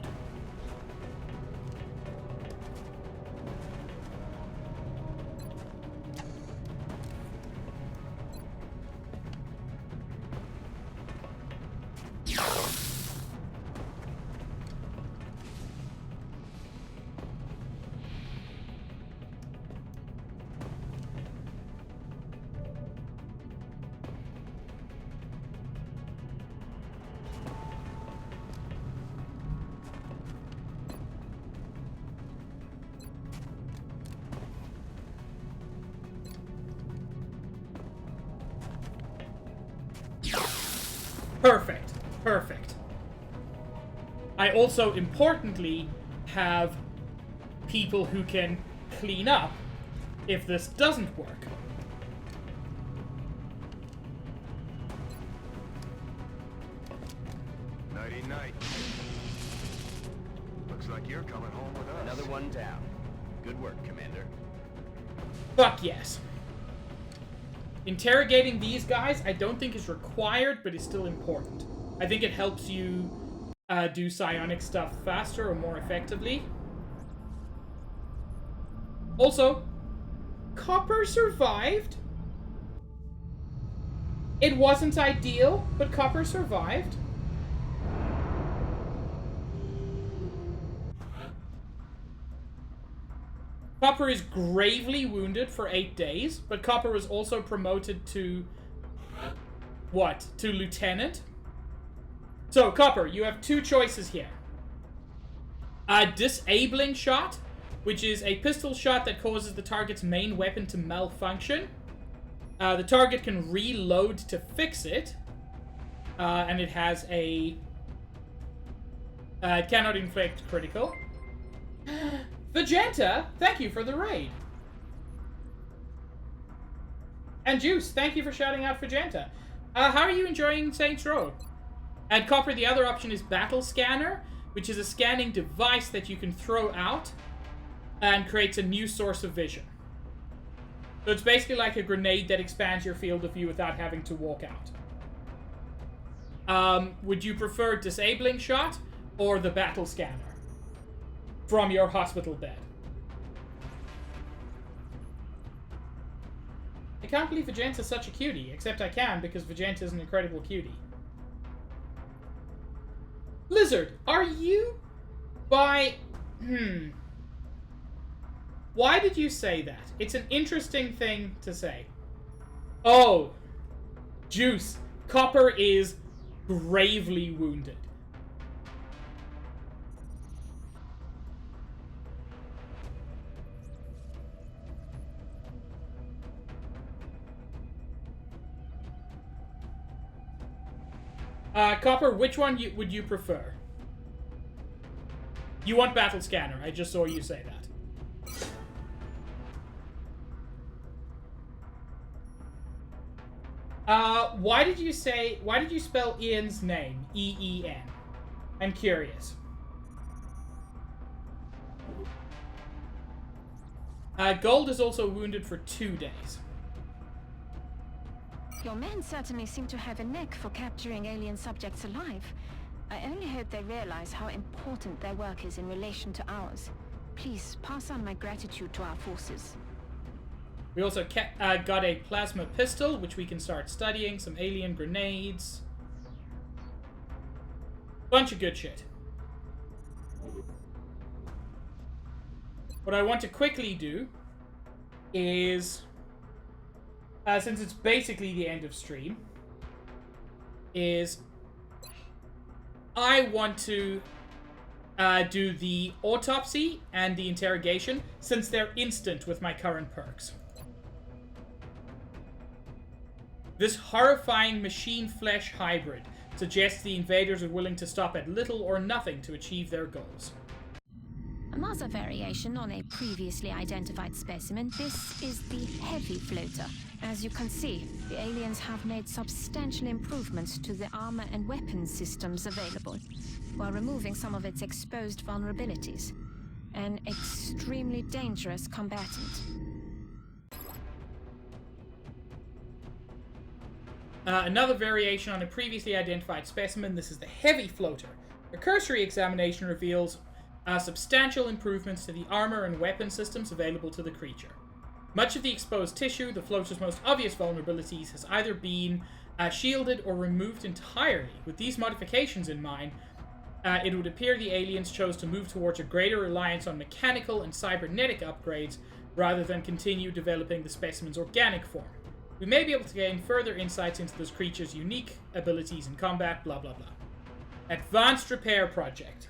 Perfect. Perfect. I also, importantly, have people who can clean up if this doesn't work. Nighty-night. Looks like you're coming home with us. Another one down. Good work, Commander. Fuck yes. Interrogating these guys, I don't think is required, but is still important. I think it helps you do psionic stuff faster or more effectively. Also, Copper survived? It wasn't ideal, but Copper survived. Copper is gravely wounded for 8 days, but Copper was also promoted to... what? To lieutenant? So, Copper, you have 2 choices here. A disabling shot, which is a pistol shot that causes the target's main weapon to malfunction. The target can reload to fix it. And it has a... it cannot inflict critical. Vegeta, thank you for the raid. And Juice, thank you for shouting out Vegeta. How are you enjoying Saints Row? And Copper, the other option is Battle Scanner, which is a scanning device that you can throw out and creates a new source of vision. So it's basically like a grenade that expands your field of view without having to walk out. Would you prefer Disabling Shot or the Battle Scanner from your hospital bed? I can't believe Vegeta's such a cutie, except I can because Vegeta is an incredible cutie. Lizard, are you by... Why did you say that? It's an interesting thing to say. Oh. Juice. Copper is gravely wounded. Copper, which one would you prefer? You want Battle Scanner. I just saw you say that. Why did you spell Ian's name? E-E-N. I'm curious. Gold is also wounded for 2 days. Your men certainly seem to have a knack for capturing alien subjects alive. I only hope they realize how important their work is in relation to ours. Please pass on my gratitude to our forces. We also got a plasma pistol, which we can start studying. Some alien grenades. Bunch of good shit. What I want to quickly do is... since it's basically the end of stream, is I want to do the autopsy and the interrogation, since they're instant with my current perks. This horrifying machine flesh hybrid suggests the invaders are willing to stop at little or nothing to achieve their goals. Another variation on a previously identified specimen, this is the heavy floater. As you can see, the aliens have made substantial improvements to the armor and weapons systems available, while removing some of its exposed vulnerabilities. An extremely dangerous combatant. Another variation on a previously identified specimen, this is the heavy floater. A cursory examination reveals substantial improvements to the armor and weapon systems available to the creature. Much of the exposed tissue, the floater's most obvious vulnerabilities, has either been shielded or removed entirely. With these modifications in mind, it would appear the aliens chose to move towards a greater reliance on mechanical and cybernetic upgrades rather than continue developing the specimen's organic form. We may be able to gain further insights into this creature's unique abilities in combat, blah blah blah. Advanced Repair Project.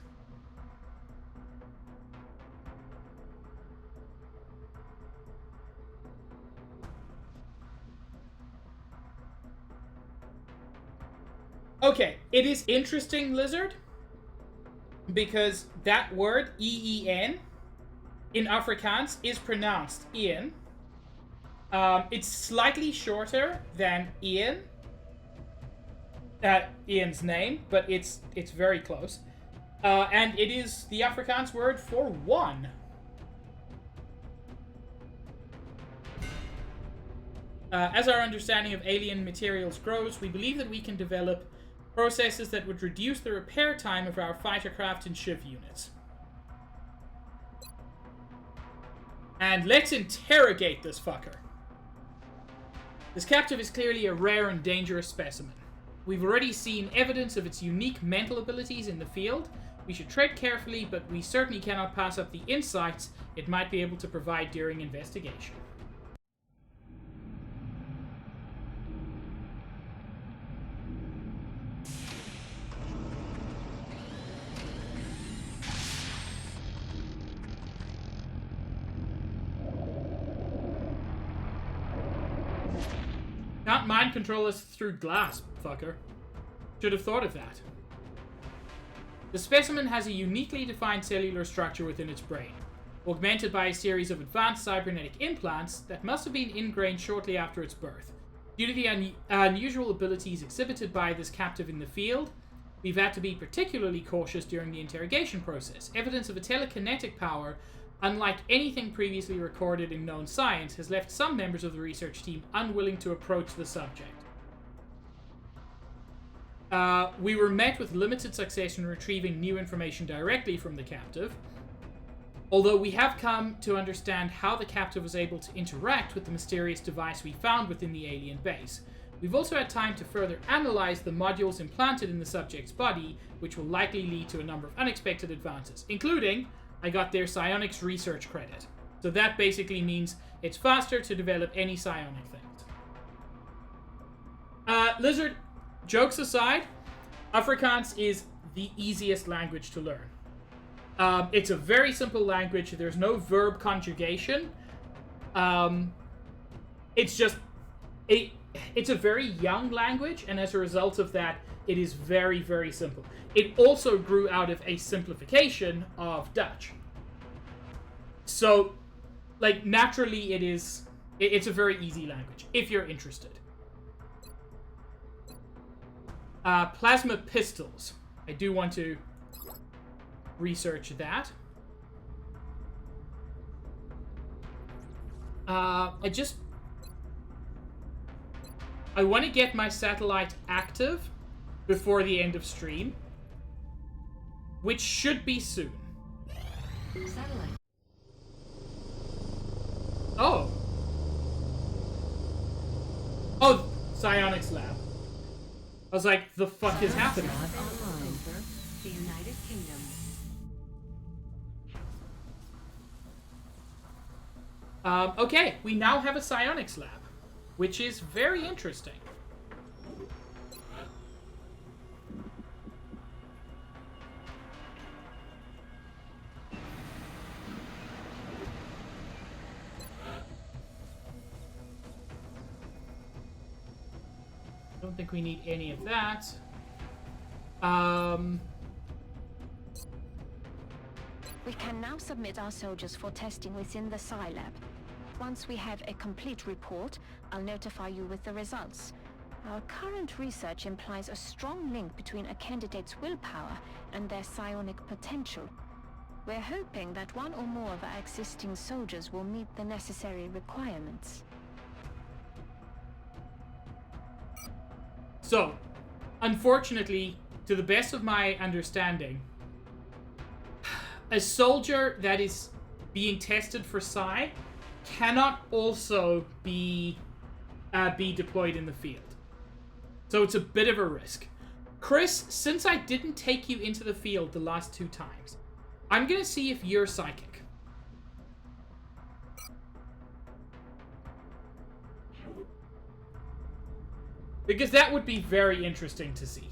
Okay, it is interesting, Lizard, because that word, E-E-N, in Afrikaans is pronounced Ian. It's slightly shorter than Ian, Ian's name, but it's very close. And it is the Afrikaans word for one. As our understanding of alien materials grows, we believe that we can develop processes that would reduce the repair time of our fightercraft and shiv units. And let's interrogate this fucker. This captive is clearly a rare and dangerous specimen. We've already seen evidence of its unique mental abilities in the field. We should tread carefully, but we certainly cannot pass up the insights it might be able to provide during investigation. Can't mind control us through glass, fucker. Should have thought of that. The specimen has a uniquely defined cellular structure within its brain, augmented by a series of advanced cybernetic implants that must have been ingrained shortly after its birth. Due to the unusual abilities exhibited by this captive in the field, we've had to be particularly cautious during the interrogation process. Evidence of a telekinetic power, unlike anything previously recorded in known science, has left some members of the research team unwilling to approach the subject. We were met with limited success in retrieving new information directly from the captive, although we have come to understand how the captive was able to interact with the mysterious device we found within the alien base. We've also had time to further analyze the modules implanted in the subject's body, which will likely lead to a number of unexpected advances, including, I got their psionics research credit. So that basically means it's faster to develop any psionic things. Lizard, jokes aside, Afrikaans is the easiest language to learn. It's a very simple language. There's no verb conjugation. It's just... It's a very young language, and as a result of that, it is very, very simple. It also grew out of a simplification of Dutch. So, like, naturally it's a very easy language, if you're interested. Plasma pistols. I do want to research that. I want to get my satellite active before the end of stream, which should be soon. Satellite. Oh. Oh, Psionics Lab. I was like, the fuck is happening? Over the United Kingdom. Okay, we now have a Psionics Lab, which is very interesting. Don't think we need any of that. We can now submit our soldiers for testing within the Psi Lab. Once we have a complete report, I'll notify you with the results. Our current research implies a strong link between a candidate's willpower and their psionic potential. We're hoping that one or more of our existing soldiers will meet the necessary requirements. So, unfortunately, to the best of my understanding, a soldier that is being tested for Psi cannot also be deployed in the field. So it's a bit of a risk. Chris, since I didn't take you into the field the last 2 times, I'm gonna see if you're psychic. Because that would be very interesting to see.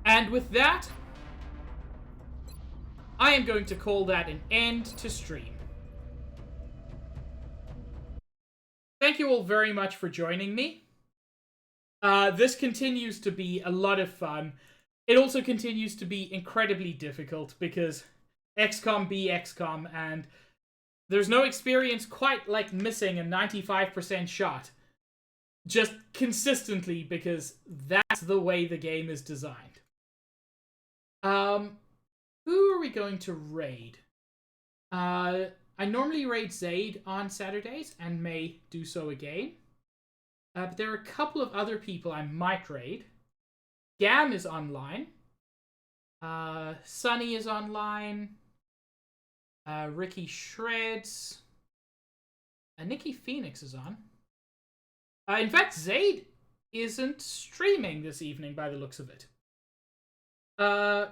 And with that, I am going to call that an end to stream. Thank you all very much for joining me. This continues to be a lot of fun. It also continues to be incredibly difficult because XCOM be XCOM, and there's no experience quite like missing a 95% shot. Just consistently, because that's the way the game is designed. Who are we going to raid? I normally raid Zaid on Saturdays, and may do so again. But there are a couple of other people I might raid. Gam is online. Sunny is online. Ricky Shreds. Nikki Phoenix is on. In fact, Zaid isn't streaming this evening by the looks of it. So,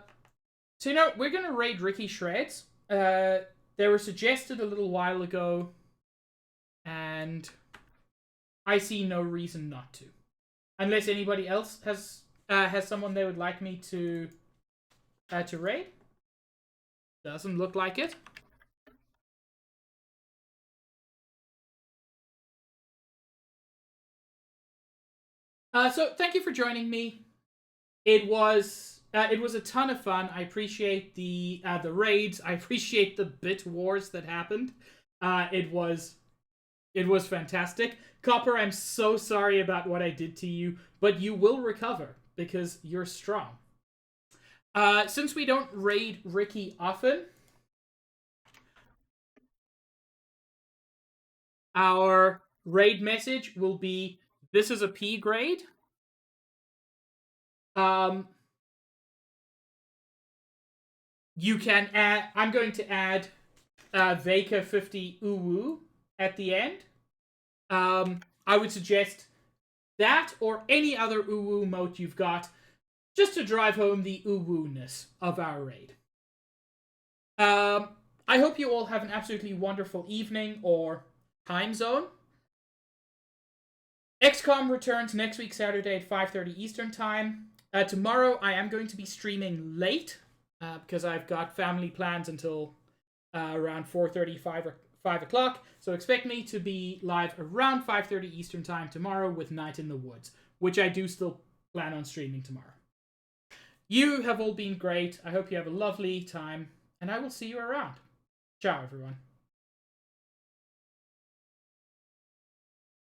you know, we're going to raid Ricky Shreds. They were suggested a little while ago, and I see no reason not to. Unless anybody else has someone they would like me to raid. Doesn't look like it. So thank you for joining me. It was a ton of fun. I appreciate the raids. I appreciate the bit wars that happened. It was fantastic. Copper, I'm so sorry about what I did to you, but you will recover because you're strong. Since we don't raid Ricky often, our raid message will be, this is a P grade. You can add, I'm going to add Veka 50 Uwu at the end. I would suggest that or any other Uwu mote you've got, just to drive home the Uwu-ness of our raid. I hope you all have an absolutely wonderful evening or time zone. XCOM returns next week, Saturday at 5:30 Eastern Time. Tomorrow, I am going to be streaming late because I've got family plans until around 4:30, 5 o'clock. So expect me to be live around 5:30 Eastern Time tomorrow with Night in the Woods, which I do still plan on streaming tomorrow. You have all been great. I hope you have a lovely time, and I will see you around. Ciao, everyone.